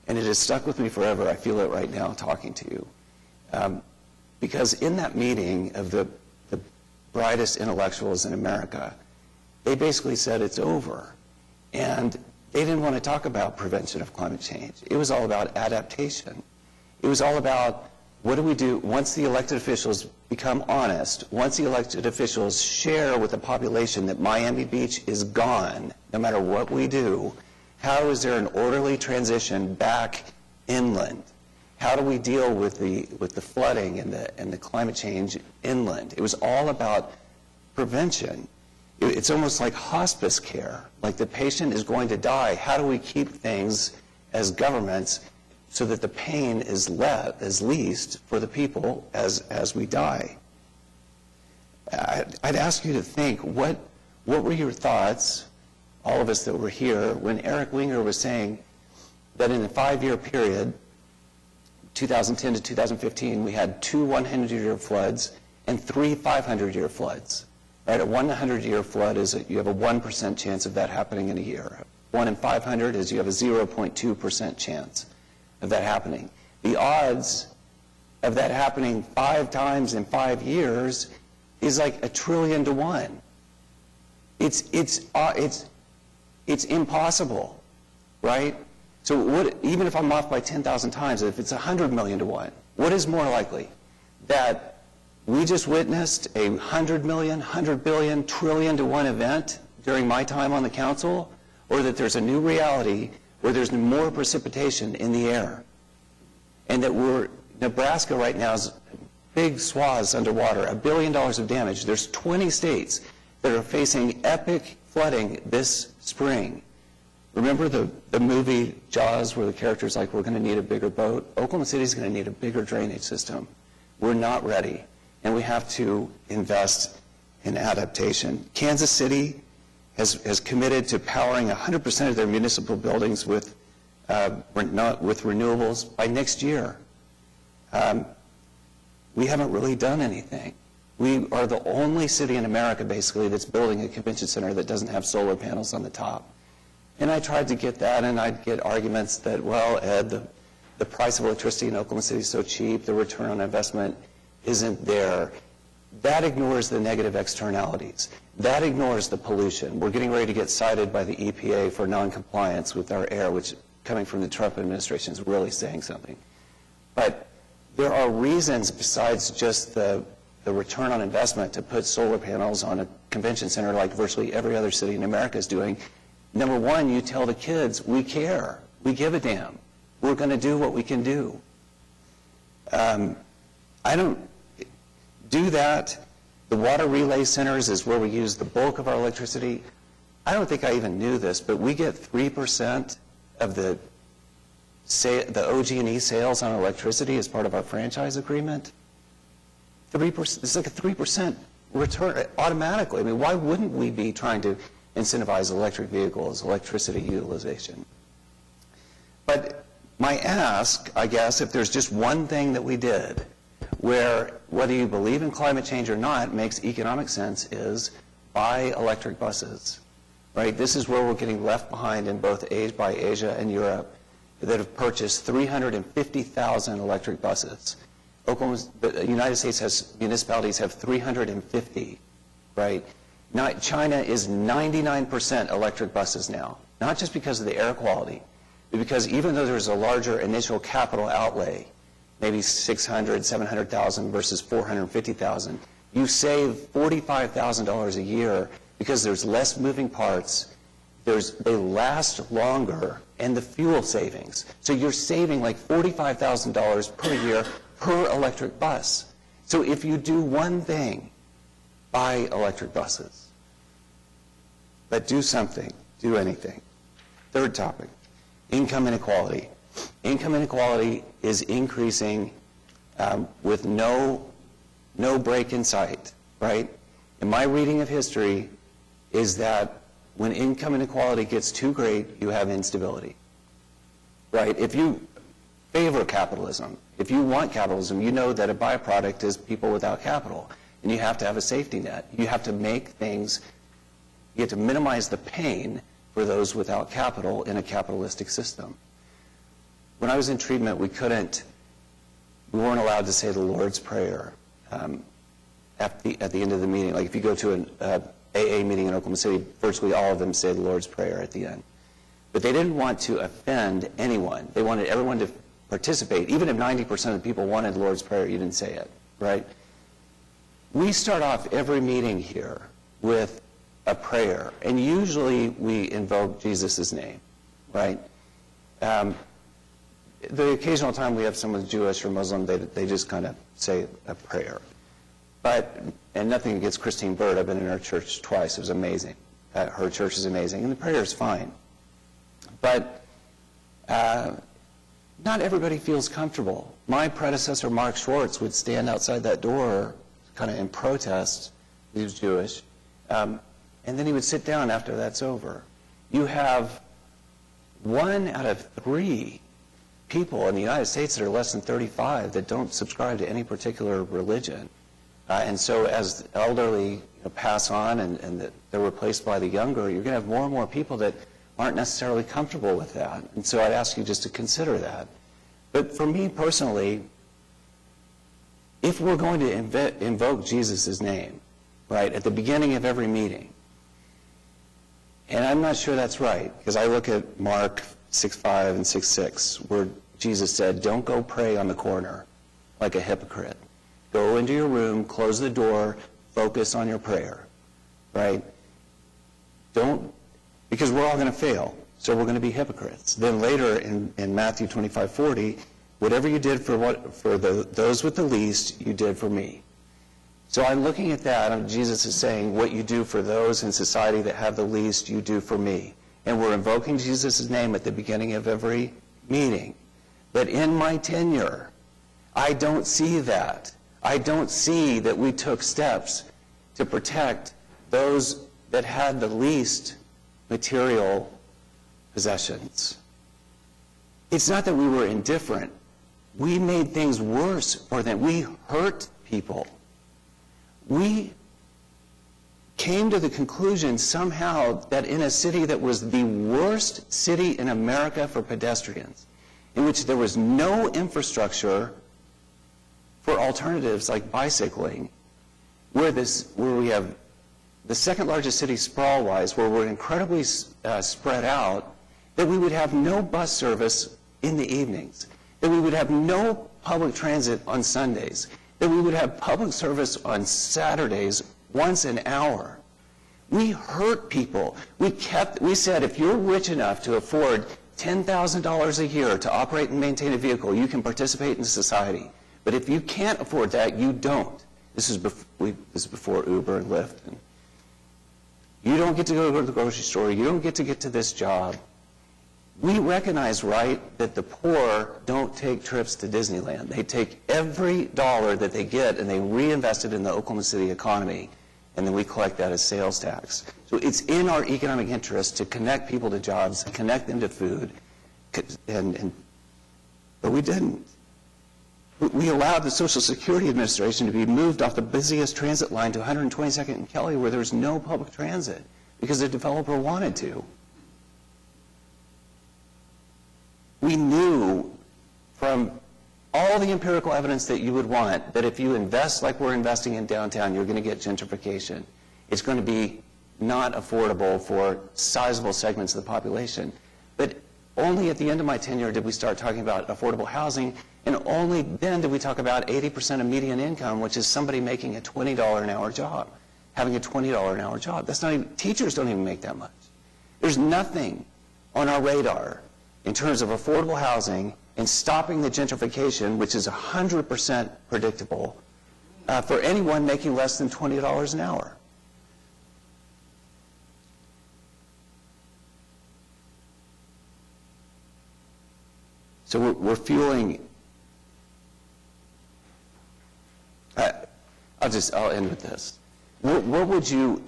and it has stuck with me forever. I feel it right now talking to you. Because in that meeting of the brightest intellectuals in America, they basically said it's over. And they didn't want to talk about prevention of climate change. It was all about adaptation. It was all about what do we do once the elected officials become honest, once the elected officials share with the population that Miami Beach is gone, no matter what we do, how is there an orderly transition back inland? How do we deal with the flooding and the climate change inland? It was all about prevention. It's almost like hospice care. Like the patient is going to die. How do we keep things as governments so that the pain is least for the people as we die? I'd ask you to think, what were your thoughts, all of us that were here, when Eric Wenger was saying that in a 5-year period, 2010 to 2015, we had 2 100-year floods and 3 500-year floods. Right? A 100-year flood is you have a 1% chance of that happening in a year. 1 in 500 is you have a 0.2% chance of that happening. The odds of that happening 5 times in 5 years is like 1 trillion to 1. It's impossible, right? So even if I'm off by 10,000 times, if it's 100 million to 1, what is more likely? That we just witnessed a 100 million, 100 billion, trillion to 1 event during my time on the council, or that there's a new reality where there's more precipitation in the air, and that Nebraska right now is big swaths underwater, $1 billion of damage. There's 20 states that are facing epic flooding this spring. Remember the movie Jaws, where the character's like, we're going to need a bigger boat? Oklahoma City's going to need a bigger drainage system. We're not ready, and we have to invest in adaptation. Kansas City has committed to powering 100% of their municipal buildings with renewables by next year. We haven't really done anything. We are the only city in America, basically, that's building a convention center that doesn't have solar panels on the top. And I tried to get that, and I'd get arguments that, well, Ed, the price of electricity in Oklahoma City is so cheap, the return on investment isn't there. That ignores the negative externalities. That ignores the pollution. We're getting ready to get cited by the EPA for noncompliance with our air, which, coming from the Trump administration, is really saying something. But there are reasons besides just the return on investment to put solar panels on a convention center like virtually every other city in America is doing. Number one, you tell the kids, we care, we give a damn, we're going to do what we can do. I don't do that. The water relay centers is where we use the bulk of our electricity. I don't think I even knew this, but we get 3% of the OG&E sales on electricity as part of our franchise agreement. 3%, it's like a 3% return automatically. I mean, why wouldn't we be trying to incentivize electric vehicles, electricity utilization? But my ask, I guess, if there's just one thing that we did where, whether you believe in climate change or not, makes economic sense, is buy electric buses, right? This is where we're getting left behind in both Asia and Europe that have purchased 350,000 electric buses. The United States municipalities have 350, right? Now, China is 99% electric buses now, not just because of the air quality, but because even though there's a larger initial capital outlay, maybe 600, 700,000 versus 450,000, you save $45,000 a year because there's less moving parts, they last longer, and the fuel savings. So you're saving like $45,000 per year per electric bus. So if you do one thing, buy electric buses. But do something, do anything. Third topic, income inequality. Income inequality is increasing with no break in sight, right? And my reading of history is that when income inequality gets too great, you have instability, right? If you favor capitalism, if you want capitalism, you know that a byproduct is people without capital, and you have to have a safety net. You have to make things, you have to minimize the pain for those without capital in a capitalistic system. When I was in treatment, we weren't allowed to say the Lord's Prayer at the end of the meeting. Like if you go to an AA meeting in Oklahoma City, virtually all of them say the Lord's Prayer at the end. But they didn't want to offend anyone. They wanted everyone to participate. Even if 90% of the people wanted the Lord's Prayer, you didn't say it, right? We start off every meeting here with a prayer, and usually we invoke Jesus' name, right? the occasional time we have someone Jewish or Muslim, they just kind of say a prayer. And nothing against Christine Bird. I've been in her church twice. It was amazing. Her church is amazing, and the prayer is fine. But not everybody feels comfortable. My predecessor, Mark Schwartz, would stand outside that door kind of in protest. He was Jewish. And then he would sit down after that's over. You have 1 out of 3 people in the United States that are less than 35 that don't subscribe to any particular religion. And so as the elderly pass on and they're replaced by the younger, you're going to have more and more people that aren't necessarily comfortable with that. And so I'd ask you just to consider that. But for me personally, if we're going to invoke Jesus' name, right, at the beginning of every meeting, and I'm not sure that's right, because I look at Mark 6:5 and 6:6, where Jesus said, don't go pray on the corner like a hypocrite. Go into your room, close the door, focus on your prayer, right? Because we're all going to fail, so we're going to be hypocrites. Then later in Matthew 25:40, whatever you did for those with the least, you did for me. So I'm looking at that, and Jesus is saying, what you do for those in society that have the least, you do for me. And we're invoking Jesus' name at the beginning of every meeting. But in my tenure, I don't see that. I don't see that we took steps to protect those that had the least material possessions. It's not that we were indifferent. We made things worse for them. We hurt people. We came to the conclusion somehow that in a city that was the worst city in America for pedestrians, in which there was no infrastructure for alternatives like bicycling, where we have the second largest city sprawl-wise, where we're incredibly spread out, that we would have no bus service in the evenings, that we would have no public transit on Sundays, that we would have public service on Saturdays once an hour. We hurt people. We said, if you're rich enough to afford $10,000 a year to operate and maintain a vehicle, you can participate in society. But if you can't afford that, you don't. This is before Uber and Lyft. And you don't get to go to the grocery store. You don't get to this job. We recognize, right, that the poor don't take trips to Disneyland. They take every dollar that they get and they reinvest it in the Oklahoma City economy, and then we collect that as sales tax. So it's in our economic interest to connect people to jobs, connect them to food, but we didn't. We allowed the Social Security Administration to be moved off the busiest transit line to 122nd and Kelly, where there was no public transit because the developer wanted to. We knew from all the empirical evidence that you would want that if you invest like we're investing in downtown, you're going to get gentrification. It's going to be not affordable for sizable segments of the population. But only at the end of my tenure did we start talking about affordable housing, and only then did we talk about 80% of median income, which is somebody making a $20 an hour job, having a $20 an hour job. That's not even, teachers don't even make that much. There's nothing on our radar in terms of affordable housing and stopping the gentrification, which is 100% predictable, for anyone making less than $20 an hour. So we're fueling. I'll end with this. What would you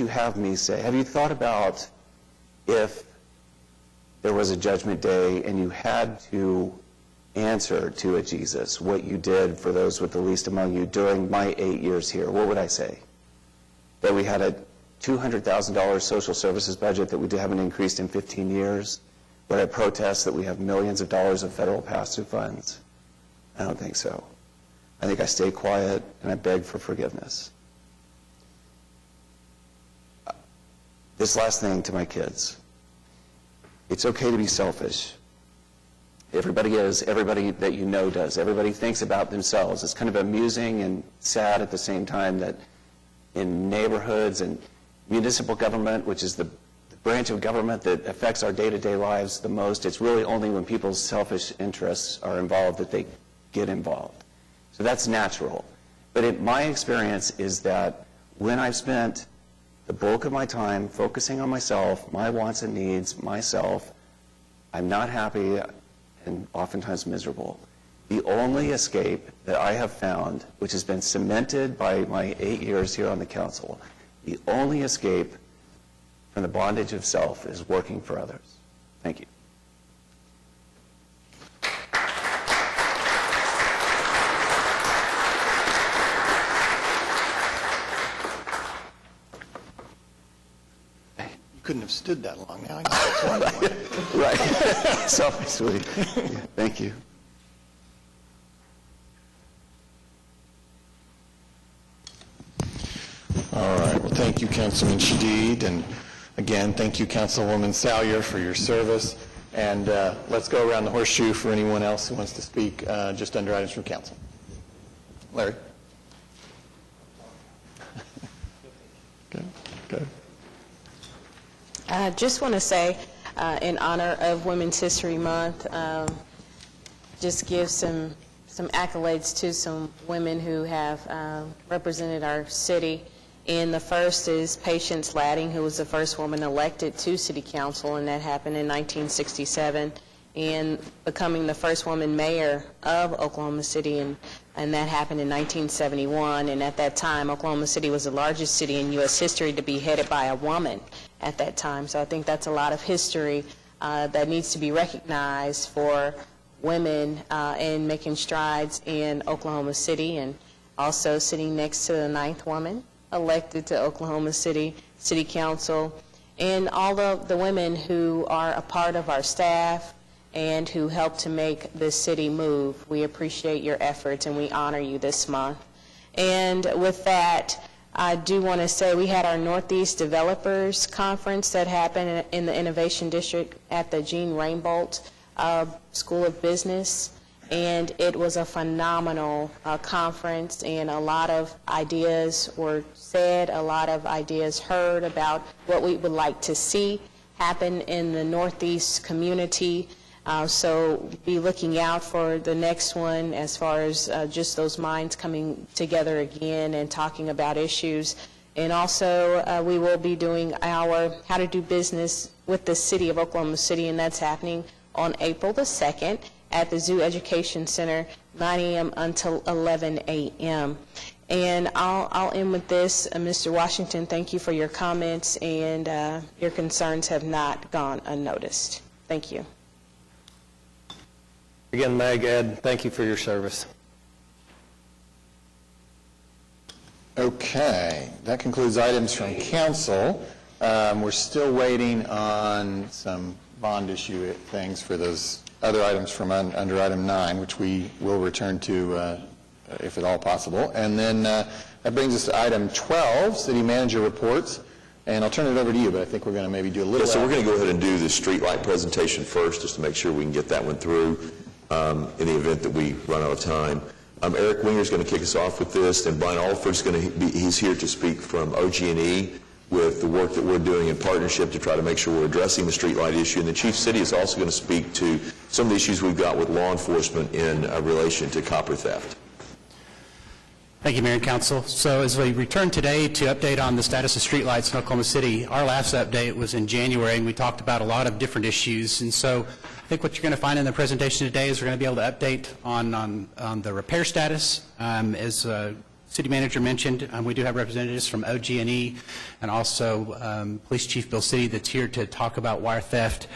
have me say? Have you thought about if there was a judgment day and you had to answer to a Jesus what you did for those with the least among you during my 8 years here? What would I say? That we had a $200,000 social services budget that we haven't increased in 15 years? Would I protest that we have millions of dollars of federal pass-through funds? I don't think so. I think I stay quiet and I beg for forgiveness. This last thing to my kids. It's okay to be selfish. Everybody is. Everybody that you know does. Everybody thinks about themselves. It's kind of amusing and sad at the same time that in neighborhoods and municipal government, which is the branch of government that affects our day-to-day lives the most. It's really only when people's selfish interests are involved that they get involved. So that's natural. But my experience is that when I've spent the bulk of my time focusing on myself, my wants and needs, myself, I'm not happy and oftentimes miserable. The only escape that I have found, which has been cemented by my 8 years here on the council, the only escape from the bondage of self is working for others. Thank you. You couldn't have stood that long now. I know that's Right. Selfishly. Yeah, thank you. All right. Well, thank you, Councilman Shadid, and again, thank you, Councilwoman Salyer, for your service. And let's go around the horseshoe for anyone else who wants to speak just under items from council. Larry. Good. I just want to say, in honor of Women's History Month, just give some accolades to some women who have represented our city. And the first is Patience Ladding, who was the first woman elected to City Council, and that happened in 1967, and becoming the first woman mayor of Oklahoma City, and that happened in 1971. And at that time, Oklahoma City was the largest city in U.S. history to be headed by a woman at that time. So I think that's a lot of history that needs to be recognized for women in making strides in Oklahoma City, and also sitting next to the 9th woman elected to Oklahoma City Council, and all of the women who are a part of our staff and who help to make this city move. We appreciate your efforts and we honor you this month. And with that, I do want to say we had our Northeast Developers Conference that happened in the Innovation District at the Gene Rainbolt School of Business, and it was a phenomenal conference, and a lot of ideas were said, a lot of ideas heard about what we would like to see happen in the Northeast community. So be looking out for the next one as far as just those minds coming together again and talking about issues. And also we will be doing our How to Do Business with the City of Oklahoma City, and that's happening on April the 2nd at the Zoo Education Center, 9 a.m. until 11 a.m. And I'll end with this. Mr. Washington, thank you for your comments, and your concerns have not gone unnoticed. Thank you. Again, Meg, Ed, thank you for your service. Okay, that concludes items from council. We're still waiting on some bond issue things for those other items from under item 9, which we will return to if at all possible. And then that brings us to item 12, city manager reports. And I'll turn it over to you, but I think we're going to maybe do a little. So we're going to go ahead and do the streetlight presentation first, just to make sure we can get that one through in the event that we run out of time. Eric Winger is going to kick us off with this, and Brian Alford is going to he's here to speak from OG&E with the work that we're doing in partnership to try to make sure we're addressing the streetlight issue. And the Chief City is also going to speak to some of the issues we've got with law enforcement in relation to copper theft. Thank you, Mayor and Council. So as we return today to update on the status of streetlights in Oklahoma City, our last update was in January, and we talked about a lot of different issues. And so I think what you're going to find in the presentation today is we're going to be able to update on the repair status. As City Manager mentioned, we do have representatives from OG&E and also Police Chief Bill City that's here to talk about wire theft.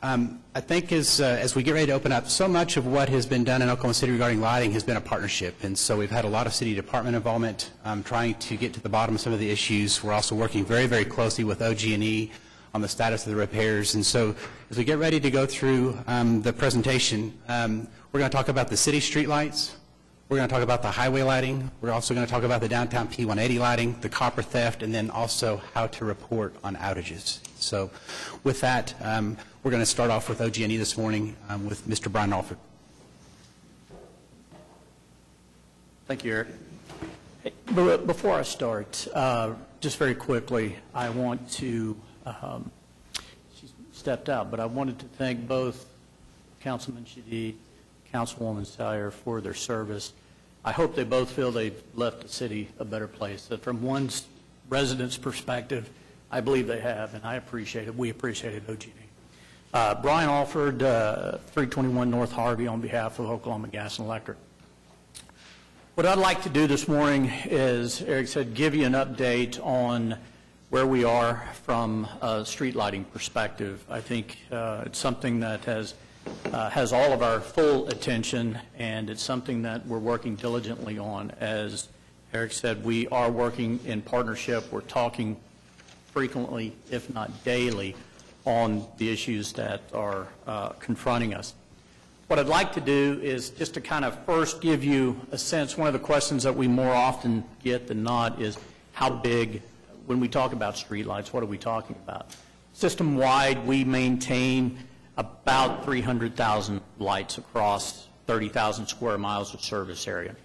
I think as we get ready to open up, so much of what has been done in Oklahoma City regarding lighting has been a partnership, and so we've had a lot of city department involvement trying to get to the bottom of some of the issues. We're also working very, very closely with OG&E on the status of the repairs, and so as we get ready to go through the presentation, we're going to talk about the city street lights. We're going to talk about the highway lighting. We're also going to talk about the downtown P180 lighting, the copper theft, and then also how to report on outages. So with that, we're going to start off with OG&E this morning with Mr. Brian Alford. Thank you, Eric. Hey, before I start, just very quickly, I want to stepped out, but I wanted to thank both Councilman Shadid, Councilwoman Salyer for their service. I hope they both feel they've left the city a better place. That from one resident's perspective, I believe they have, and I appreciate it. We appreciate it, OG&E. Brian Alford, 321 North Harvey, on behalf of Oklahoma Gas and Electric. What I'd like to do this morning is, Eric said, give you an update on where we are from a street lighting perspective. I think it's something that has all of our full attention, and it's something that we're working diligently on. As Eric said, we are working in partnership. We're talking frequently, if not daily, on the issues that are confronting us. What I'd like to do is just to kind of first give you a sense. One of the questions that we more often get than not is how big, when we talk about streetlights, what are we talking about? System-wide, we maintain about 300,000 lights across 30,000 square miles of service area.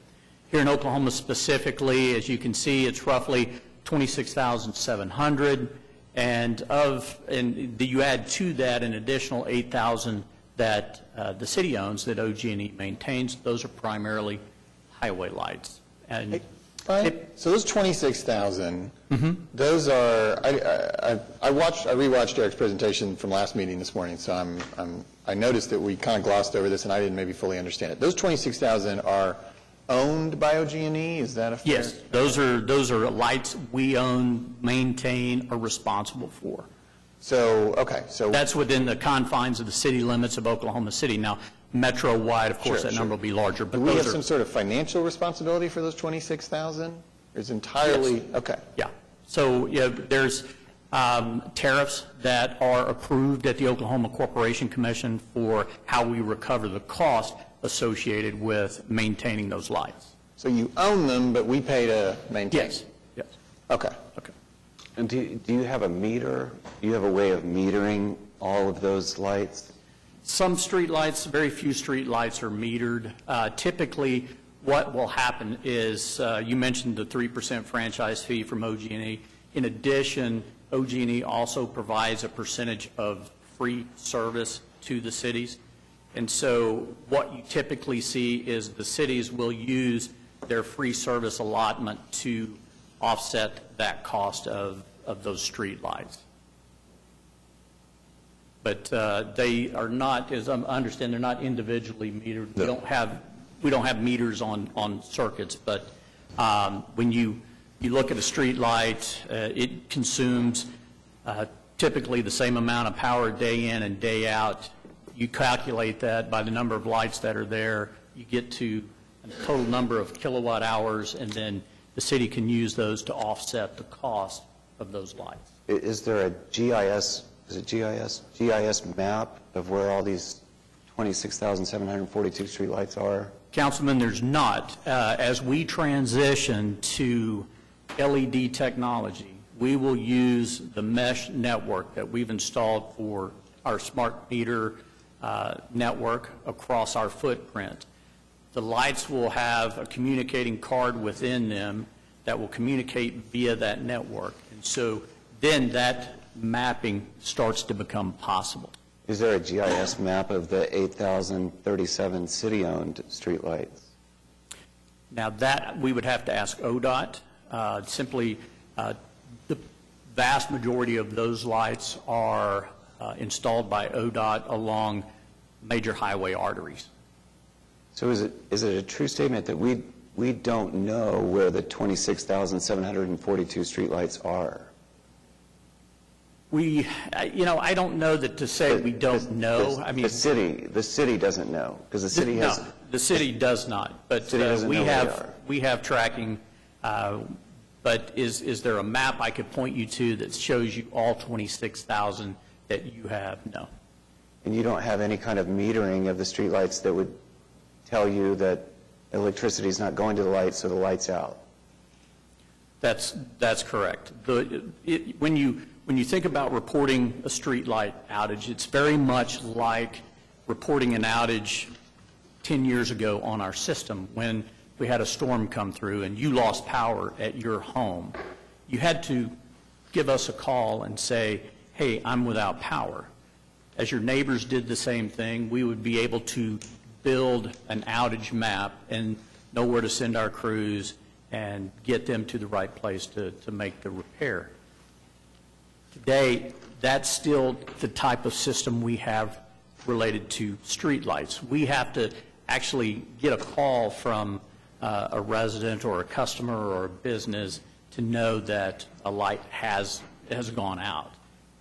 Here in Oklahoma specifically, as you can see, it's roughly 26,700, and you add to that an additional 8,000 that the city owns that OG&E maintains. Those are primarily highway lights. And hey, Brian, so those 26,000, those are, I rewatched Eric's presentation from last meeting this morning, so I noticed that we kind of glossed over this and I didn't maybe fully understand it. Those 26,000 are owned by OG&E? Is that a fair? Yes, those are lights we own, maintain, or responsible for. So, okay. So that's within the confines of the city limits of Oklahoma City. Now, metro-wide, of course, that number will be larger. But do we have some sort of financial responsibility for those 26,000? It's entirely, yes. Okay. Yeah. So there's tariffs that are approved at the Oklahoma Corporation Commission for how we recover the cost associated with maintaining those lights. So you own them, but we pay to maintain? Yes. Yes. Okay. Okay. And do you have a meter? Do you have a way of metering all of those lights? Some street lights, very few street lights are metered. Typically, what will happen is, you mentioned the 3% franchise fee from OG&E. In addition, OG&E also provides a percentage of free service to the cities. And so what you typically see is the cities will use their free service allotment to offset that cost of those street lights. But they are not, as I understand, they're not individually metered. No. We don't have meters on circuits, but when you look at a street light, it consumes typically the same amount of power day in and day out. You calculate that by the number of lights that are there, you get to a total number of kilowatt hours, and then the city can use those to offset the cost of those lights. Is there a GIS, GIS map of where all these 26,742 street lights are? Councilman, there's not. As we transition to LED technology, we will use the mesh network that we've installed for our smart meter network across our footprint. The lights will have a communicating card within them that will communicate via that network. And so then that mapping starts to become possible. Is there a GIS map of the 8,037 city-owned streetlights? Now that we would have to ask ODOT. Simply, the vast majority of those lights are installed by ODOT along major highway arteries. So is it a true statement that we don't know where the 26,742 streetlights are? I don't know that to say we don't know. I mean, the city doesn't know because the city has. No, the city does not. But we have tracking. But is there a map I could point you to that shows you all 26,000 that you have? No. And you don't have any kind of metering of the streetlights that would tell you that electricity is not going to the lights, so the light's out. That's correct. When you think about reporting a street light outage, it's very much like reporting an outage 10 years ago on our system when we had a storm come through and you lost power at your home. You had to give us a call and say, hey, I'm without power. as your neighbors did the same thing, we would be able to build an outage map and know where to send our crews and get them to the right place to make the repair. Today, that's still the type of system we have related to streetlights. We have to actually get a call from a resident or a customer or a business to know that a light has gone out.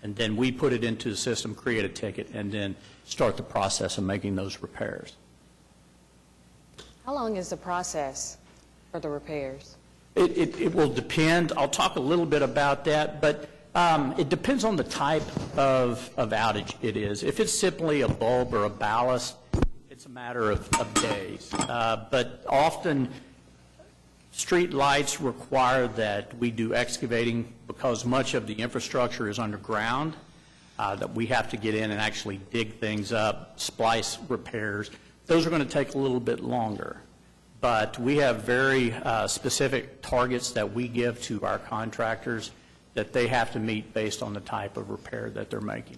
And then we put it into the system, create a ticket, and then start the process of making those repairs. How long is the process for the repairs? It will depend. I'll talk a little bit about that, but it depends on the type of outage it is. If it's simply a bulb or a ballast, it's a matter of days. But often, street lights require that we do excavating because much of the infrastructure is underground, that we have to get in and actually dig things up, splice repairs. Those are going to take a little bit longer. But we have very specific targets that we give to our contractors that they have to meet based on the type of repair that they're making.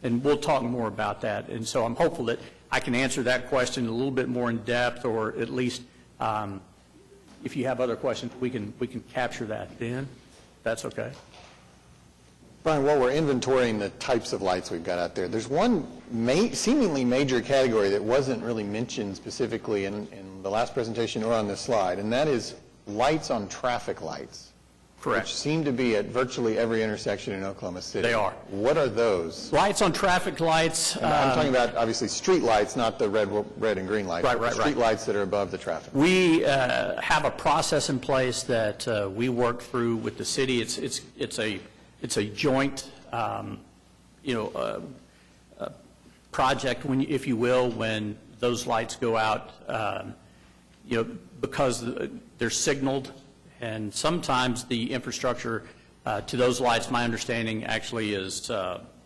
And we'll talk more about that. And so I'm hopeful that I can answer that question a little bit more in depth, or at least if you have other questions, we can capture that then. That's okay. Brian, while we're inventorying the types of lights we've got out there, there's one seemingly major category that wasn't really mentioned specifically in the last presentation or on this slide, and that is lights on traffic lights. Correct. Which seem to be at virtually every intersection in Oklahoma City. They are. What are those? Lights on traffic lights. I'm talking about, obviously, street lights, not the red and green lights. Right. Street lights that are above the traffic. We have a process in place that we work through with the city. It's a joint, project, if you will, when those lights go out, because they're signaled, and sometimes the infrastructure to those lights, my understanding actually is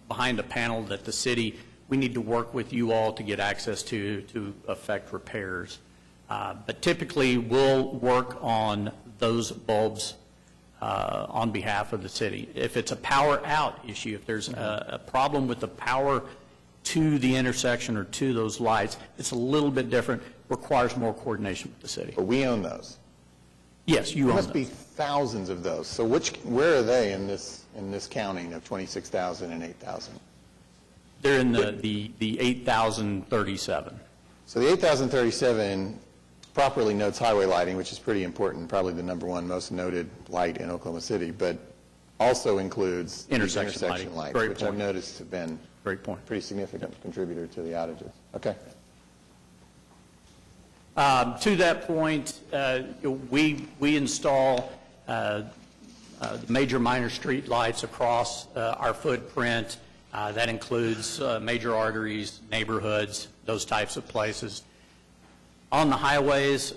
behind a panel that the city, we need to work with you all to get access to effect repairs. But typically, we'll work on those bulbs on behalf of the city. If it's a power out issue, if there's a problem with the power to the intersection or to those lights, it's a little bit different, requires more coordination with the city. But we own those. Yes, you own There those. must be thousands of those. So where are they in this counting of 26,000 and 8,000? They're in the 8,037. So the 8,037 properly notes highway lighting, which is pretty important, probably the number one most noted light in Oklahoma City, but also includes Intersection lights, lighting. which Great I've point. noticed have been a pretty significant contributor to the outages. Okay. To that point, we install major minor street lights across our footprint. That includes major arteries, neighborhoods, those types of places. On the highways,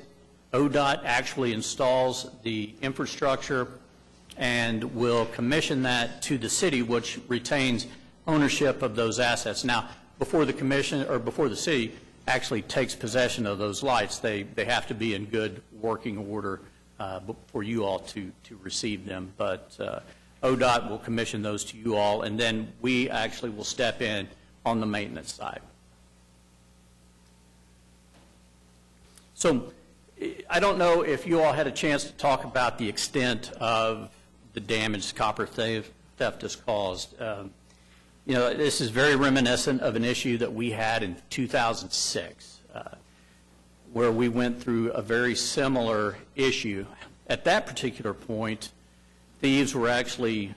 ODOT actually installs the infrastructure and will commission that to the city, which retains ownership of those assets. Now, before the commission or before the city actually takes possession of those lights, they have to be in good working order for you all to receive them. But ODOT will commission those to you all, and then we actually will step in on the maintenance side. So I don't know if you all had a chance to talk about the extent of the damage copper theft has caused. This is very reminiscent of an issue that we had in 2006, where we went through a very similar issue. At that particular point, thieves were actually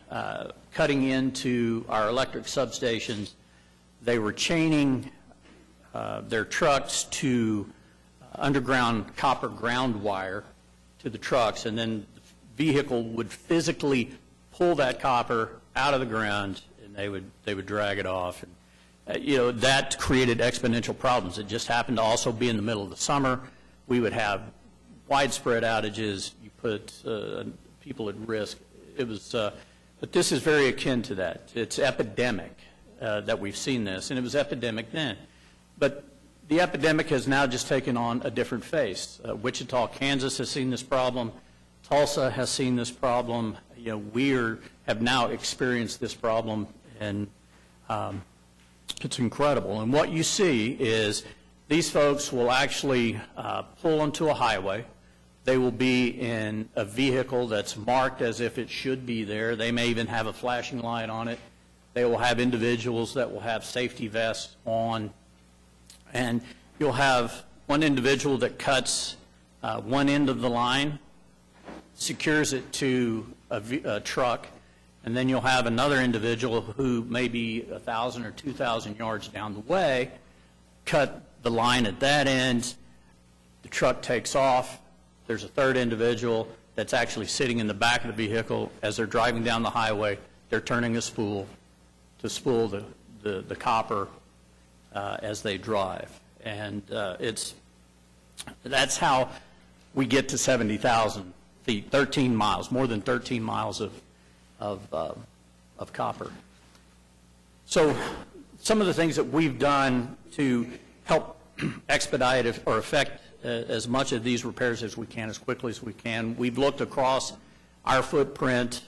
cutting into our electric substations. They were chaining their trucks to underground copper ground wire to the trucks, and then the vehicle would physically pull that copper out of the ground, and they would drag it off. And, that created exponential problems. It just happened to also be in the middle of the summer. We would have widespread outages. You put people at risk. It was, but this is very akin to that. It's epidemic that we've seen this, and it was epidemic then. But the epidemic has now just taken on a different face. Wichita, Kansas has seen this problem. Tulsa has seen this problem. We have now experienced this problem in It's incredible. And what you see is these folks will actually pull onto a highway. They will be in a vehicle that's marked as if it should be there. They may even have a flashing light on it. They will have individuals that will have safety vests on. And you'll have one individual that cuts one end of the line, secures it to a truck, and then you'll have another individual who may be 1,000 or 2,000 yards down the way, cut the line at that end, the truck takes off. There's a third individual that's actually sitting in the back of the vehicle. As they're driving down the highway, they're turning a spool to spool the copper as they drive. And that's how we get to 70,000 feet, 13 miles, more than 13 miles of copper. So some of the things that we've done to help expedite or affect as much of these repairs as we can, as quickly as we can, we've looked across our footprint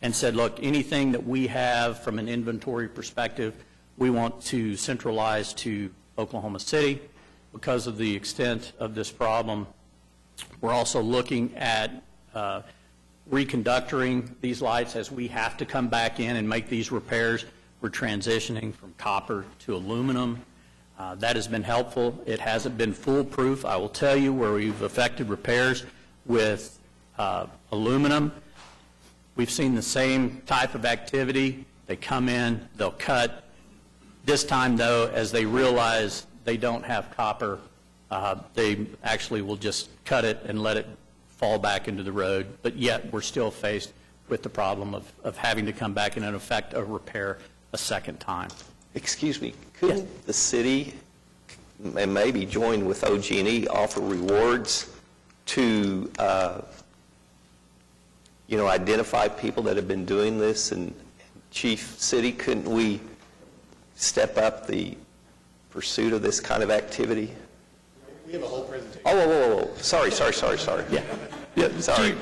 and said, look, anything that we have from an inventory perspective, we want to centralize to Oklahoma City because of the extent of this problem. We're also looking at reconductoring these lights as we have to come back in and make these repairs. We're transitioning from copper to aluminum. That has been helpful. It hasn't been foolproof. I will tell you where we've affected repairs with aluminum. We've seen the same type of activity. They come in, they'll cut. This time, though, as they realize they don't have copper, they actually will just cut it and let it fall back into the road. But yet, we're still faced with the problem of having to come back and, in effect, a repair a second time. Excuse me, couldn't the city, and maybe join with OG&E, offer rewards to, identify people that have been doing this? And Chief City, couldn't we step up the pursuit of this kind of activity? We have a whole presentation. Oh, sorry. Yeah, sorry.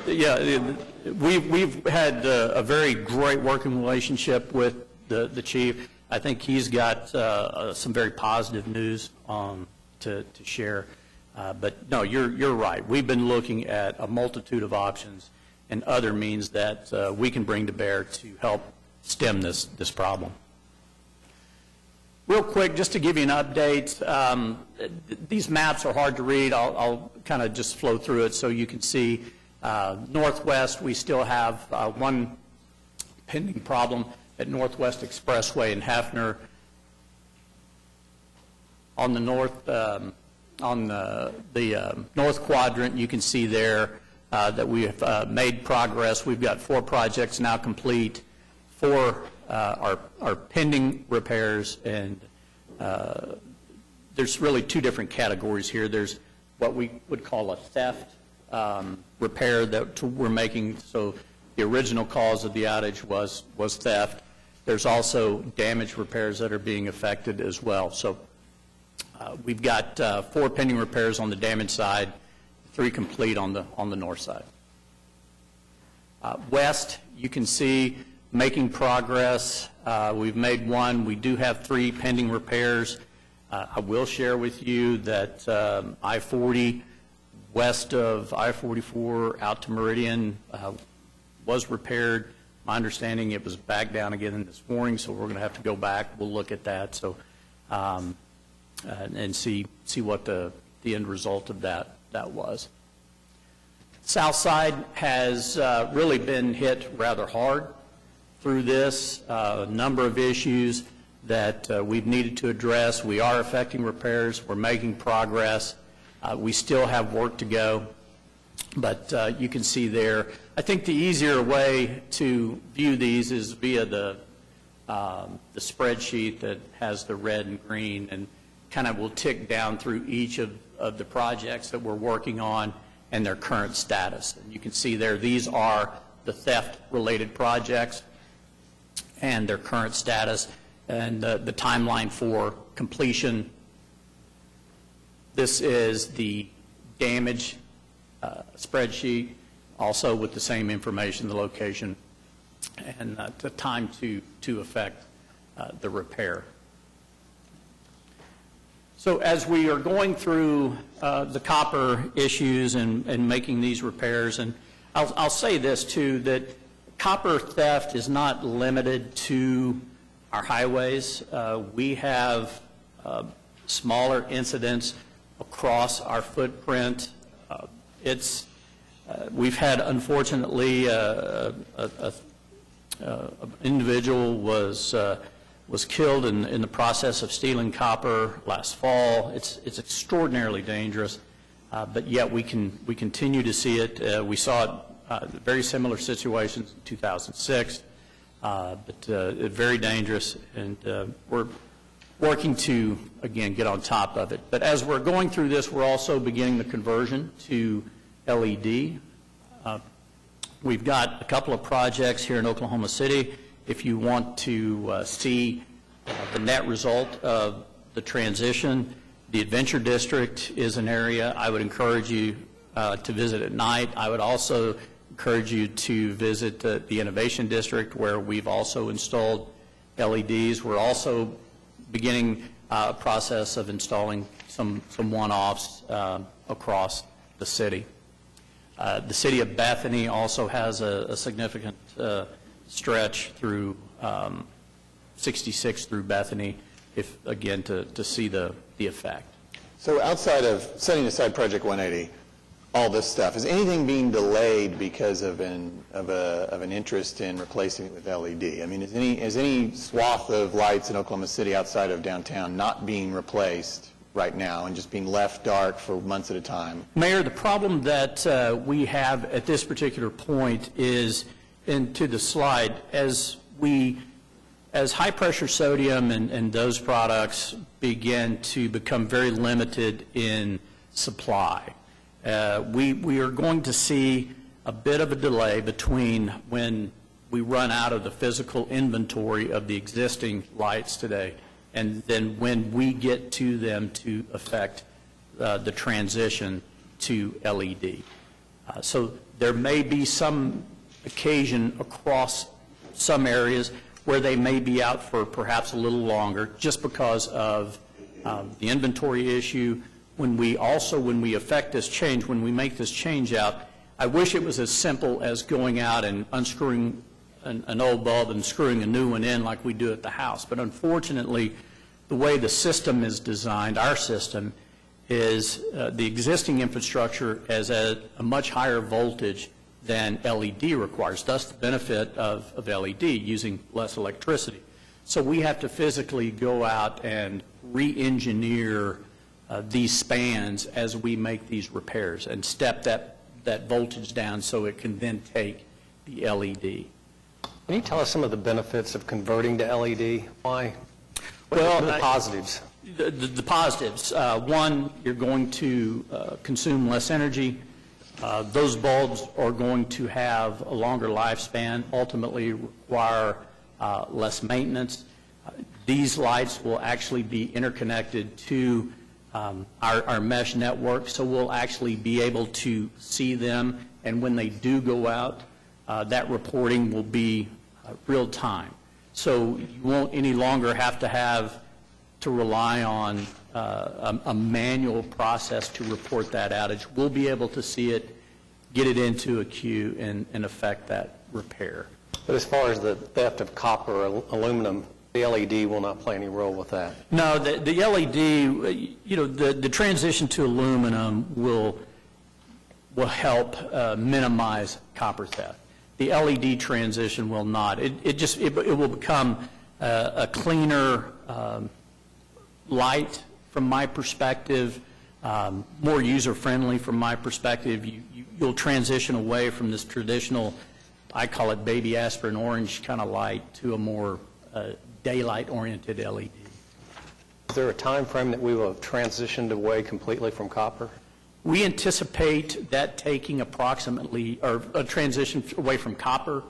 We've had a very great working relationship with the chief. I think he's got some very positive news to share. But no, you're right. We've been looking at a multitude of options and other means that we can bring to bear to help stem this problem. Real quick, just to give you an update, these maps are hard to read. I'll kind of just flow through it so you can see. Northwest, we still have one pending problem at Northwest Expressway in Hefner. On the north, north quadrant, you can see there that we have made progress. We've got 4 projects now complete. 4 are pending repairs, and there's really 2 different categories here. There's what we would call a theft repair that we're making. So the original cause of the outage was theft. There's also damage repairs that are being affected as well. So we've got 4 pending repairs on the damage side, 3 complete on the north side. West, you can see making progress. We've made 1. We do have 3 pending repairs. I will share with you that I-40 west of I-44 out to Meridian was repaired. My understanding, it was back down again this morning, so we're going to have to go back. We'll look at that and see what the end result of that was. South side has really been hit rather hard through this. A number of issues that we've needed to address. We are affecting repairs. We're making progress. We still have work to go, but you can see there. I think the easier way to view these is via the spreadsheet that has the red and green, and kind of will tick down through each of the projects that we're working on and their current status. And you can see there, these are the theft-related projects and their current status and the timeline for completion. This is the damage spreadsheet, also with the same information, the location, and the time to effect the repair. So as we are going through the copper issues and making these repairs, and I'll say this too, that copper theft is not limited to our highways. We have smaller incidents across our footprint. We've had, unfortunately, an individual was killed in the process of stealing copper last fall. It's extraordinarily dangerous, but yet we continue to see it. We saw it, very similar situations in 2006, but very dangerous, and we're working to, again, get on top of it. But as we're going through this, we're also beginning the conversion to LED. We've got a couple of projects here in Oklahoma City. If you want to see the net result of the transition, the Adventure District is an area I would encourage you to visit at night. I would also encourage you to visit the Innovation District, where we've also installed LEDs. We're also beginning a process of installing some one-offs across the city. The city of Bethany also has a significant stretch through 66 through Bethany, again, to see the effect. So outside of setting aside Project 180, all this stuff, is anything being delayed because of an interest in replacing it with LED? I mean, is any swath of lights in Oklahoma City outside of downtown not being replaced right now and just being left dark for months at a time? Mayor, the problem that we have at this particular point is, into the slide, as high-pressure sodium and those products begin to become very limited in supply, we are going to see a bit of a delay between when we run out of the physical inventory of the existing lights today and then when we get to them to affect the transition to LED. So there may be some occasion across some areas where they may be out for perhaps a little longer just because of the inventory issue. When we affect this change, when we make this change out, I wish it was as simple as going out and unscrewing an old bulb and screwing a new one in like we do at the house. But unfortunately, the way the system is designed, our system, is the existing infrastructure is at a much higher voltage than LED requires, thus the benefit of LED, using less electricity. So we have to physically go out and re-engineer these spans as we make these repairs and step that voltage down so it can then take the LED. Can you tell us some of the benefits of converting to LED? Why? What Well, are the positives? The positives. One, you're going to consume less energy. Those bulbs are going to have a longer lifespan, ultimately require less maintenance. These lights will actually be interconnected to our mesh network, so we'll actually be able to see them, and when they do go out, that reporting will be real time. So you won't any longer have to rely on a manual process to report that outage. We'll be able to see it, get it into a queue, and affect that repair. But as far as the theft of copper or aluminum, the LED will not play any role with that. No, the LED, the transition to aluminum will help minimize copper theft. The LED transition will not. It will become a cleaner light from my perspective, more user-friendly from my perspective. You'll transition away from this traditional, I call it baby aspirin orange kind of light, to a more daylight-oriented LED. Is there a time frame that we will have transitioned away completely from copper? We anticipate that taking approximately, or a transition away from copper.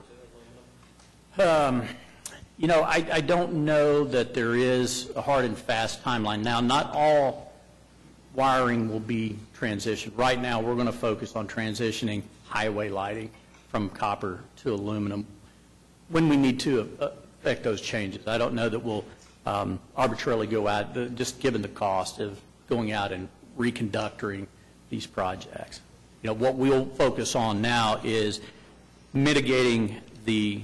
I don't know that there is a hard and fast timeline. Now, not all wiring will be transitioned. Right now, we're going to focus on transitioning highway lighting from copper to aluminum when we need to affect those changes. I don't know that we'll arbitrarily go out, just given the cost of going out and reconducting these projects. You know, what we'll focus on now is mitigating the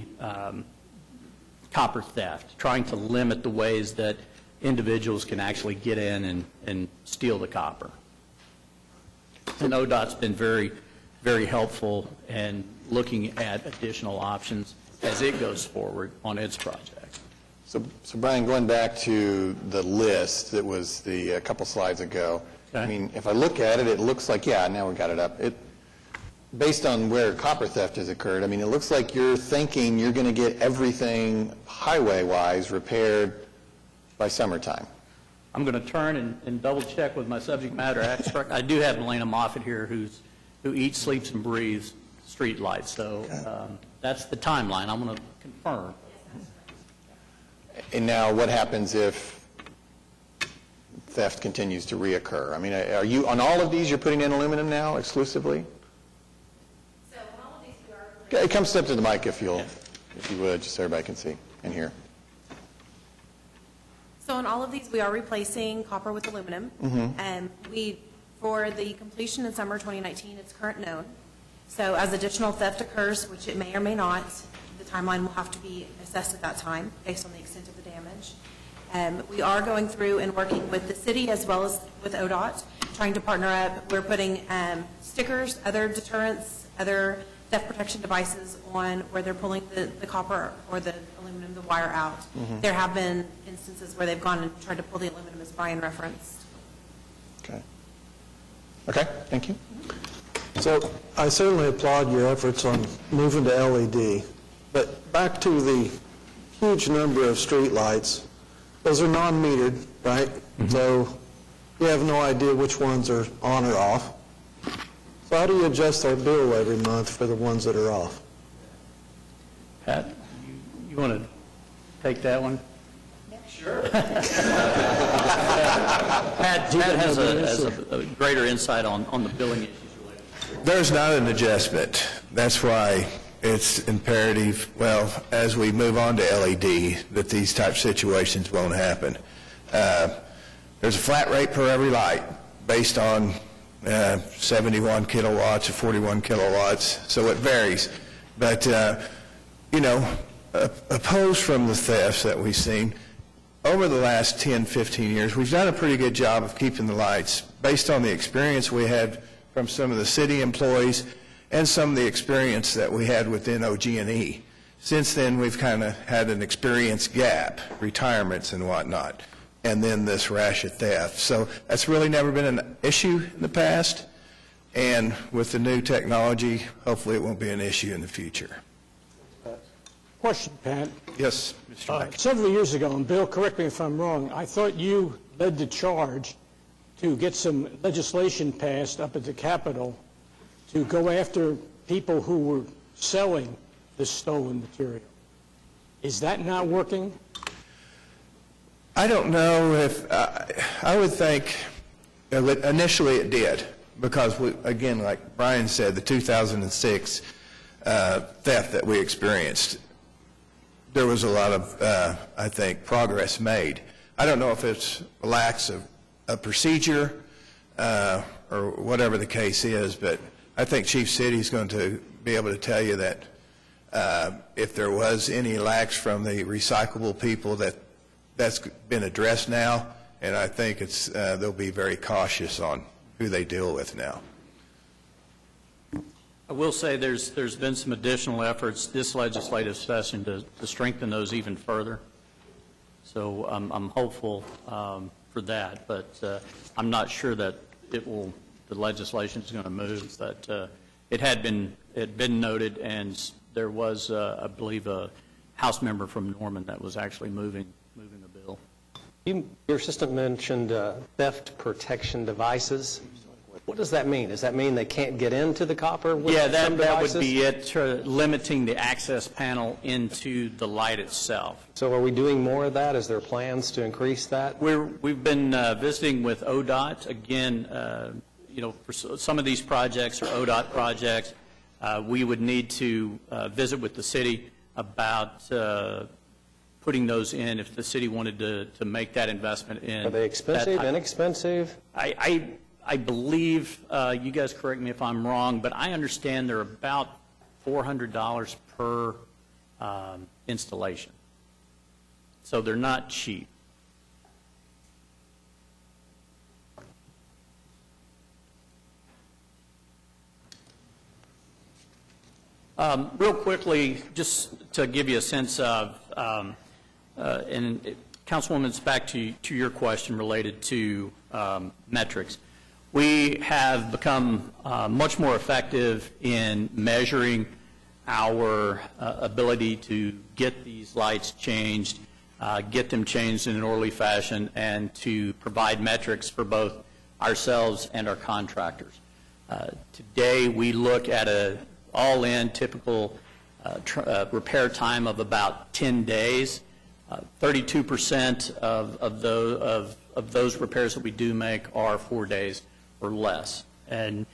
copper theft, trying to limit the ways that individuals can actually get in and steal the copper. And ODOT's been very, very helpful in looking at additional options as it goes forward on its projects. So Brian, going back to the list that was a couple slides ago, I mean, if I look at it, it looks like, yeah, now we got it up. Based on where copper theft has occurred, I mean, it looks like you're thinking you're going to get everything highway-wise repaired by summertime. I'm going to turn and double check with my subject matter expert. I do have Melina Moffitt here who eats, sleeps, and breathes street lights. So that's the timeline. I'm going to confirm. And now what happens if theft continues to reoccur? I mean, are you, on all of these, you're putting in aluminum now exclusively? So on all of these, we are... Okay, come step to the mic if you would, just so everybody can see and hear. So on all of these, we are replacing copper with aluminum. For the completion in summer 2019, it's current known. So as additional theft occurs, which it may or may not, the timeline will have to be assessed at that time based on the extent of the damage. We are going through and working with the city as well as with ODOT, trying to partner up. We're putting stickers, other deterrents, other theft protection devices on where they're pulling the copper or the aluminum, the wire out. There have been instances where they've gone and tried to pull the aluminum, as Brian referenced. Okay, thank you. So I certainly applaud your efforts on moving to LED, but back to the huge number of streetlights, those are non-metered, right? So you have no idea which ones are on or off. So how do you adjust our bill every month for the ones that are off? Pat, you want to take that one? Sure. Pat has a greater insight on the billing issues related. There's not an adjustment. That's why it's imperative, well, as we move on to LED, that these type situations won't happen. There's a flat rate per every light based on 71 kilowatts or 41 kilowatts, so it varies. But, opposed from the thefts that we've seen, over the last 10, 15 years, we've done a pretty good job of keeping the lights based on the experience we had from some of the city employees and some of the experience that we had within OG&E. Since then, we've kind of had an experience gap, retirements and whatnot, and then this rash of theft. So that's really never been an issue in the past, and with the new technology, hopefully it won't be an issue in the future. Question, Pat. Yes, Mr. Mack. Several years ago, and Bill, correct me if I'm wrong, I thought you led the charge to get some legislation passed up at the Capitol to go after people who were selling this stolen material. Is that not working? I don't know if, I would think, initially it did, because, again, like Brian said, the 2006 theft that we experienced, there was a lot of, I think, progress made. I don't know if it's a lack of a procedure or whatever the case is, but I think Chief City is going to be able to tell you that if there was any lacks from the recyclable people, that's been addressed now, and I think they'll be very cautious on who they deal with now. I will say there's been some additional efforts this legislative session to strengthen those even further. So I'm hopeful for that, but I'm not sure that the legislation is going to move. But it had been noted, and there was, I believe, a House member from Norman that was actually moving the bill. Your assistant mentioned theft protection devices. What does that mean? Does that mean they can't get into the copper with some devices? That would be it, limiting the access panel into the light itself. So are we doing more of that? Is there plans to increase that? We've been visiting with ODOT. Again, for some of these projects are ODOT projects. We would need to visit with the city about putting those in if the city wanted to make that investment in. Are they expensive, inexpensive? I believe, you guys correct me if I'm wrong, but I understand they're about $400 per installation. So they're not cheap. Real quickly, just to give you a sense of, and Councilwoman, it's back to your question related to metrics. We have become much more effective in measuring our ability to get these lights changed, get them changed in an orderly fashion, and to provide metrics for both ourselves and our contractors. Today, we look at a all-in typical repair time of about 10 days. 32% of those repairs that we do make are 4 days or less. And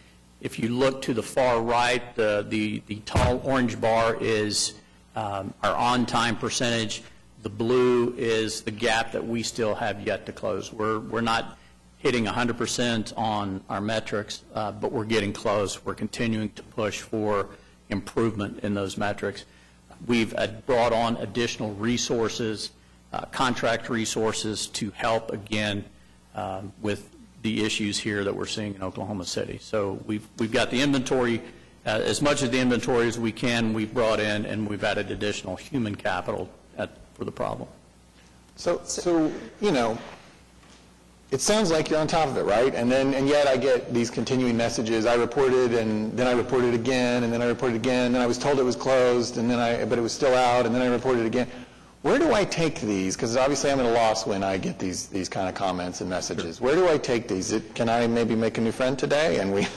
if you look to the far right, the tall orange bar is our on-time percentage. The blue is the gap that we still have yet to close. We're not hitting 100% on our metrics, but we're getting close. We're continuing to push for improvement in those metrics. We've brought on additional resources, contract resources, to help, again, with the issues here that we're seeing in Oklahoma City. So we've got the inventory, as much of the inventory as we can, we've brought in, and we've added additional human capital for the problem. So you know, it sounds like you're on top of it, right? And yet I get these continuing messages. I reported, and then I reported again, and then I reported again, and then I was told it was closed, and then but it was still out, and then I reported again. Where do I take these? Because obviously I'm at a loss when I get these kind of comments and messages. Where do I take these? Can I maybe make a new friend today? And we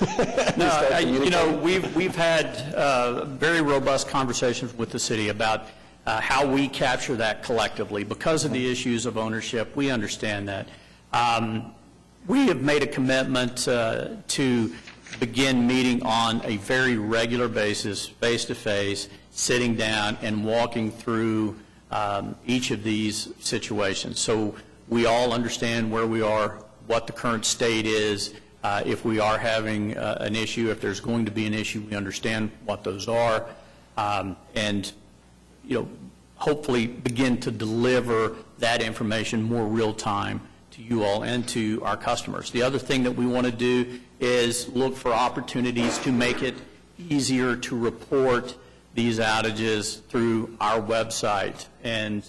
No, you know, we've had very robust conversations with the city about how we capture that collectively. Because of the issues of ownership, we understand that. We have made a commitment to begin meeting on a very regular basis, face-to-face, sitting down and walking through each of these situations. So we all understand where we are, what the current state is. If we are having an issue, if there's going to be an issue, we understand what those are. And, you know, hopefully begin to deliver that information more real time to you all and to our customers. The other thing that we want to do is look for opportunities to make it easier to report these outages through our website. And,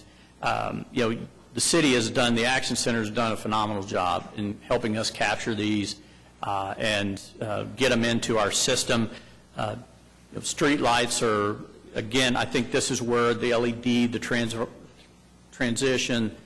you know, the city has done, the Action Center has done a phenomenal job in helping us capture these and get them into our system. Street lights are, again, I think this is where the LED, the transition,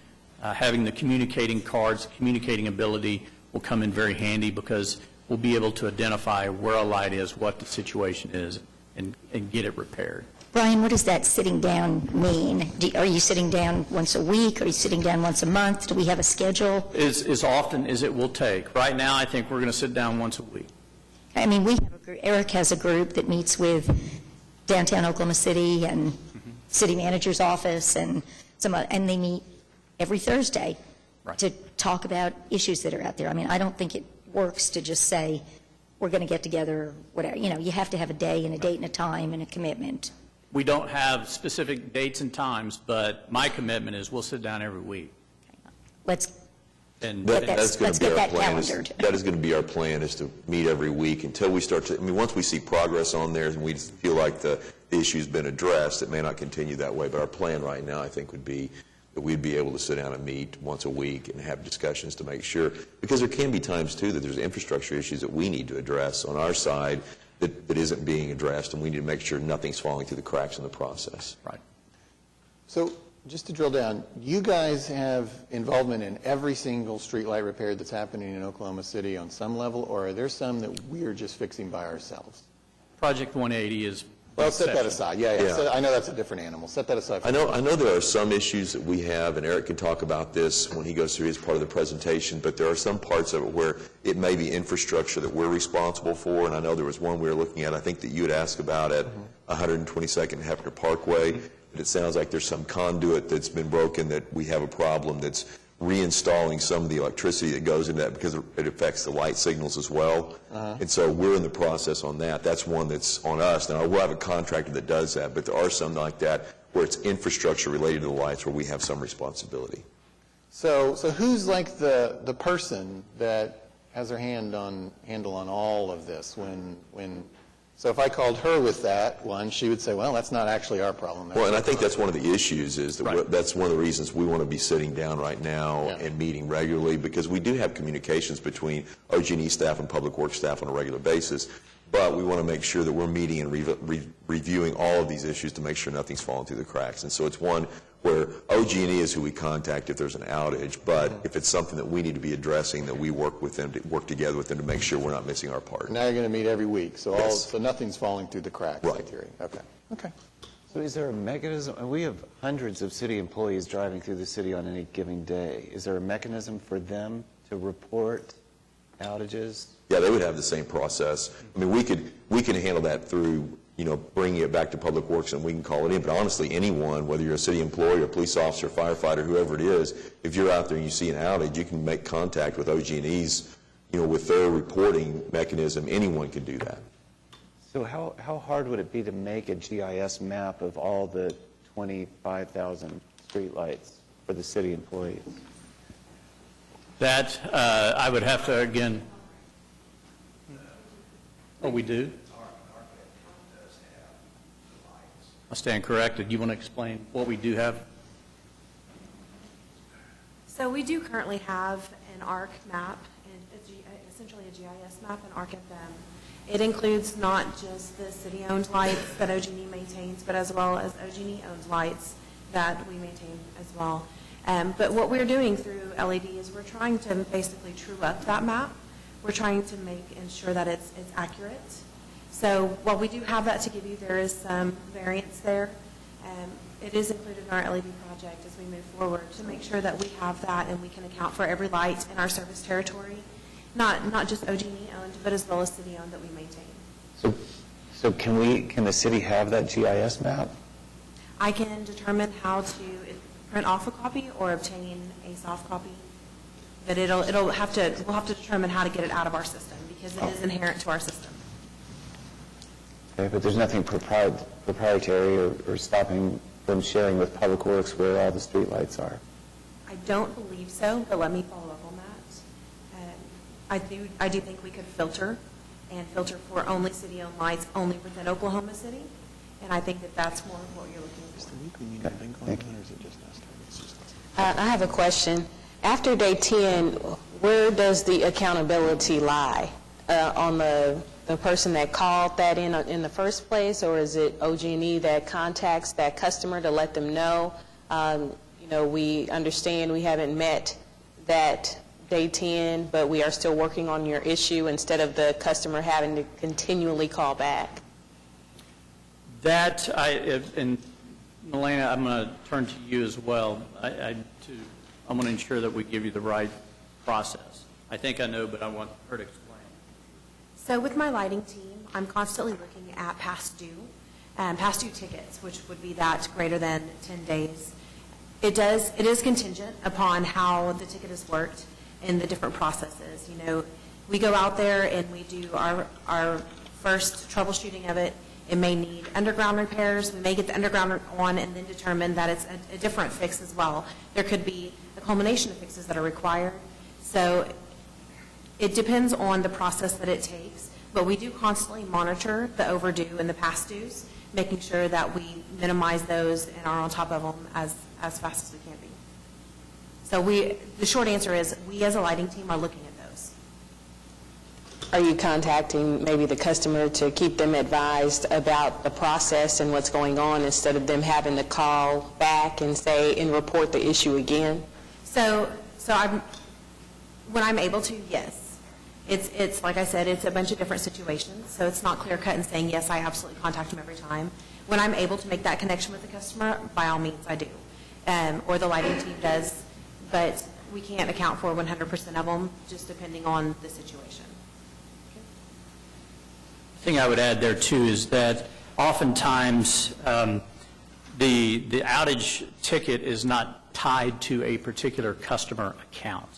having the communicating cards, communicating ability will come in very handy, because we'll be able to identify where a light is, what the situation is, and get it repaired. Brian, what does that sitting down mean? Are you sitting down once a week? Are you sitting down once a month? Do we have a schedule? As often as it will take. Right now, I think we're going to sit down once a week. I mean, Eric has a group that meets with downtown Oklahoma City and city manager's office, and they meet every Thursday to talk about issues that are out there. I mean, I don't think it works to just say, we're going to get together, or whatever. You know, you have to have a day and a date and a time and a commitment. We don't have specific dates and times, but my commitment is we'll sit down every week. Let's That's get that calendared. calendared. That is going to be our plan, is to meet every week until we start to, I mean, once we see progress on there and we feel like the issue's been addressed, it may not continue that way, but our plan right now, I think, would be that we'd be able to sit down and meet once a week and have discussions to make sure, because there can be times, too, that there's infrastructure issues that we need to address on our side that isn't being addressed, and we need to make sure nothing's falling through the cracks in the process. Right. So just to drill down, you guys have involvement in every single streetlight repair that's happening in Oklahoma City on some level, or are there some that we're just fixing by ourselves? Project 180 is... Well, set that aside. Yeah. Yeah. So I know that's a different animal. Set that aside. I know there are some issues that we have, and Eric can talk about this when he goes through his part of the presentation, but there are some parts of it where it may be infrastructure that we're responsible for, and I know there was one we were looking at, I think that you had asked about at 122nd Hefner Parkway. It sounds like there's some conduit that's been broken, that we have a problem that's reinstalling some of the electricity that goes into that because it affects the light signals as well. And so we're in the process on that. That's one that's on us. Now, we'll have a contractor that does that, but there are some like that where it's infrastructure related to the lights where we have some responsibility. So who's like the person that has their handle on all of this so if I called her with that one, she would say, well, that's not actually our problem. Well, and I think that's one of the issues is that that's one of the reasons we want to be sitting down right now and meeting regularly, because we do have communications between OG&E staff and Public Works staff on a regular basis, but we want to make sure that we're meeting and reviewing all of these issues to make sure nothing's falling through the cracks. And so it's one where OG&E is who we contact if there's an outage, but if it's something that we need to be addressing, that we work with them, to work together with them to make sure we're not missing our part. Now you're going to meet every week, so so nothing's falling through the cracks. Right. Like you're, okay. So is there a mechanism? We have hundreds of city employees driving through the city on any given day. Is there a mechanism for them to report outages? Yeah, they would have the same process. I mean, we can handle that through, bringing it back to Public Works and we can call it in. But honestly, anyone, whether you're a city employee or police officer, firefighter, whoever it is, if you're out there and you see an outage, you can make contact with OG&E's, with their reporting mechanism. Anyone can do that. So how hard would it be to make a GIS map of all the 25,000 streetlights for the city employees? That, I would have to, again, we do? I stand corrected. You want to explain what we do have? So we do currently have an ARC map, and essentially a GIS map, an ARC-FM. It includes not just the city-owned lights that OG&E maintains, but as well as OG&E-owned lights that we maintain as well. But what we're doing through LED is we're trying to basically true up that map. We're trying to ensure that it's accurate. So while we do have that to give you, there is some variance there. It is included in our LED project as we move forward to make sure that we have that and we can account for every light in our service territory, not just OG&E owned, but as well as city owned that we maintain. So can the city have that GIS map? I can determine how to print off a copy or obtain a soft copy, but we'll have to determine how to get it out of our system because it is inherent to our system. Okay, but there's nothing proprietary or stopping them sharing with Public Works where all the streetlights are? I don't believe so, but let me follow up on that. I do think we could filter for only city-owned lights only within Oklahoma City, and I think that's more of what you're looking for. I have a question. After day 10, where does the accountability lie? On the person that called that in the first place, or is it OG&E that contacts that customer to let them know? We understand we haven't met that day 10, but we are still working on your issue instead of the customer having to continually call back. That, and Melania, I'm going to turn to you as well. I'm going to ensure that we give you the right process. I think I know, but I want her to explain. So with my lighting team, I'm constantly looking at past due tickets, which would be that greater than 10 days. It is contingent upon how the ticket is worked in the different processes. We go out there and we do our first troubleshooting of it. It may need underground repairs. We may get the underground on and then determine that it's a different fix as well. There could be a culmination of fixes that are required. So it depends on the process that it takes, but we do constantly monitor the overdue and the past dues, making sure that we minimize those and are on top of them as fast as we can be. So the short answer is we as a lighting team are looking at those. Are you contacting maybe the customer to keep them advised about the process and what's going on instead of them having to call back and report the issue again? So when I'm able to, yes. It's like I said, it's a bunch of different situations, so it's not clear cut and saying, yes, I absolutely contact them every time. When I'm able to make that connection with the customer, by all means I do, or the lighting team does, but we can't account for 100% of them, just depending on the situation. The thing I would add there, too, is that oftentimes The outage ticket is not tied to a particular customer account.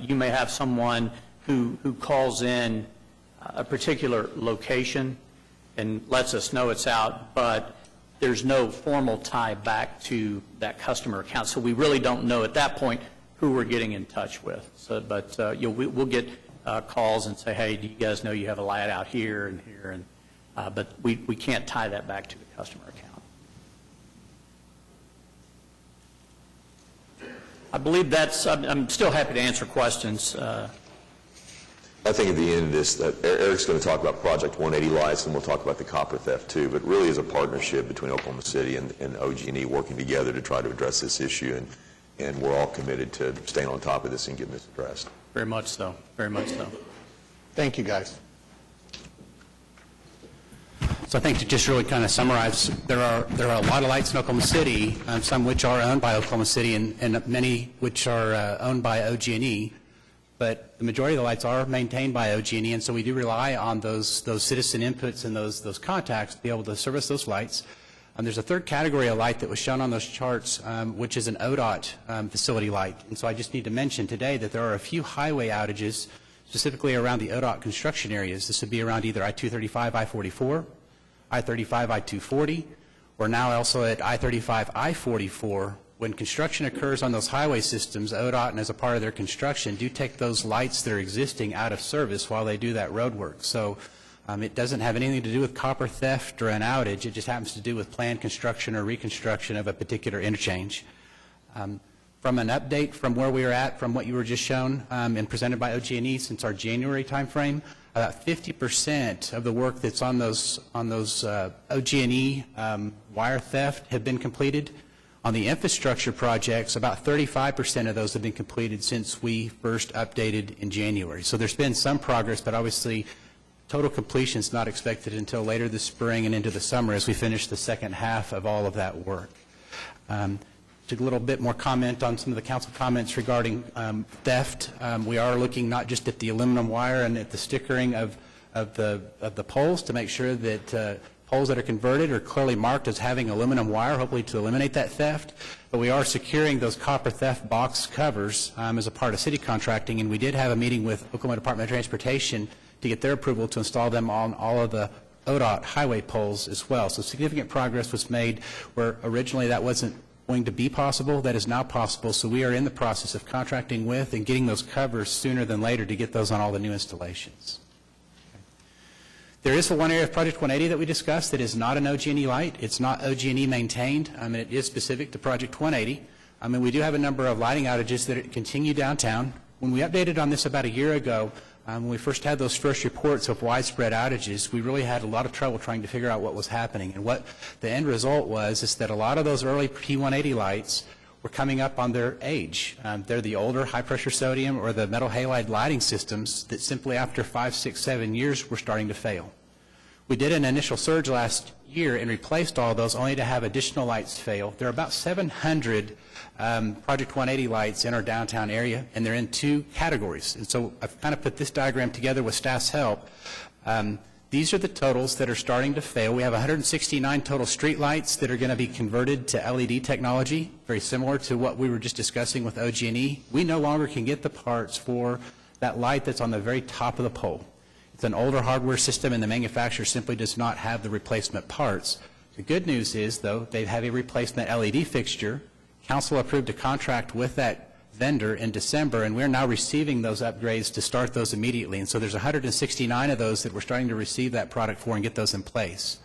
You may have someone who calls in a particular location and lets us know it's out, but there's no formal tie back to that customer account. So we really don't know at that point who we're getting in touch with. So, but we'll get calls and say, hey, do you guys know you have a light out here and here? And, but we can't tie that back to the customer account. I believe that's, I'm still happy to answer questions. I think at the end of this, Eric's going to talk about Project 180 lights, and we'll talk about the copper theft too, but really is a partnership between Oklahoma City and OG&E working together to try to address this issue, and we're all committed to staying on top of this and getting this addressed. Very much so. Very much so. Thank you, guys. So I think to just really kind of summarize, there are a lot of lights in Oklahoma City, some which are owned by Oklahoma City and many which are owned by OG&E. But the majority of the lights are maintained by OG&E, and so we do rely on those citizen inputs and those contacts to be able to service those lights. There's a third category of light that was shown on those charts, which is an ODOT facility light. And so I just need to mention today that there are a few highway outages, specifically around the ODOT construction areas. This would be around either I-235, I-44, I-35, I-240, or now also at I-35, I-44. When construction occurs on those highway systems, ODOT, and as a part of their construction, do take those lights that are existing out of service while they do that road work. So it doesn't have anything to do with copper theft or an outage. It just happens to do with planned construction or reconstruction of a particular interchange. From an update from where we are at, from what you were just shown and presented by OG&E since our January timeframe, about 50% of the work that's on those OG&E wire theft have been completed. On the infrastructure projects, about 35% of those have been completed since we first updated in January. So there's been some progress, but obviously total completion is not expected until later this spring and into the summer as we finish the second half of all of that work. To a little bit more comment on some of the council comments regarding theft. We are looking not just at the aluminum wire and at the stickering of the poles to make sure that poles that are converted are clearly marked as having aluminum wire, hopefully to eliminate that theft. But we are securing those copper theft box covers as a part of city contracting, and we did have a meeting with Oklahoma Department of Transportation to get their approval to install them on all of the ODOT highway poles as well. So significant progress was made where originally that wasn't going to be possible. That is now possible. So we are in the process of contracting with and getting those covers sooner than later to get those on all the new installations. There is one area of Project 180 that we discussed that is not an OG&E light. It's not OG&E maintained, and it is specific to Project 180. We do have a number of lighting outages that continue downtown. When we updated on this about a year ago, when we first had those first reports of widespread outages, we really had a lot of trouble trying to figure out what was happening. And what the end result was is that a lot of those early P180 lights were coming up on their age. They're the older high-pressure sodium or the metal halide lighting systems that simply after 5, 6, 7 years were starting to fail. We did an initial surge last year and replaced all those only to have additional lights fail. There are about 700 Project 180 lights in our downtown area, and they're in two categories. And so I've kind of put this diagram together with staff's help. These are the totals that are starting to fail. We have 169 total street lights that are going to be converted to LED technology, very similar to what we were just discussing with OG&E. We no longer can get the parts for that light that's on the very top of the pole. It's an older hardware system, and the manufacturer simply does not have the replacement parts. The good news is, though, they have a replacement LED fixture. Council approved a contract with that vendor in December, and we're now receiving those upgrades to start those immediately. And so there's 169 of those that we're starting to receive that product for and get those in place.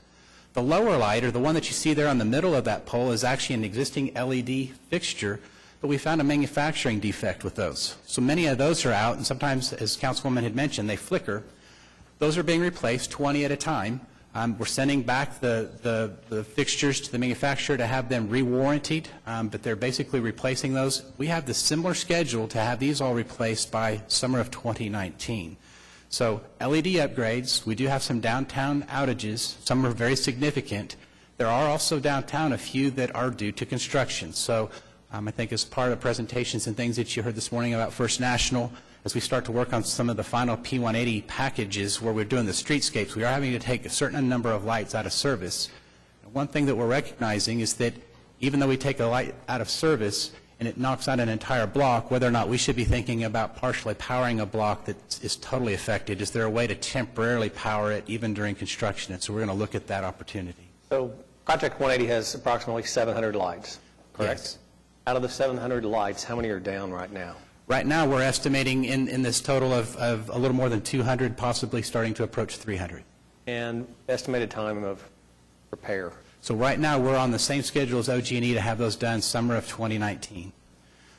The lower light, or the one that you see there on the middle of that pole, is actually an existing LED fixture, but we found a manufacturing defect with those. So many of those are out, and sometimes, as Councilwoman had mentioned, they flicker. Those are being replaced 20 at a time. We're sending back the fixtures to the manufacturer to have them re-warrantied, but they're basically replacing those. We have the similar schedule to have these all replaced by summer of 2019. So LED upgrades, we do have some downtown outages. Some are very significant. There are also downtown a few that are due to construction. So I think as part of presentations and things that you heard this morning about First National, as we start to work on some of the final P180 packages where we're doing the streetscapes, we are having to take a certain number of lights out of service. One thing that we're recognizing is that even though we take a light out of service and it knocks out an entire block, whether or not we should be thinking about partially powering a block that is totally affected, is there a way to temporarily power it even during construction? And so we're going to look at that opportunity. So Project 180 has approximately 700 lights, correct? Yes. Out of the 700 lights, how many are down right now? Right now, we're estimating in this total of a little more than 200, possibly starting to approach 300. And estimated time of repair? So right now, we're on the same schedule as OG&E to have those done summer of 2019.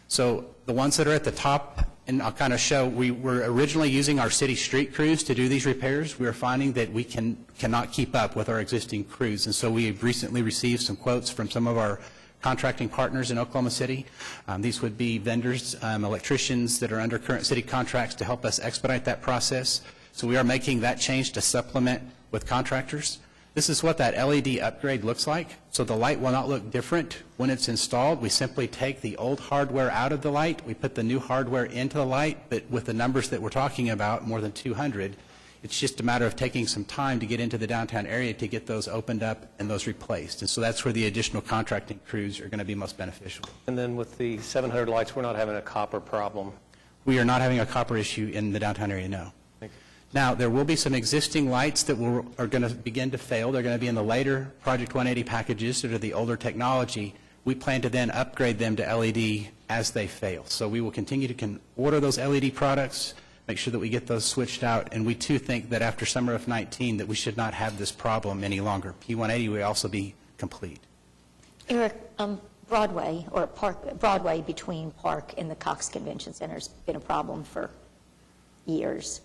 So the ones that are at the top, and I'll kind of show, we were originally using our city street crews to do these repairs. We are finding that we cannot keep up with our existing crews, and so we have recently received some quotes from some of our contracting partners in Oklahoma City. These would be vendors, electricians that are under current city contracts to help us expedite that process. So we are making that change to supplement with contractors. This is what that LED upgrade looks like. So the light will not look different when it's installed. We simply take the old hardware out of the light. We put the new hardware into the light, but with the numbers that we're talking about, more than 200, it's just a matter of taking some time to get into the downtown area to get those opened up and those replaced. And so that's where the additional contracting crews are going to be most beneficial. And then with the 700 lights, we're not having a copper problem? We are not having a copper issue in the downtown area, no. Now, there will be some existing lights that are going to begin to fail. They're going to be in the later Project 180 packages that are the older technology. We plan to then upgrade them to LED as they fail. So we will continue to order those LED products, make sure that we get those switched out, and we too think that after summer of 19 that we should not have this problem any longer. P180 will also be complete. Eric, Broadway or Broadway between Park and the Cox Convention Center has been a problem for years.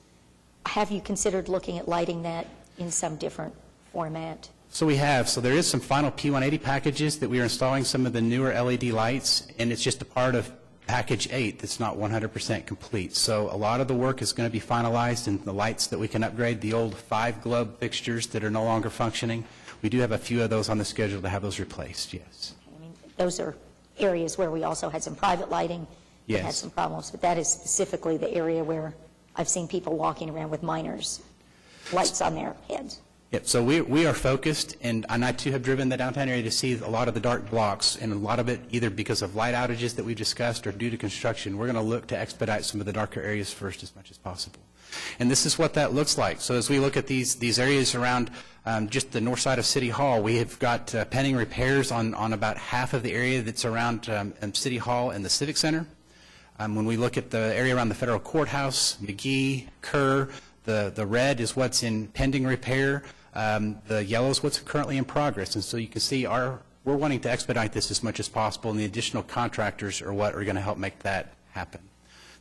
Have you considered looking at lighting that in some different format? So we have. So there is some final P180 packages that we are installing some of the newer LED lights, and it's just a part of package 8 that's not 100% complete. So a lot of the work is going to be finalized, and the lights that we can upgrade, the old 5-globe fixtures that are no longer functioning, we do have a few of those on the schedule to have those replaced, yes. I mean, those are areas where we also had some private lighting that had some problems, but that is specifically the area where I've seen people walking around with miners' lights on their heads. Yep, so we are focused, and I too have driven the downtown area to see a lot of the dark blocks, and a lot of it either because of light outages that we've discussed or due to construction. We're going to look to expedite some of the darker areas first as much as possible. And this is what that looks like. So as we look at these areas around just the north side of City Hall, we have got pending repairs on about half of the area that's around City Hall and the Civic Center. When we look at the area around the Federal Courthouse, McGee, Kerr, the red is what's in pending repair. The yellow is what's currently in progress. And so you can see we're wanting to expedite this as much as possible, and the additional contractors are what are going to help make that happen.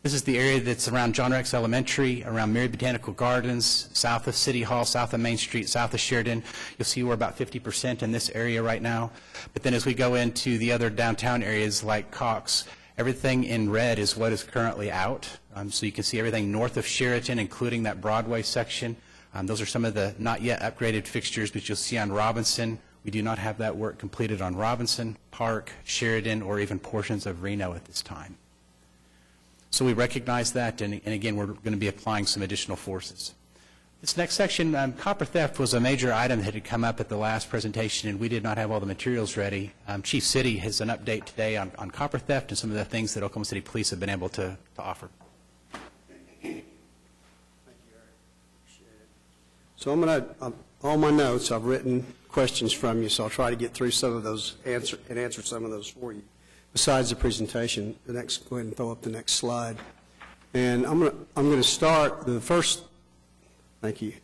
This is the area that's around John Rex Elementary, around Mary Botanical Gardens, south of City Hall, south of Main Street, south of Sheridan. You'll see we're about 50% in this area right now. But then as we go into the other downtown areas like Cox, everything in red is what is currently out. So you can see everything north of Sheraton, including that Broadway section. Those are some of the not yet upgraded fixtures, but you'll see on Robinson. We do not have that work completed on Robinson, Park, Sheridan, or even portions of Reno at this time. So we recognize that, and again, we're going to be applying some additional forces. This next section, copper theft was a major item that had come up at the last presentation, and we did not have all the materials ready. Chief City has an update today on copper theft and some of the things that Oklahoma City Police have been able to offer. So I'm going to, all my notes, I've written questions from you, so I'll try to get through some of those and answer some of those for you. Besides the presentation, go ahead and throw up the next slide. And I'm going to start the first, thank you.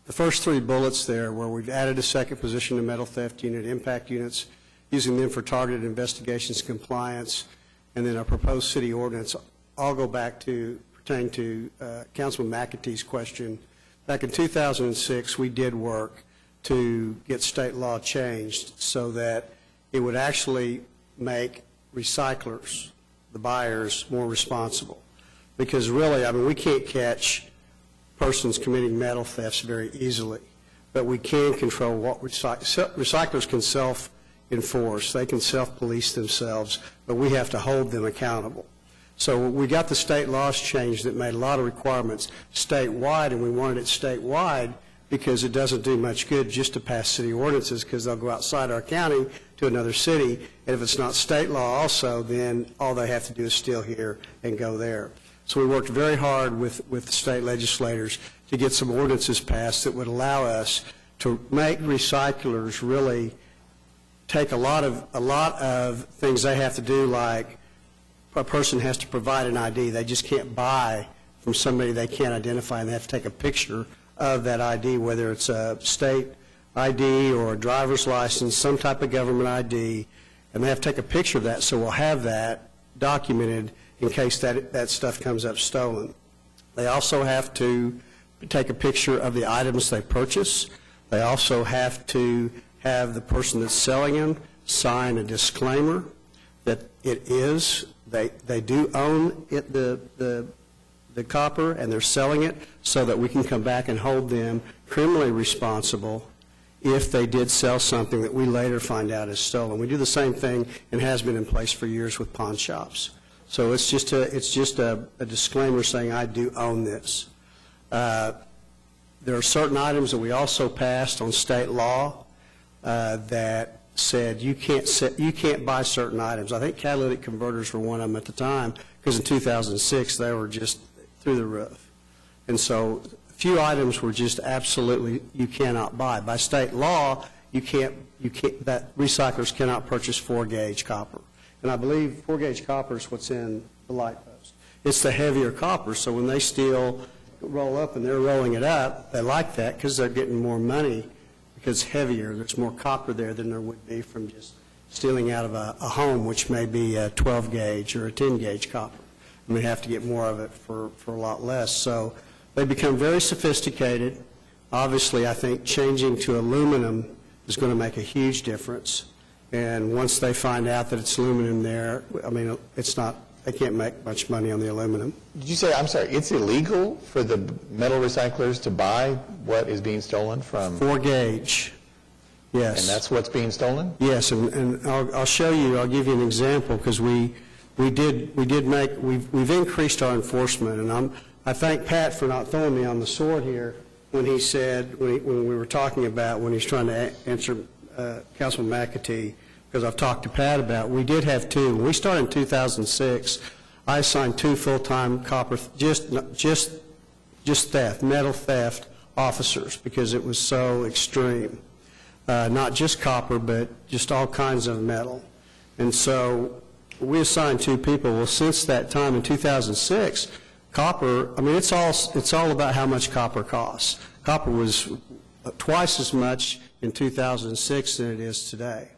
The first 3 bullets there where we've added a second position to metal theft unit, impact units, using them for targeted investigations, compliance, and then our proposed city ordinance. I'll go back to pertain to Councilman McAtee's question. Back in 2006, we did work to get state law changed so that it would actually make recyclers, the buyers, more responsible. Because really, I mean, we can't catch persons committing metal thefts very easily, but we can control what recyclers can self-enforce. They can self-police themselves, but we have to hold them accountable. So we got the state laws changed that made a lot of requirements statewide, and we wanted it statewide because it doesn't do much good just to pass city ordinances, because they'll go outside our county to another city, and if it's not state law also, then all they have to do is steal here and go there. So we worked very hard with the state legislators to get some ordinances passed that would allow us to make recyclers really take a lot of things they have to do, like a person has to provide an ID. They just can't buy from somebody they can't identify, and they have to take a picture of that ID, whether it's a state ID or a driver's license, some type of government ID, and they have to take a picture of that, so we'll have that documented in case that stuff comes up stolen. They also have to take a picture of the items they purchase. They also have to have the person that's selling them sign a disclaimer that they do own it, the copper, and they're selling it, so that we can come back and hold them criminally responsible if they did sell something that we later find out is stolen. We do the same thing, and has been in place for years with pawn shops. So it's just a disclaimer saying I do own this. There are certain items that we also passed on state law that said you can't buy certain items. I think catalytic converters were one of them at the time, because in 2006 they were just through the roof. And so a few items were just absolutely you cannot buy. By state law, that recyclers cannot purchase 4-gauge copper. And I believe 4-gauge copper is what's in the light post. It's the heavier copper, so when they roll up and they're rolling it up, they like that because they're getting more money because it's heavier. There's more copper there than there would be from just stealing out of a home, which may be a 12-gauge or a 10-gauge copper. And we have to get more of it for a lot less. So they become very sophisticated. Obviously, I think changing to aluminum is going to make a huge difference. And once they find out that it's aluminum there, I mean, they can't make much money on the aluminum. Did you say, I'm sorry, it's illegal for the metal recyclers to buy what is being stolen from? 4-gauge, yes. And that's what's being stolen? Yes, and I'll show you, I'll give you an example, because we've increased our enforcement, and I thank Pat for not throwing me on the sword here when he said, when we were talking about, when he's trying to answer Councilman McAtee, because I've talked to Pat about, we did have 2. When we started in 2006, I assigned 2 full-time copper, just theft, metal theft officers, because it was so extreme. Not just copper, but just all kinds of metal. And so we assigned 2 people. Well, since that time in 2006, copper, I mean, it's all about how much copper costs. Copper was twice as much in 2006 than it is today.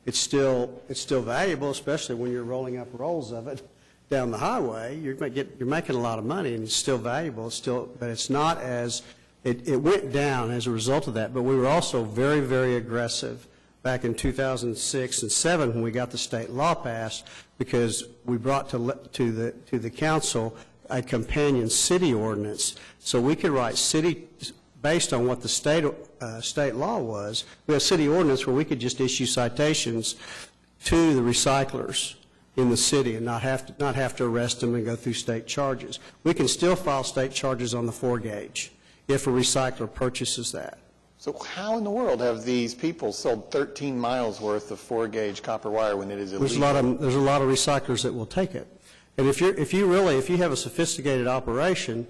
It's still valuable, especially when you're rolling up rolls of it down the highway. You're making a lot of money, and it's still valuable. But it's not as it went down as a result of that. But we were also very, very aggressive back in 2006 and 2007 when we got the state law passed, because we brought to the council a companion city ordinance, so we could write city based on what the state law was. We have a city ordinance where we could just issue citations to the recyclers in the city and not have to arrest them and go through state charges. We can still file state charges on the 4-gauge if a recycler purchases that. So how in the world have these people sold 13 miles worth of 4-gauge copper wire when it is illegal? There's a lot of recyclers that will take it. And if you have a sophisticated operation,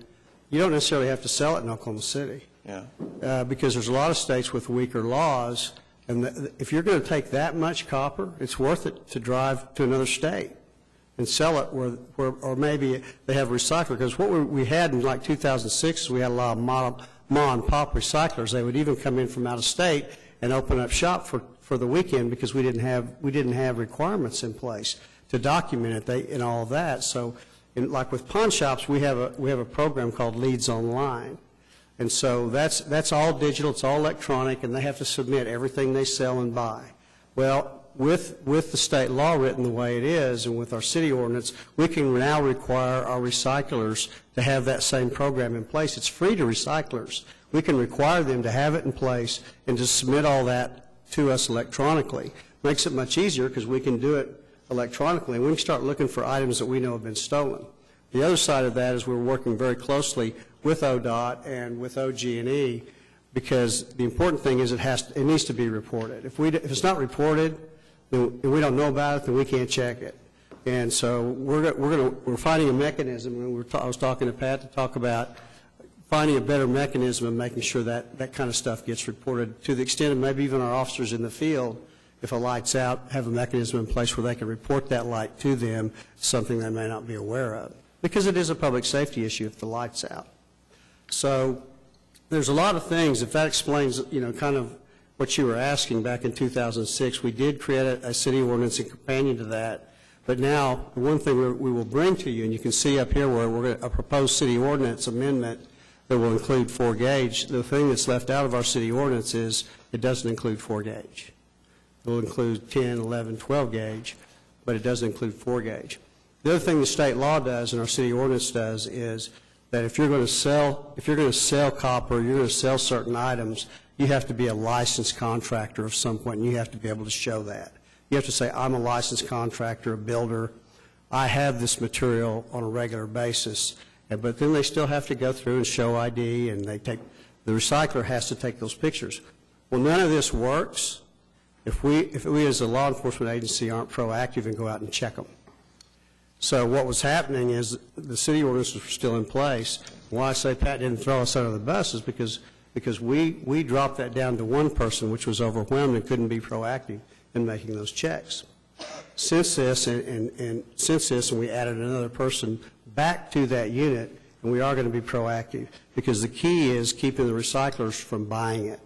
you don't necessarily have to sell it in Oklahoma City. Yeah. Because there's a lot of states with weaker laws, and if you're going to take that much copper, it's worth it to drive to another state and sell it or maybe they have a recycler. Because what we had in like 2006 is we had a lot of mom and pop recyclers. They would even come in from out of state and open up shop for the weekend because we didn't have requirements in place to document it and all of that. So like with pawn shops, we have a program called Leads Online. And so that's all digital, it's all electronic, and they have to submit everything they sell and buy. Well, with the state law written the way it is, and with our city ordinance, we can now require our recyclers to have that same program in place. It's free to recyclers. We can require them to have it in place and to submit all that to us electronically. Makes it much easier because we can do it electronically, and we can start looking for items that we know have been stolen. The other side of that is we're working very closely with ODOT and with OG&E because the important thing is it needs to be reported. If it's not reported, then we don't know about it, then we can't check it. And so we're finding a mechanism, and I was talking to Pat to talk about finding a better mechanism of making sure that that kind of stuff gets reported, to the extent of maybe even our officers in the field, if a light's out, have a mechanism in place where they can report that light to them, something they may not be aware of. Because it is a public safety issue if the light's out. So there's a lot of things. If that explains, kind of what you were asking back in 2006, we did create a city ordinance and companion to that. But now, the one thing we will bring to you, and you can see up here where we're going to, a proposed city ordinance amendment that will include 4-gauge. The thing that's left out of our city ordinance is it doesn't include 4-gauge. It will include 10, 11, 12-gauge, but it doesn't include 4-gauge. The other thing the state law does and our city ordinance does is that if you're going to sell copper, you're going to sell certain items, you have to be a licensed contractor of some point, and you have to be able to show that. You have to say, I'm a licensed contractor, a builder. I have this material on a regular basis. But then they still have to go through and show ID, and the recycler has to take those pictures. Well, none of this works if we as a law enforcement agency aren't proactive and go out and check them. So what was happening is the city ordinances were still in place. Why I say Pat didn't throw us under the bus is because we dropped that down to one person, which was overwhelmed and couldn't be proactive in making those checks. Since this, and we added another person back to that unit, and we are going to be proactive, because the key is keeping the recyclers from buying it.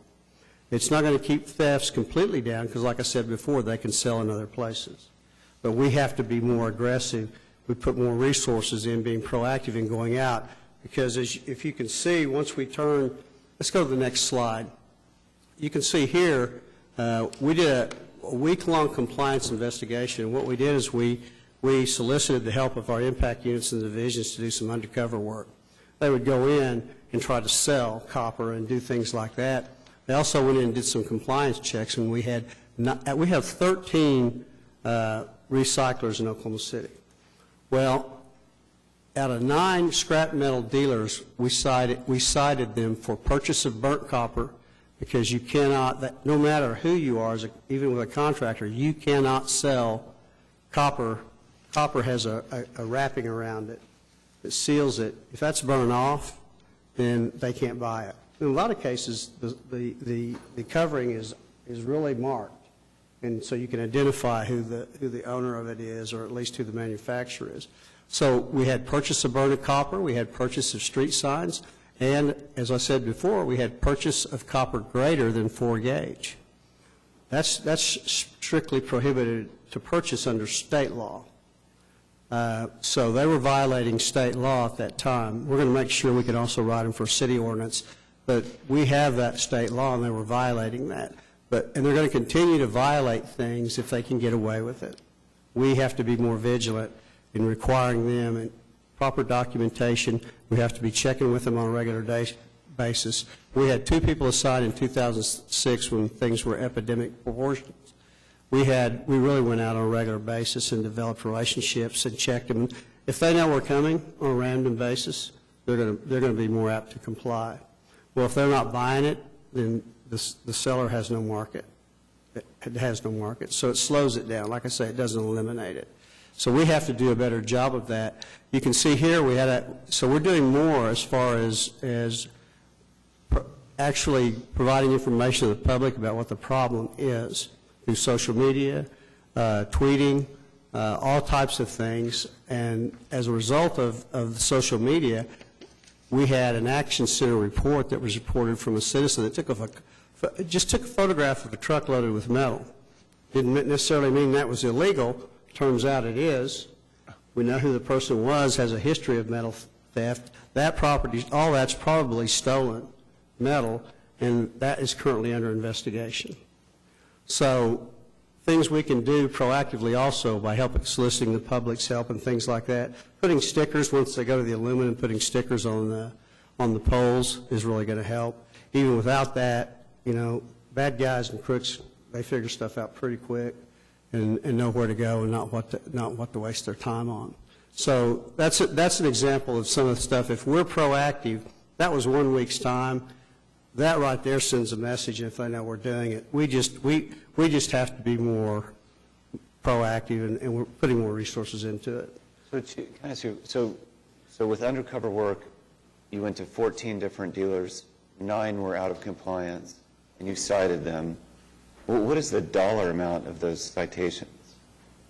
It's not going to keep thefts completely down, because like I said before, they can sell in other places. But we have to be more aggressive. We put more resources in being proactive in going out, because if you can see, once we turn, let's go to the next slide. You can see here, we did a week-long compliance investigation. What we did is we solicited the help of our impact units and divisions to do some undercover work. They would go in and try to sell copper and do things like that. They also went in and did some compliance checks, and we have 13 recyclers in Oklahoma City. Well, out of 9 scrap metal dealers, we cited them for purchase of burnt copper, because you cannot, no matter who you are, even with a contractor, you cannot sell copper. Copper has a wrapping around it that seals it. If that's burned off, then they can't buy it. In a lot of cases, the covering is really marked, and so you can identify who the owner of it is, or at least who the manufacturer is. So we had purchase of burnt copper, we had purchase of street signs, and as I said before, we had purchase of copper greater than 4-gauge. That's strictly prohibited to purchase under state law. So they were violating state law at that time. We're going to make sure we can also write them for city ordinance, but we have that state law, and they were violating that. And they're going to continue to violate things if they can get away with it. We have to be more vigilant in requiring them and proper documentation. We have to be checking with them on a regular basis. We had 2 people assigned in 2006 when things were epidemic proportions. We really went out on a regular basis and developed relationships and checked them. If they know we're coming on a random basis, they're going to be more apt to comply. Well, if they're not buying it, then the seller has no market. It has no market, so it slows it down. Like I say, it doesn't eliminate it. So we have to do a better job of that. You can see here so we're doing more as far as actually providing information to the public about what the problem is through social media, tweeting, all types of things. And as a result of the social media, we had an Action Center report that was reported from a citizen that just took a photograph of a truck loaded with metal. Didn't necessarily mean that was illegal. Turns out it is. We know who the person was, has a history of metal theft. That property, all that's probably stolen metal, and that is currently under investigation. So things we can do proactively also by soliciting the public's help and things like that. Putting stickers, once they go to the aluminum, putting stickers on the poles is really going to help. Even without that, bad guys and crooks, they figure stuff out pretty quick and know where to go and not what to waste their time on. So that's an example of some of the stuff. If we're proactive, that was 1 week's time. that right there sends a message if they know we're doing it. We just have to be more proactive, and we're putting more resources into it. So with undercover work, you went to 14 different dealers, 9 were out of compliance, and you cited them. What is the dollar amount of those citations?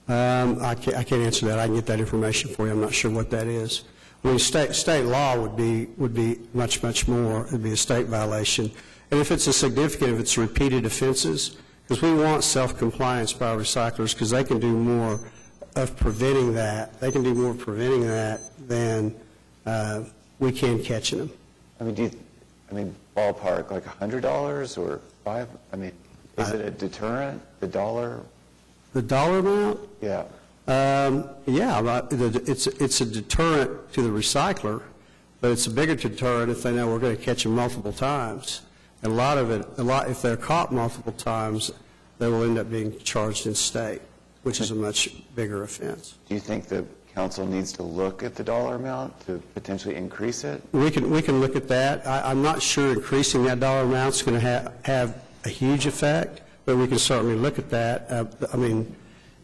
I can't answer that. I can get that information for you. I'm not sure what that is. I mean, state law would be much more. It would be a state violation. And if it's if it's repeated offenses, because we want self-compliance by recyclers, because they can do more of preventing that. They can do more preventing that than we can catching them. I mean, ballpark, like $100 or $5? I mean, is it a deterrent, the dollar? The dollar amount? Yeah. It's a deterrent to the recycler, but it's a bigger deterrent if they know we're going to catch them multiple times. And if they're caught multiple times, they will end up being charged in state, which is a much bigger offense. Do you think the council needs to look at the dollar amount to potentially increase it? We can look at that. I'm not sure increasing that dollar amount is going to have a huge effect, but we can certainly look at that. I mean,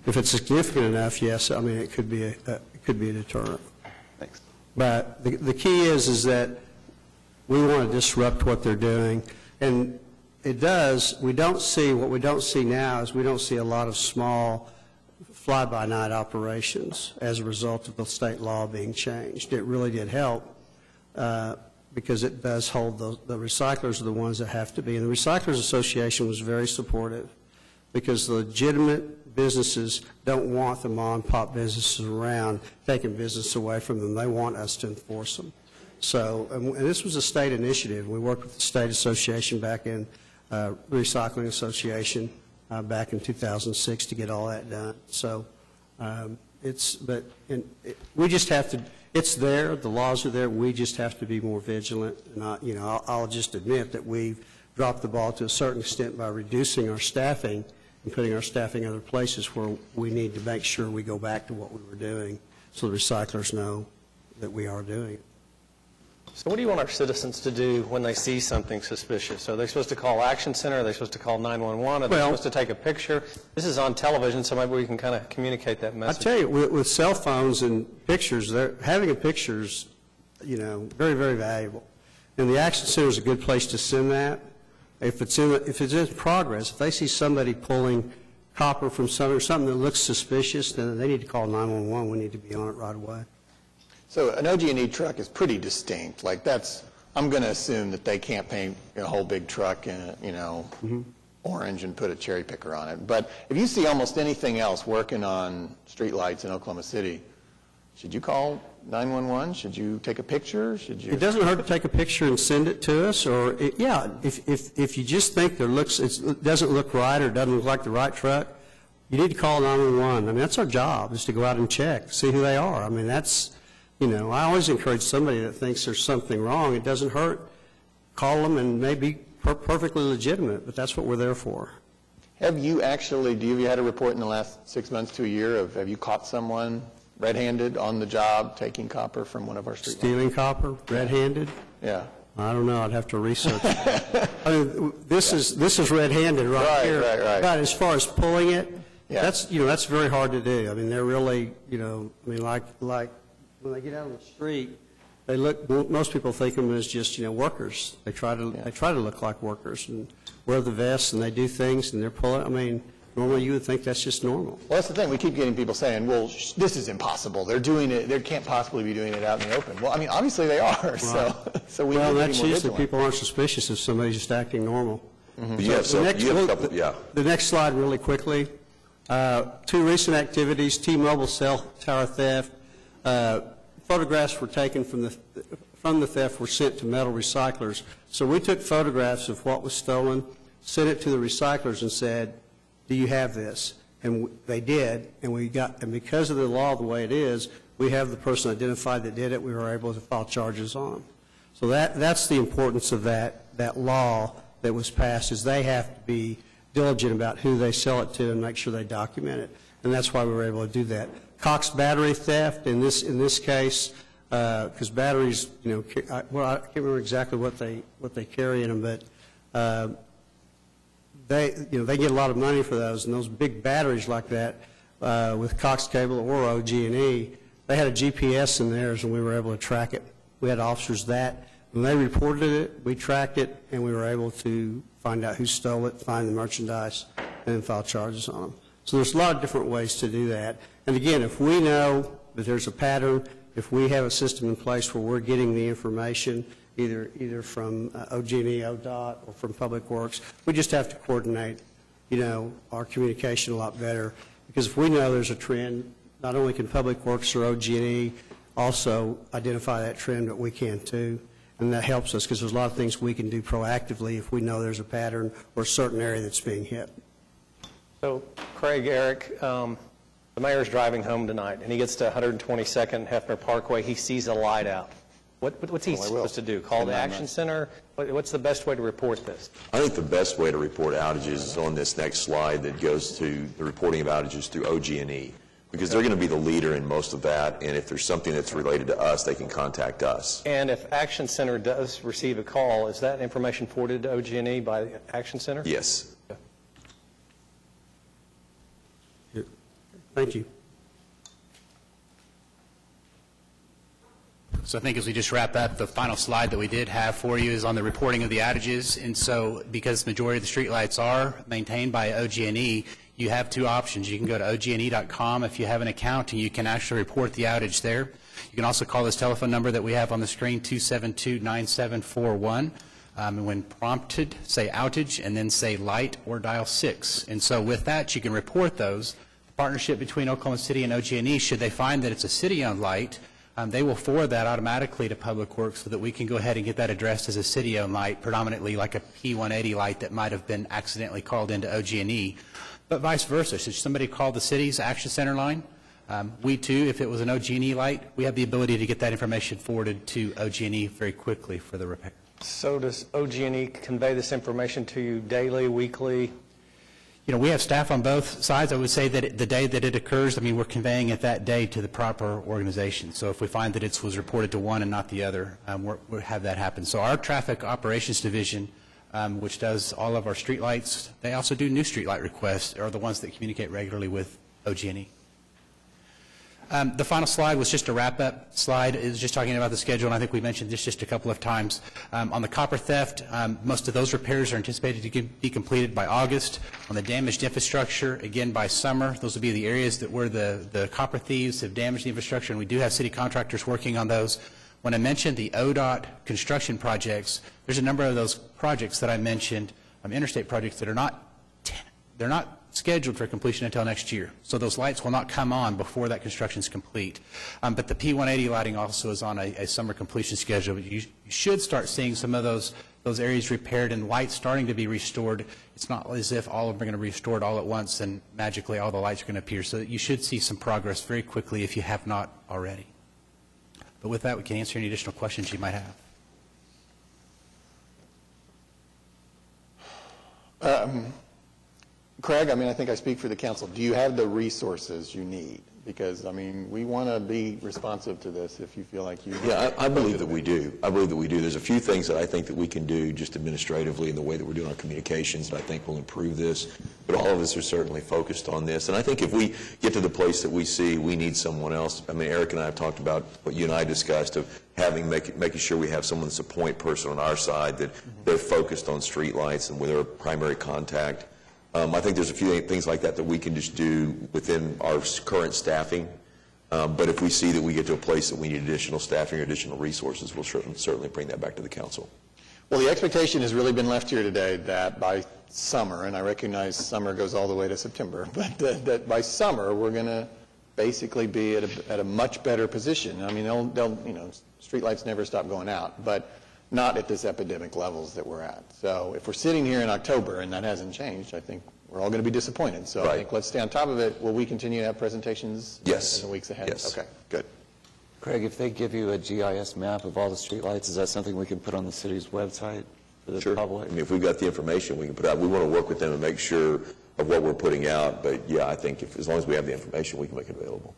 if it's significant enough, yes. I mean, it could be a deterrent. Thanks. But the key is that we want to disrupt what they're doing, and it does. What we don't see now is we don't see a lot of small fly-by-night operations as a result of the state law being changed. It really did help because it does hold the recyclers are the ones that have to be. And the Recyclers Association was very supportive because the legitimate businesses don't want the mom-and-pop businesses around taking business away from them. They want us to enforce them. So, and this was a state initiative. We worked with the state association back in Recycling Association back in 2006 to get all that done. So we just have to, it's there, the laws are there, we just have to be more vigilant. And I'll just admit that we've dropped the ball to a certain extent by reducing our staffing and putting our staffing other places where we need to make sure we go back to what we were doing so the recyclers know that we are doing it. So what do you want our citizens to do when they see something suspicious? Are they supposed to call Action Center? Are they supposed to call 911? Are they supposed to take a picture? This is on television, so maybe we can kind of communicate that message. I tell you, with cell phones and pictures, having a picture is, very, very valuable. And the Action Center is a good place to send that. If it's in progress, if they see somebody pulling copper from something that looks suspicious, then they need to call 911. We need to be on it right away. So an OG&E truck is pretty distinct. Like I'm going to assume that they can't paint a whole big truck in, orange and put a cherry picker on it. But if you see almost anything else working on streetlights in Oklahoma City, should you call 911? Should you take a picture? It doesn't hurt to take a picture and send it to us. Or if you just think it doesn't look right or doesn't look like the right truck, you need to call 911. I mean, that's our job, is to go out and check, see who they are. I mean, that's. I always encourage somebody that thinks there's something wrong. It doesn't hurt. Call them and may be perfectly legitimate, but that's what we're there for. Have you had a report in the last 6 months to a year have you caught someone red-handed on the job taking copper from one of our street Stealing lights? copper, red-handed? Yeah. I don't know. I'd have to research it. I mean, this is red-handed right here. Right. But as far as pulling it, Yeah. that's very hard to do. I mean, they're really, like when they get out on the street, most people think of them as just, workers. They try to look like workers and wear the vests and they do things and they're pulling. I mean, normally you would think that's just normal. Well, that's the thing. We keep getting people saying, well, this is impossible. They're doing it. They can't possibly be doing it out in the open. Well, I mean, obviously they are. Right. So we need to be more that's usually vigilant. people aren't suspicious if somebody's just acting normal. Yeah. The next slide really quickly. 2 recent activities, T-Mobile cell tower theft. Photographs were taken from the theft were sent to metal recyclers. So we took photographs of what was stolen, sent it to the recyclers and said, do you have this? And they did, and because of the law the way it is, we have the person identified that did it. We were able to file charges on them. So that's the importance of that law that was passed, is they have to be diligent about who they sell it to and make sure they document it. And that's why we were able to do that. Cox battery theft, in this case, because batteries, I can't remember exactly what they carry in them, but they get a lot of money for those, and those big batteries like that with Cox Cable or OG&E, they had a GPS in theirs, and we were able to track it. We had officers that. When they reported it, we tracked it, and we were able to find out who stole it, find the merchandise, and then file charges on them. So there's a lot of different ways to do that. And again, if we know that there's a pattern, if we have a system in place where we're getting the information, either from OG&E, ODOT, or from Public Works, we just have to coordinate, our communication a lot better. Because if we know there's a trend, not only can Public Works or OG&E also identify that trend, but we can too. And that helps us because there's a lot of things we can do proactively if we know there's a pattern or a certain area that's being hit. So, Craig, Eric, the mayor's driving home tonight, and he gets to 122nd Hefner Parkway. He sees a light out. What's he supposed to do? Call the Action Center? What's the best way to report this? I think the best way to report outages is on this next slide that goes to the reporting of outages through OG&E, because they're going to be the leader in most of that, and if there's something that's related to us, they can contact us. And if Action Center does receive a call, is that information forwarded to OG&E by the Action Center? Yes. Thank you. So I think as we just wrap up, the final slide that we did have for you is on the reporting of the outages. And so because the majority of the streetlights are maintained by OG&E, you have two options. You can go to OG&E.com if you have an account, and you can actually report the outage there. You can also call this telephone number that we have on the screen, 272-9741. And when prompted, say outage, and then say light or dial 6. And so with that, you can report those. The partnership between Oklahoma City and OG&E, should they find that it's a city-owned light, they will forward that automatically to Public Works so that we can go ahead and get that addressed as a city-owned light, predominantly like a P180 light that might have been accidentally called into OG&E. But vice versa, should somebody call the city's Action Center line, we too, if it was an OG&E light, we have the ability to get that information forwarded to OG&E very quickly for the repair. So does OG&E convey this information to you daily, weekly? We have staff on both sides. I would say that the day that it occurs, we're conveying it that day to the proper organization. So if we find that it was reported to one and not the other, we'll have that happen. So our Traffic Operations Division, which does all of our streetlights, they also do new streetlight requests, are the ones that communicate regularly with OG&E. The final slide was just a wrap-up slide. It was just talking about the schedule, and I think we mentioned this just a couple of times. On the copper theft, most of those repairs are anticipated to be completed by August. On the damaged infrastructure, again, by summer. Those will be the areas that where the copper thieves have damaged the infrastructure, and we do have city contractors working on those. When I mentioned the ODOT construction projects, there's a number of those projects that I mentioned, interstate projects that are not scheduled for completion until next year. So those lights will not come on before that construction is complete. But the P180 lighting also is on a summer completion schedule. You should start seeing some of those areas repaired and lights starting to be restored. It's not as if all of them are going to be restored all at once and magically all the lights are going to appear. So you should see some progress very quickly if you have not already. But with that, we can answer any additional questions you might have. Craig, I think I speak for the council. Do you have the resources you need? Because, we want to be responsive to this if you feel like you... Yeah, I believe that we do. I believe that we do. There's a few things that I think that we can do just administratively in the way that we're doing our communications that I think will improve this. But all of us are certainly focused on this. And I think if we get to the place that we see we need someone else, Eric and I have talked about what you and I discussed of making sure we have someone that's a point person on our side, that they're focused on streetlights and with their primary contact. I think there's a few things like that we can just do within our current staffing. But if we see that we get to a place that we need additional staffing or additional resources, we'll certainly bring that back to the council. Well, the expectation has really been left here today that by summer, and I recognize summer goes all the way to September, but that by summer we're going to basically be at a much better position. Streetlights never stop going out, but not at this epidemic levels that we're at. So if we're sitting here in October and that hasn't changed, I think we're all going to be disappointed. So I think let's stay on top of it. Will we continue to have presentations in the weeks ahead? Yes. Okay, good. Craig, if they give you a GIS map of all the streetlights, is that something we can put on the city's website for the public? If we've got the information, we can put out. We want to work with them and make sure of what we're putting out. But yeah, I think as long as we have the information, we can make it available.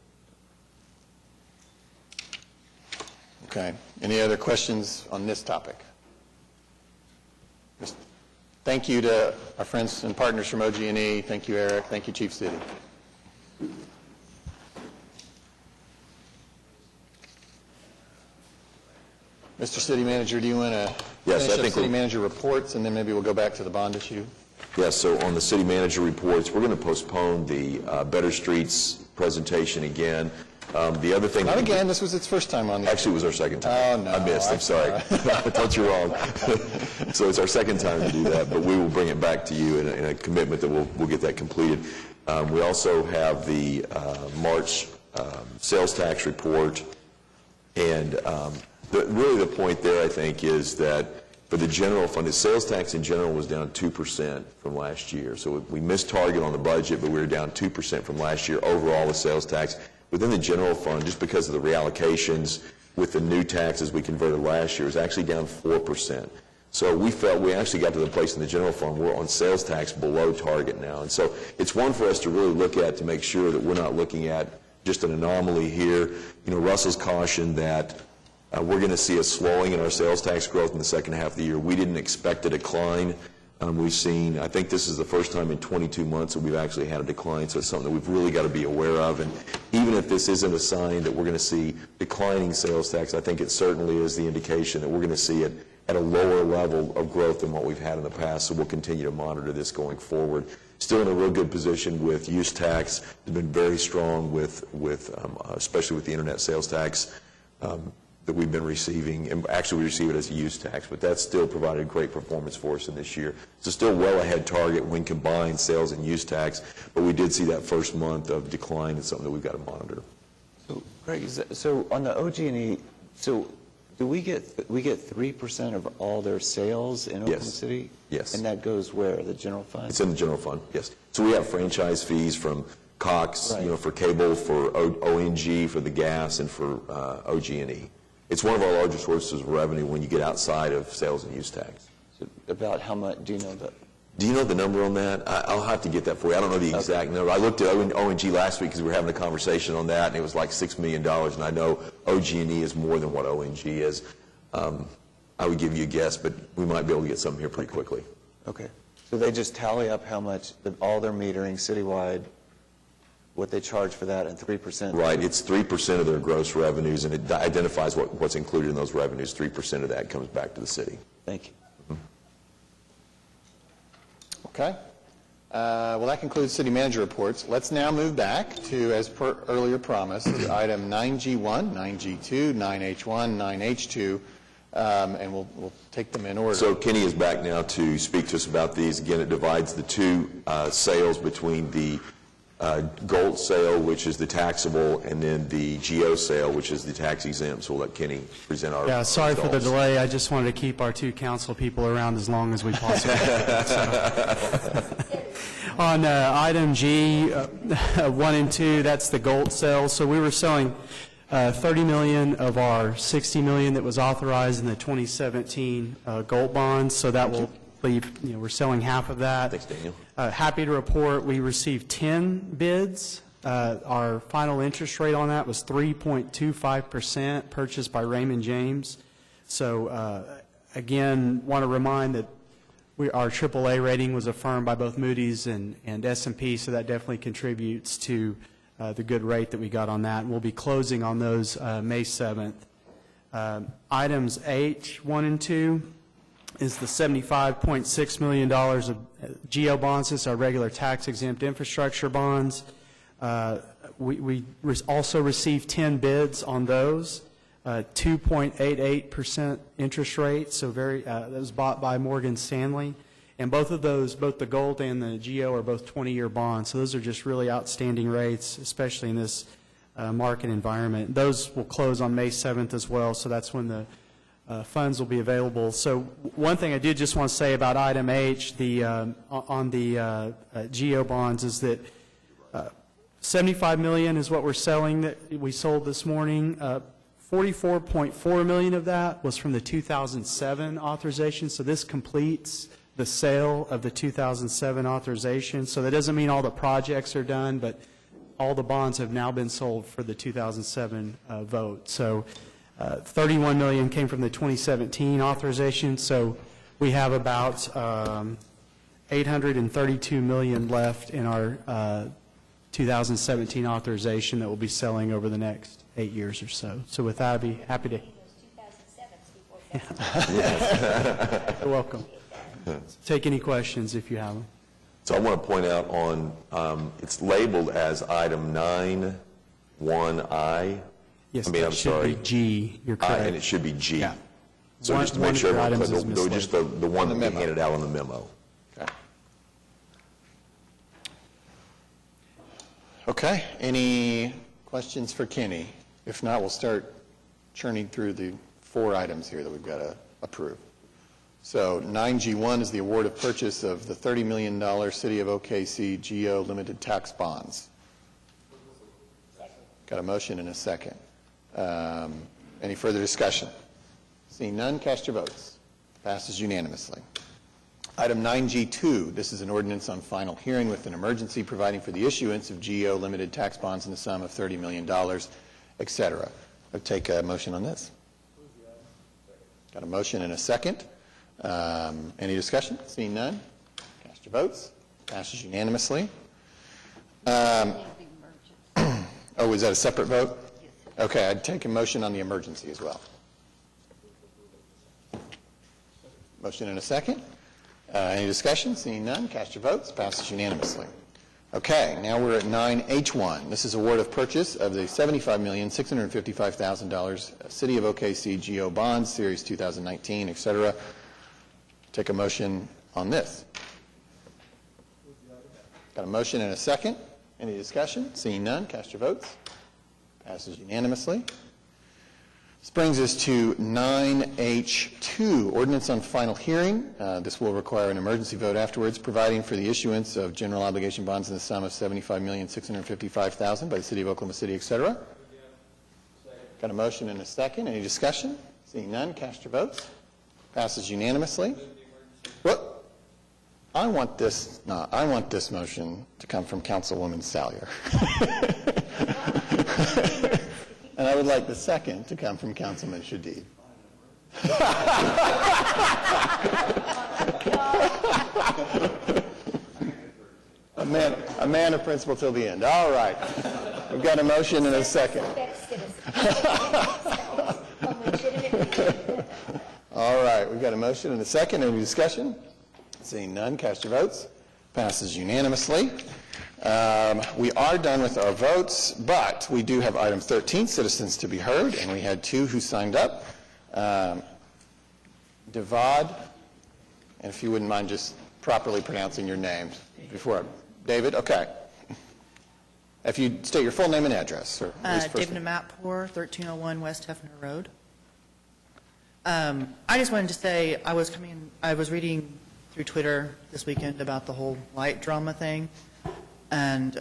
Okay. Any other questions on this topic? Thank you to our friends and partners from OG&E. Thank you, Eric. Thank you, Chief City. Mr. City Manager, do you want to Yes, finish I up think City we- Manager reports, and then maybe we'll go back to the bond issue? Yes, so on the city manager reports, we're going to postpone the Better Streets presentation again. The other thing... Not again, this was its first time on the... Actually, it was our second time. Oh, no. I missed, I'm sorry. I thought you were wrong. So it's our second time to do that, but we will bring it back to you in a commitment that we'll get that completed. We also have the March sales tax report, and really the point there, I think, is that for the general fund, the sales tax in general was down 2% from last year. So we missed target on the budget, but we were down 2% from last year overall with sales tax. Within the general fund, just because of the reallocations with the new taxes we converted last year, it was actually down 4%. So we felt we actually got to the place in the general fund we're on sales tax below target now. And so it's one for us to really look at to make sure that we're not looking at just an anomaly here. You know, Russell's cautioned that we're going to see a slowing in our sales tax growth in the second half of the year. We didn't expect a decline. We've seen, I think this is the first time in 22 months that we've actually had a decline, so it's something that we've really got to be aware of. And even if this isn't a sign that we're going to see declining sales tax, I think it certainly is the indication that we're going to see it at a lower level of growth than what we've had in the past, so we'll continue to monitor this going forward. Still in a real good position with use tax. It's been very strong with especially with the internet sales tax that we've been receiving, and actually we receive it as a use tax, but that's still provided great performance for us in this year. So still well ahead target when combined sales and use tax, but we did see that first month of decline. It's something that we've got to monitor. So, Greg, so on the OG&E, so do we get 3% of all their sales in Oklahoma City? Yes. And that goes where? The general fund? It's in the general fund, yes. So we have franchise fees from Cox, Right. you know, for cable, for ONG, for the gas, and for OG&E. It's one of our largest sources of revenue when you get outside of sales and use tax. So about how much, do you know that? Do you know the number on that? I'll have to get that for you. I don't know the exact number. I looked at ONG last week because we were having a conversation on that, and it was like $6 million, and I know OG&E is more than what ONG is. I would give you a guess, but we might be able to get something here pretty quickly. Okay. So they just tally up how much, all their metering citywide, what they charge for that, and 3%? Right. It's 3% of their gross revenues, and it identifies what's included in those revenues. 3% of that comes back to the city. Thank you. Okay. Well, that concludes city manager reports. Let's now move back to, as per earlier promised, to item 9G1, 9G2, 9H1, 9H2, and we'll take them in order. So Kenny is back now to speak to us about these. Again, it divides the two sales between the gold sale, which is the taxable, and then the GO sale, which is the tax exempt. So we'll let Kenny present our sorry for the results. delay. I just wanted to keep our two council people around as long as we possibly could. On item G, 1 and 2, that's the gold sale. So we were selling $30 million of our $60 million that was authorized in the 2017 gold bonds. So that will leave, we're selling half of that. Thanks, Daniel. Happy to report we received 10 bids. Our final interest rate on that was 3.25%, purchased by Raymond James. So again, want to remind that our AAA rating was affirmed by both Moody's and S&P, so that definitely contributes to the good rate that we got on that. And we'll be closing on those May 7th. Items H, 1 and 2, is the $75.6 million of GO bonds. This is our regular tax-exempt infrastructure bonds. We also received 10 bids on those, 2.88% interest rate, so that was bought by Morgan Stanley. And both of those, both the gold and the GO, are both 20-year bonds. So those are just really outstanding rates, especially in this market environment. Those will close on May 7th as well, so that's when the funds will be available. So one thing I did just want to say about item H, on the GO bonds, is that $75 million is what we're selling that we sold this morning. $44.4 million of that was from the 2007 authorization. So this completes the sale of the 2007 authorization. So that doesn't mean all the projects are done, but all the bonds have now been sold for the 2007 vote. So $31 million came from the 2017 authorization, so we have about $832 million left in our 2017 authorization that we'll be selling over the next 8 years or so. So with that, I'd be happy to. You're welcome. Take any questions if you have them. So I want to point out on, it's labeled as item 9-1I. Yes, I mean, that I'm should sorry. be G. You're correct. And it should be G. Yeah. So just to make One of sure, your items is everyone, just the one that we memo. handed out on the memo. Okay, any questions for Kenny? If not, we'll start churning through the 4 items here that we've got to approve. So 9G1 is the award of purchase of the $30 million City of OKC GO limited tax bonds. Got a motion and a second. Any further discussion? Seeing none, cast your votes. Passes unanimously. Item 9G2, this is an ordinance on final hearing with an emergency providing for the issuance of GO limited tax bonds in the sum of $30 million, et cetera. I'll take a motion on this. Got a motion and a second. Any discussion? Seeing none, cast your votes. Passes unanimously. Oh, was that a separate vote? Okay, I'd take a motion on the emergency as well. Motion and a second. Any discussion? Seeing none, cast your votes. Passes unanimously. Okay, now we're at 9H1. This is award of purchase of the $75,655,000 City of OKC GO bonds, Series 2019, et cetera. Take a motion on this. Got a motion and a second. Any discussion? Seeing none, cast your votes. Passes unanimously. This brings us to 9H2, ordinance on final hearing. This will require an emergency vote afterwards, providing for the issuance of general obligation bonds in the sum of $75,655,000 by the City of Oklahoma City, et cetera. Got a motion and a second. Any discussion? Seeing none, cast your votes. Passes unanimously. What? I want this motion to come from Councilwoman Salyer. And I would like the second to come from Councilman Shadid. A man of principle till the end. All right. We've got a motion and a second. All right. We've got a motion and a second. Any discussion? Seeing none, cast your votes. Passes unanimously. We are done with our votes, but we do have item 13, citizens to be heard, and we had 2 who signed up. Devad, and if you wouldn't mind just properly pronouncing your names before. David, okay. If you state your full name and address. Or David Matpour, 1301 West Hefner Road. I just wanted to say I was reading through Twitter this weekend about the whole light drama thing. And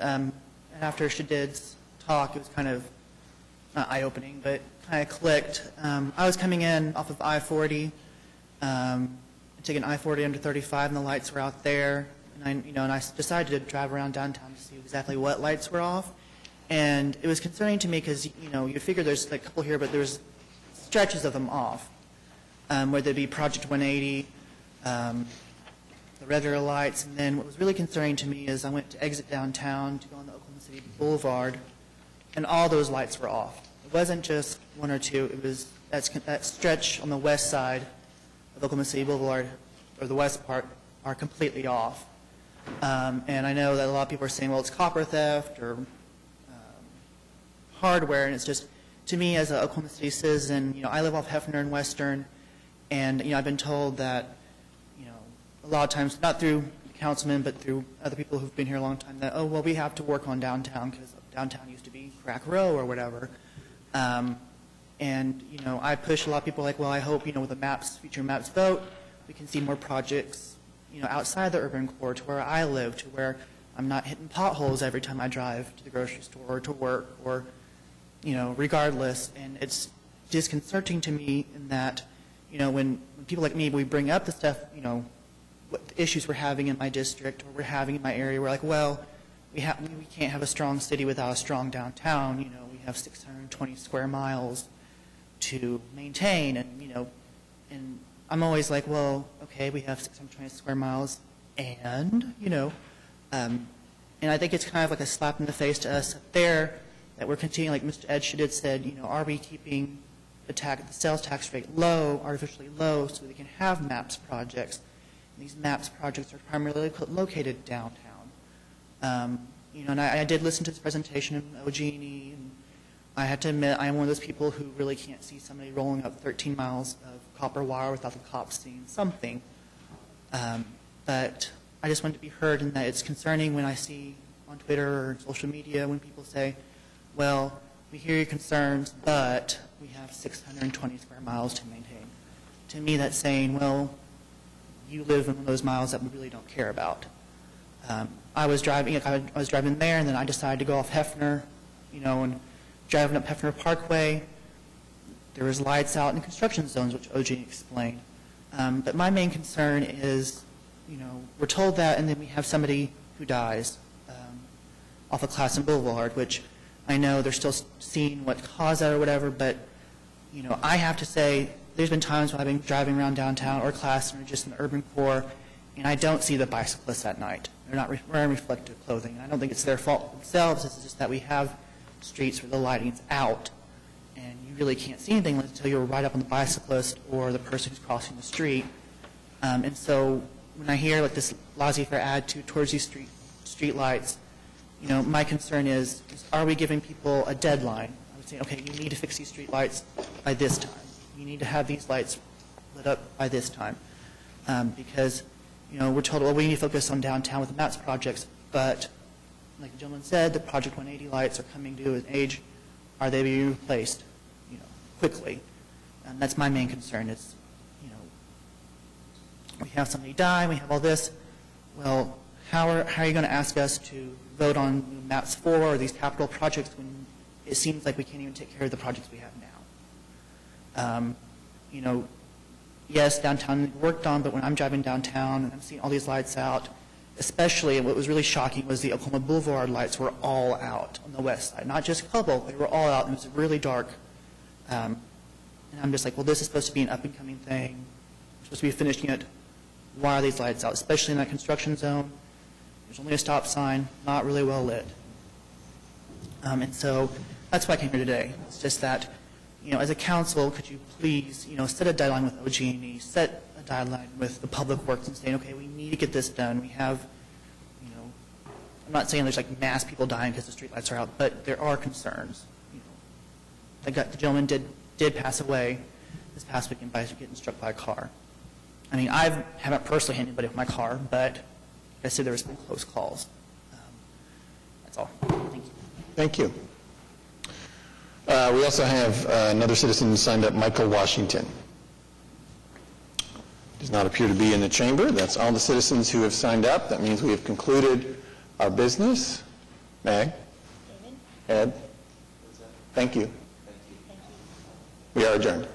after Shadid's talk, it was kind of not eye-opening, but kind of clicked. I was coming in off of I-40, taking I-40 under 35, and the lights were out there. And I decided to drive around downtown to see exactly what lights were off. And it was concerning to me because you'd figure there's a couple here, but there's stretches of them off, whether it be Project 180. The regular lights, and then what was really concerning to me is I went to exit downtown to go on the Oklahoma City Boulevard, and all those lights were off. It wasn't just 1 or 2, it was that stretch on the west side of Oklahoma City Boulevard, or the west part, are completely off. And I know that a lot of people are saying, well, it's copper theft or hardware, and it's just, to me as an Oklahoma City citizen, I live off Hefner and Western, and I've been told that a lot of times, not through councilmen, but through other people who've been here a long time, that, oh, well, we have to work on downtown because downtown used to be Crack Row or whatever. And, I push a lot of people like, well, I hope, with the future maps vote, we can see more projects, outside the urban core to where I live, to where I'm not hitting potholes every time I drive to the grocery store or to work or, regardless. And it's disconcerting to me in that, when people like me, we bring up the stuff, what issues we're having in my district or we're having in my area. We're like, well, we can't have a strong city without a strong downtown. We have 620 square miles to maintain, and, and I'm always like, well, okay, we have 620 square miles, and, and I think it's kind of like a slap in the face to us up there that we're continuing, like Mr. Ed Shadid said, are we keeping the sales tax rate low, artificially low, so we can have MAPS projects? And these MAPS projects are primarily located downtown. And I did listen to this presentation of OG&E, and I have to admit I am one of those people who really can't see somebody rolling up 13 miles of copper wire without the cops seeing something. But I just want to be heard, and that it's concerning when I see on Twitter or social media when people say, well, we hear your concerns, but we have 620 square miles to maintain. To me, that's saying, well, you live in those miles that we really don't care about. I was driving there, and then I decided to go off Hefner, and driving up Hefner Parkway. There was lights out in construction zones, which OG explained. But my main concern is, we're told that, and then we have somebody who dies off of Classen Boulevard, which I know they're still seeing what caused that or whatever, but, I have to say, there's been times when I've been driving around downtown or Classen or just in the urban core, and I don't see the bicyclists at night. They're not wearing reflective clothing. I don't think it's their fault themselves. It's just that we have streets where the lighting's out, and you really can't see anything until you're right up on the bicyclist or the person who's crossing the street. And so when I hear like this laissez-faire attitude towards these street lights, my concern is are we giving people a deadline? I would say, okay, you need to fix these street lights by this time. You need to have these lights lit up by this time. Because, we're told, well, we need to focus on downtown with the MAPS projects, but like the gentleman said, the Project 180 lights are coming due in age. Are they being replaced, quickly? And that's my main concern is, we have somebody die, we have all this. Well, how are you going to ask us to vote on MAPS 4 or these capital projects when it seems like we can't even take care of the projects we have now? Yes, downtown worked on, but when I'm driving downtown and I'm seeing all these lights out, especially what was really shocking was the Oklahoma Boulevard lights were all out on the west side. Not just a couple, they were all out, and it was really dark. And I'm just like, well, this is supposed to be an up-and-coming thing. We're supposed to be finishing it. Why are these lights out? Especially in that construction zone. There's only a stop sign, not really well lit. And so that's why I came here today. It's just that, as a council, could you please, set a deadline with OG&E, set a deadline with the Public Works and saying, okay, we need to get this done. We have, I'm not saying there's like mass people dying because the streetlights are out, but there are concerns. The gentleman did pass away this past weekend by getting struck by a car. I mean, I haven't personally hit anybody with my car, but I said there was been close calls. That's all. Thank you. Thank you. We also have another citizen who signed up, Michael Washington. Does not appear to be in the chamber. That's all the citizens who have signed up. That means we have concluded our business. Meg? Ed? Thank you. We are adjourned.